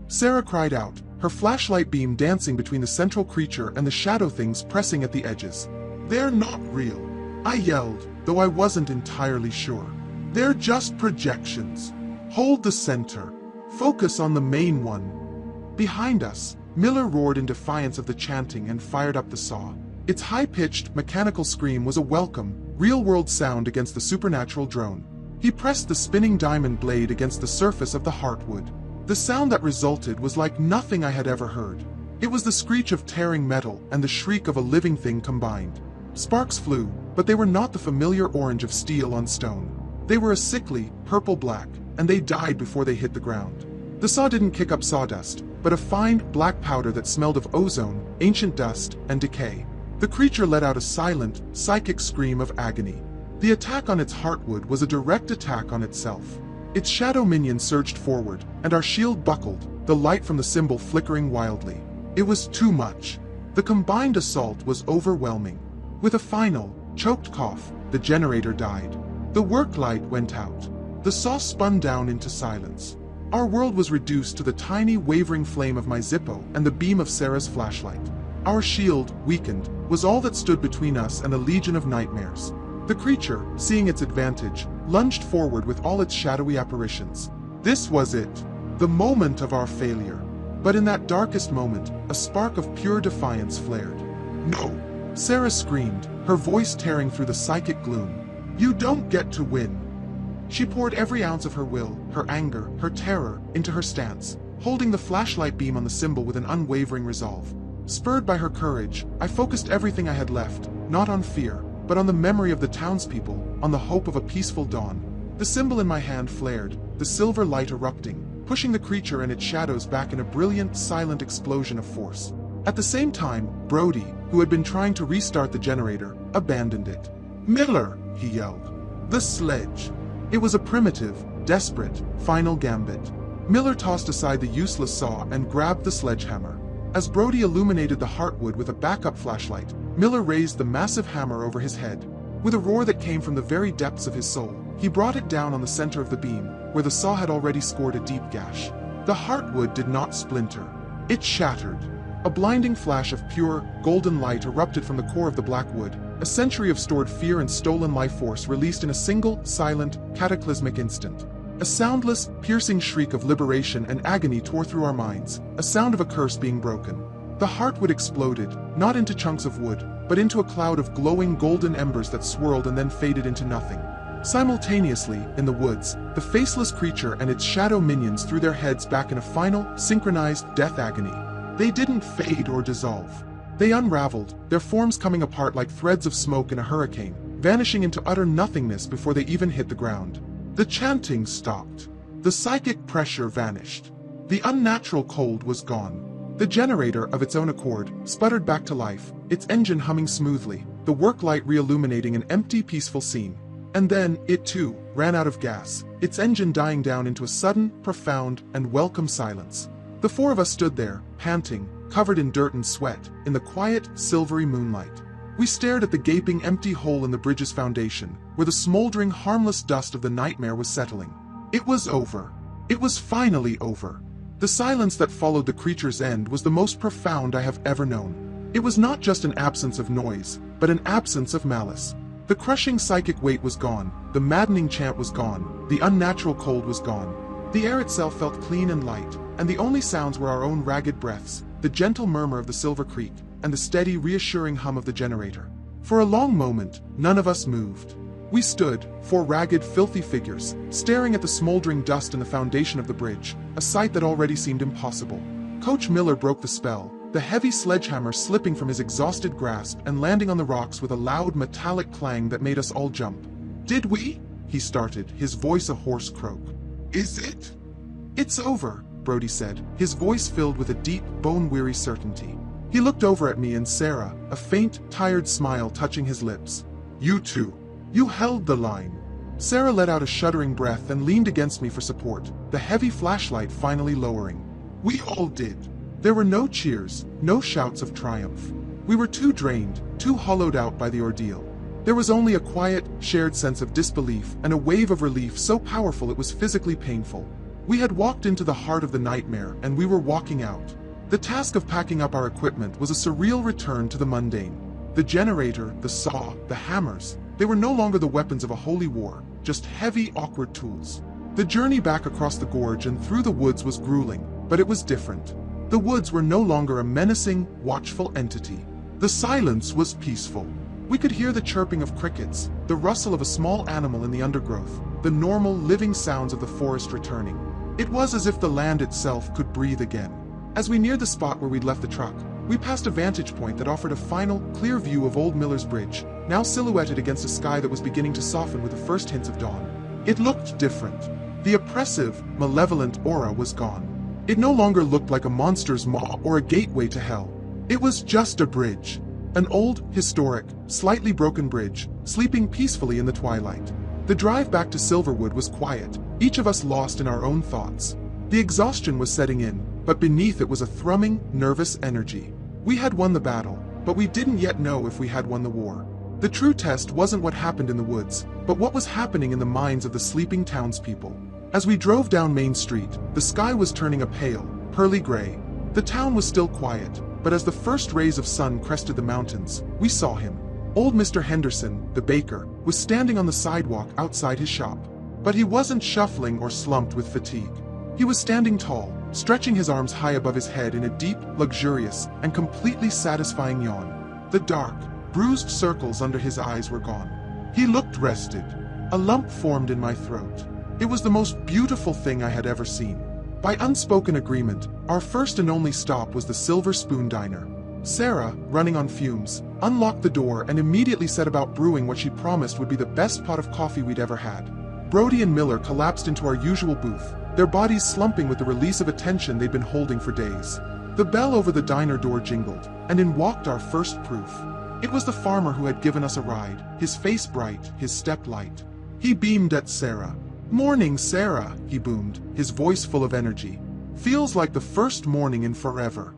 Sarah cried out, her flashlight beam dancing between the central creature and the shadow things pressing at the edges. They're not real, I yelled, though I wasn't entirely sure. They're just projections. Hold the center. Focus on the main one. Behind us, Miller roared in defiance of the chanting and fired up the saw. Its high-pitched, mechanical scream was a welcome, real-world sound against the supernatural drone. He pressed the spinning diamond blade against the surface of the heartwood. The sound that resulted was like nothing I had ever heard. It was the screech of tearing metal and the shriek of a living thing combined. Sparks flew, but they were not the familiar orange of steel on stone. They were a sickly, purple-black, and they died before they hit the ground. The saw didn't kick up sawdust, but a fine, black powder that smelled of ozone, ancient dust, and decay. The creature let out a silent, psychic scream of agony. The attack on its heartwood was a direct attack on itself. Its shadow minion surged forward, and our shield buckled, the light from the symbol flickering wildly. It was too much. The combined assault was overwhelming. With a final, choked cough, the generator died. The work light went out. The saw spun down into silence. Our world was reduced to the tiny, wavering flame of my Zippo and the beam of Sarah's flashlight. Our shield, weakened, was all that stood between us and the legion of nightmares. The creature, seeing its advantage, lunged forward with all its shadowy apparitions. This was it, the moment of our failure. But in that darkest moment, a spark of pure defiance flared. "No!" Sarah screamed, her voice tearing through the psychic gloom. "You don't get to win!" She poured every ounce of her will, her anger, her terror, into her stance, holding the flashlight beam on the symbol with an unwavering resolve. Spurred by her courage, I focused everything I had left, not on fear, but on the memory of the townspeople, on the hope of a peaceful dawn. The symbol in my hand flared, the silver light erupting, pushing the creature and its shadows back in a brilliant, silent explosion of force. At the same time, Brody, who had been trying to restart the generator, abandoned it. "Miller!" he yelled. "The sledge!" It was a primitive, desperate, final gambit. Miller tossed aside the useless saw and grabbed the sledgehammer. As Brody illuminated the heartwood with a backup flashlight, Miller raised the massive hammer over his head. With a roar that came from the very depths of his soul, he brought it down on the center of the beam, where the saw had already scored a deep gash. The heartwood did not splinter. It shattered. A blinding flash of pure, golden light erupted from the core of the black wood, a century of stored fear and stolen life force released in a single, silent, cataclysmic instant. A soundless, piercing shriek of liberation and agony tore through our minds, a sound of a curse being broken. The heartwood exploded, not into chunks of wood, but into a cloud of glowing golden embers that swirled and then faded into nothing. Simultaneously, in the woods, the faceless creature and its shadow minions threw their heads back in a final, synchronized death agony. They didn't fade or dissolve. They unraveled, their forms coming apart like threads of smoke in a hurricane, vanishing into utter nothingness before they even hit the ground. The chanting stopped. The psychic pressure vanished. The unnatural cold was gone. The generator, of its own accord, sputtered back to life, its engine humming smoothly, the work light re-illuminating an empty, peaceful scene. And then, it too, ran out of gas, its engine dying down into a sudden, profound, and welcome silence. The four of us stood there, panting, covered in dirt and sweat, in the quiet, silvery moonlight. We stared at the gaping, empty hole in the bridge's foundation, where the smoldering, harmless dust of the nightmare was settling. It was over. It was finally over. The silence that followed the creature's end was the most profound I have ever known. It was not just an absence of noise, but an absence of malice. The crushing psychic weight was gone, the maddening chant was gone, the unnatural cold was gone. The air itself felt clean and light, and the only sounds were our own ragged breaths, the gentle murmur of the Silver Creek, and the steady, reassuring hum of the generator. For a long moment, none of us moved. We stood, four ragged, filthy figures, staring at the smoldering dust in the foundation of the bridge, a sight that already seemed impossible. Coach Miller broke the spell, the heavy sledgehammer slipping from his exhausted grasp and landing on the rocks with a loud metallic clang that made us all jump. "Did we?" he started, his voice a hoarse croak. "Is it?" "It's over," Brody said, his voice filled with a deep, bone-weary certainty. He looked over at me and Sarah, a faint, tired smile touching his lips. "You two. You held the line." Sarah let out a shuddering breath and leaned against me for support, the heavy flashlight finally lowering. "We all did." There were no cheers, no shouts of triumph. We were too drained, too hollowed out by the ordeal. There was only a quiet, shared sense of disbelief and a wave of relief so powerful it was physically painful. We had walked into the heart of the nightmare and we were walking out. The task of packing up our equipment was a surreal return to the mundane. The generator, the saw, the hammers, they were no longer the weapons of a holy war, just heavy, awkward tools. The journey back across the gorge and through the woods was grueling, but it was different. The woods were no longer a menacing, watchful entity. The silence was peaceful. We could hear the chirping of crickets, the rustle of a small animal in the undergrowth, the normal, living sounds of the forest returning. It was as if the land itself could breathe again. As we neared the spot where we'd left the truck, we passed a vantage point that offered a final, clear view of Old Miller's Bridge, now silhouetted against a sky that was beginning to soften with the first hints of dawn. It looked different. The oppressive, malevolent aura was gone. It no longer looked like a monster's maw or a gateway to hell. It was just a bridge. An old, historic, slightly broken bridge, sleeping peacefully in the twilight. The drive back to Silverwood was quiet, each of us lost in our own thoughts. The exhaustion was setting in, but beneath it was a thrumming, nervous energy. We had won the battle, but we didn't yet know if we had won the war. The true test wasn't what happened in the woods, but what was happening in the minds of the sleeping townspeople. As we drove down Main Street, the sky was turning a pale, pearly gray. The town was still quiet, but as the first rays of sun crested the mountains, we saw him. Old Mr. Henderson, the baker, was standing on the sidewalk outside his shop. But he wasn't shuffling or slumped with fatigue. He was standing tall, stretching his arms high above his head in a deep, luxurious, and completely satisfying yawn. The dark, bruised circles under his eyes were gone. He looked rested. A lump formed in my throat. It was the most beautiful thing I had ever seen. By unspoken agreement, our first and only stop was the Silver Spoon Diner. Sarah, running on fumes, unlocked the door and immediately set about brewing what she promised would be the best pot of coffee we'd ever had. Brody and Miller collapsed into our usual booth, their bodies slumping with the release of a tension they'd been holding for days. The bell over the diner door jingled, and in walked our first proof. It was the farmer who had given us a ride, his face bright, his step light. He beamed at Sarah. "Morning, Sarah," he boomed, his voice full of energy. "Feels like the first morning in forever."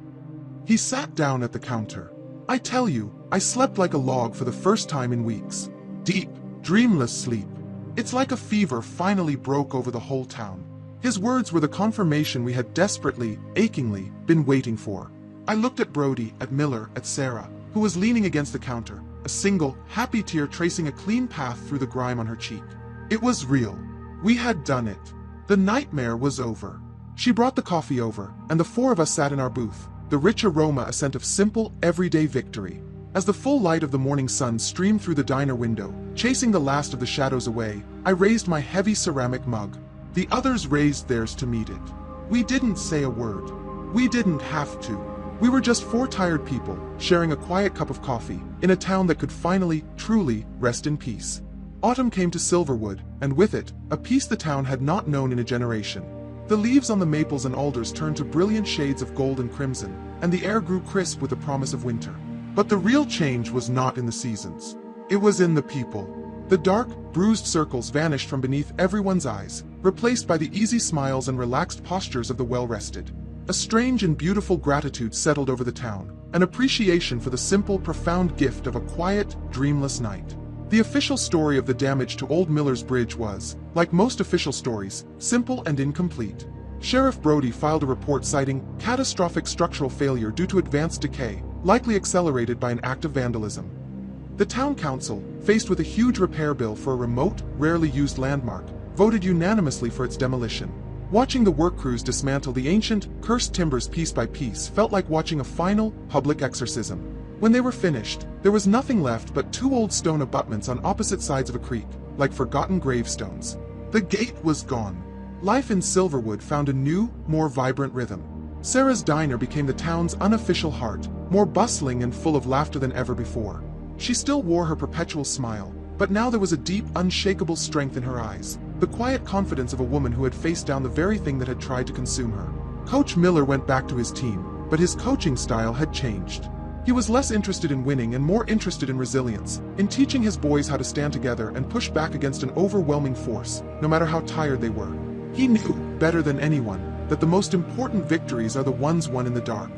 He sat down at the counter. "I tell you, I slept like a log for the first time in weeks. Deep, dreamless sleep. It's like a fever finally broke over the whole town." His words were the confirmation we had desperately, achingly, been waiting for. I looked at Brody, at Miller, at Sarah, who was leaning against the counter, a single, happy tear tracing a clean path through the grime on her cheek. It was real. We had done it. The nightmare was over. She brought the coffee over, and the four of us sat in our booth, the rich aroma a scent of simple, everyday victory. As the full light of the morning sun streamed through the diner window, chasing the last of the shadows away, I raised my heavy ceramic mug. The others raised theirs to meet it. We didn't say a word. We didn't have to. We were just four tired people, sharing a quiet cup of coffee, in a town that could finally, truly, rest in peace. Autumn came to Silverwood, and with it, a peace the town had not known in a generation. The leaves on the maples and alders turned to brilliant shades of gold and crimson, and the air grew crisp with the promise of winter. But the real change was not in the seasons. It was in the people. The dark, bruised circles vanished from beneath everyone's eyes, replaced by the easy smiles and relaxed postures of the well-rested. A strange and beautiful gratitude settled over the town, an appreciation for the simple, profound gift of a quiet, dreamless night. The official story of the damage to Old Miller's Bridge was, like most official stories, simple and incomplete. Sheriff Brody filed a report citing catastrophic structural failure due to advanced decay, likely accelerated by an act of vandalism. The town council, faced with a huge repair bill for a remote, rarely used landmark, voted unanimously for its demolition. Watching the work crews dismantle the ancient, cursed timbers piece by piece felt like watching a final, public exorcism. When they were finished, there was nothing left but two old stone abutments on opposite sides of a creek, like forgotten gravestones. The gate was gone. Life in Silverwood found a new, more vibrant rhythm. Sarah's diner became the town's unofficial heart, more bustling and full of laughter than ever before. She still wore her perpetual smile, but now there was a deep, unshakable strength in her eyes, the quiet confidence of a woman who had faced down the very thing that had tried to consume her. Coach Miller went back to his team, but his coaching style had changed. He was less interested in winning and more interested in resilience, in teaching his boys how to stand together and push back against an overwhelming force, no matter how tired they were. He knew, better than anyone, that the most important victories are the ones won in the dark.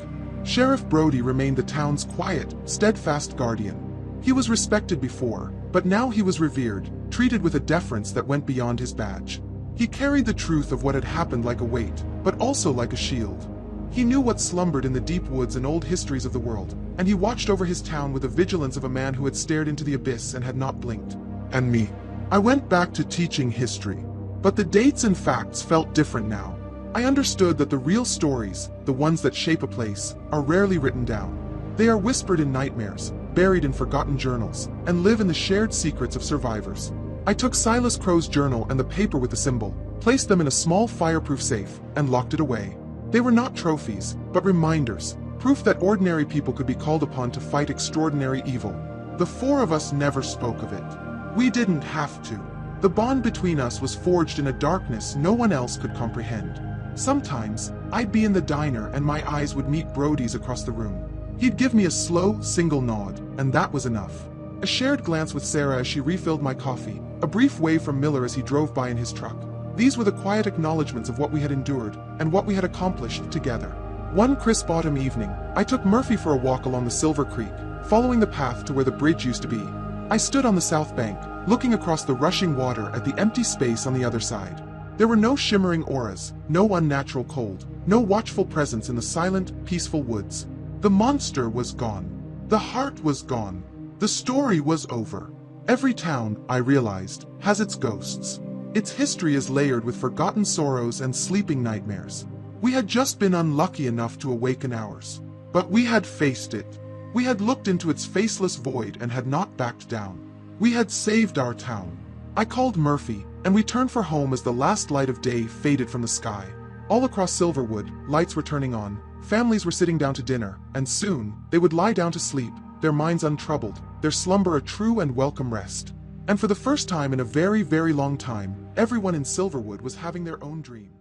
Sheriff Brody remained the town's quiet, steadfast guardian. He was respected before, But now he was revered, treated with a deference that went beyond his badge. He carried the truth of what had happened like a weight, but also like a shield. He knew what slumbered in the deep woods and old histories of the world, and he watched over his town with the vigilance of a man who had stared into the abyss and had not blinked. And me. I went back to teaching history. But the dates and facts felt different now. I understood that the real stories, the ones that shape a place, are rarely written down. They are whispered in nightmares, buried in forgotten journals, and live in the shared secrets of survivors. I took Silas Crow's journal and the paper with the symbol, placed them in a small fireproof safe, and locked it away. They were not trophies, but reminders, proof that ordinary people could be called upon to fight extraordinary evil. The four of us never spoke of it. We didn't have to. The bond between us was forged in a darkness no one else could comprehend. Sometimes, I'd be in the diner and my eyes would meet Brody's across the room. He'd give me a slow, single nod, and that was enough. A shared glance with Sarah as she refilled my coffee, a brief wave from Miller as he drove by in his truck. These were the quiet acknowledgments of what we had endured and what we had accomplished together. One crisp autumn evening, I took Murphy for a walk along the Silver Creek, following the path to where the bridge used to be. I stood on the south bank, looking across the rushing water at the empty space on the other side. There were no shimmering auras, no unnatural cold, no watchful presence in the silent, peaceful woods. The monster was gone. The heart was gone. The story was over. Every town, I realized, has its ghosts. Its history is layered with forgotten sorrows and sleeping nightmares. We had just been unlucky enough to awaken ours. But we had faced it. We had looked into its faceless void and had not backed down. We had saved our town. I called Murphy, and we turned for home as the last light of day faded from the sky. All across Silverwood, lights were turning on, families were sitting down to dinner, and soon, they would lie down to sleep, their minds untroubled, their slumber a true and welcome rest. And for the first time in a very, very long time, everyone in Silverwood was having their own dream.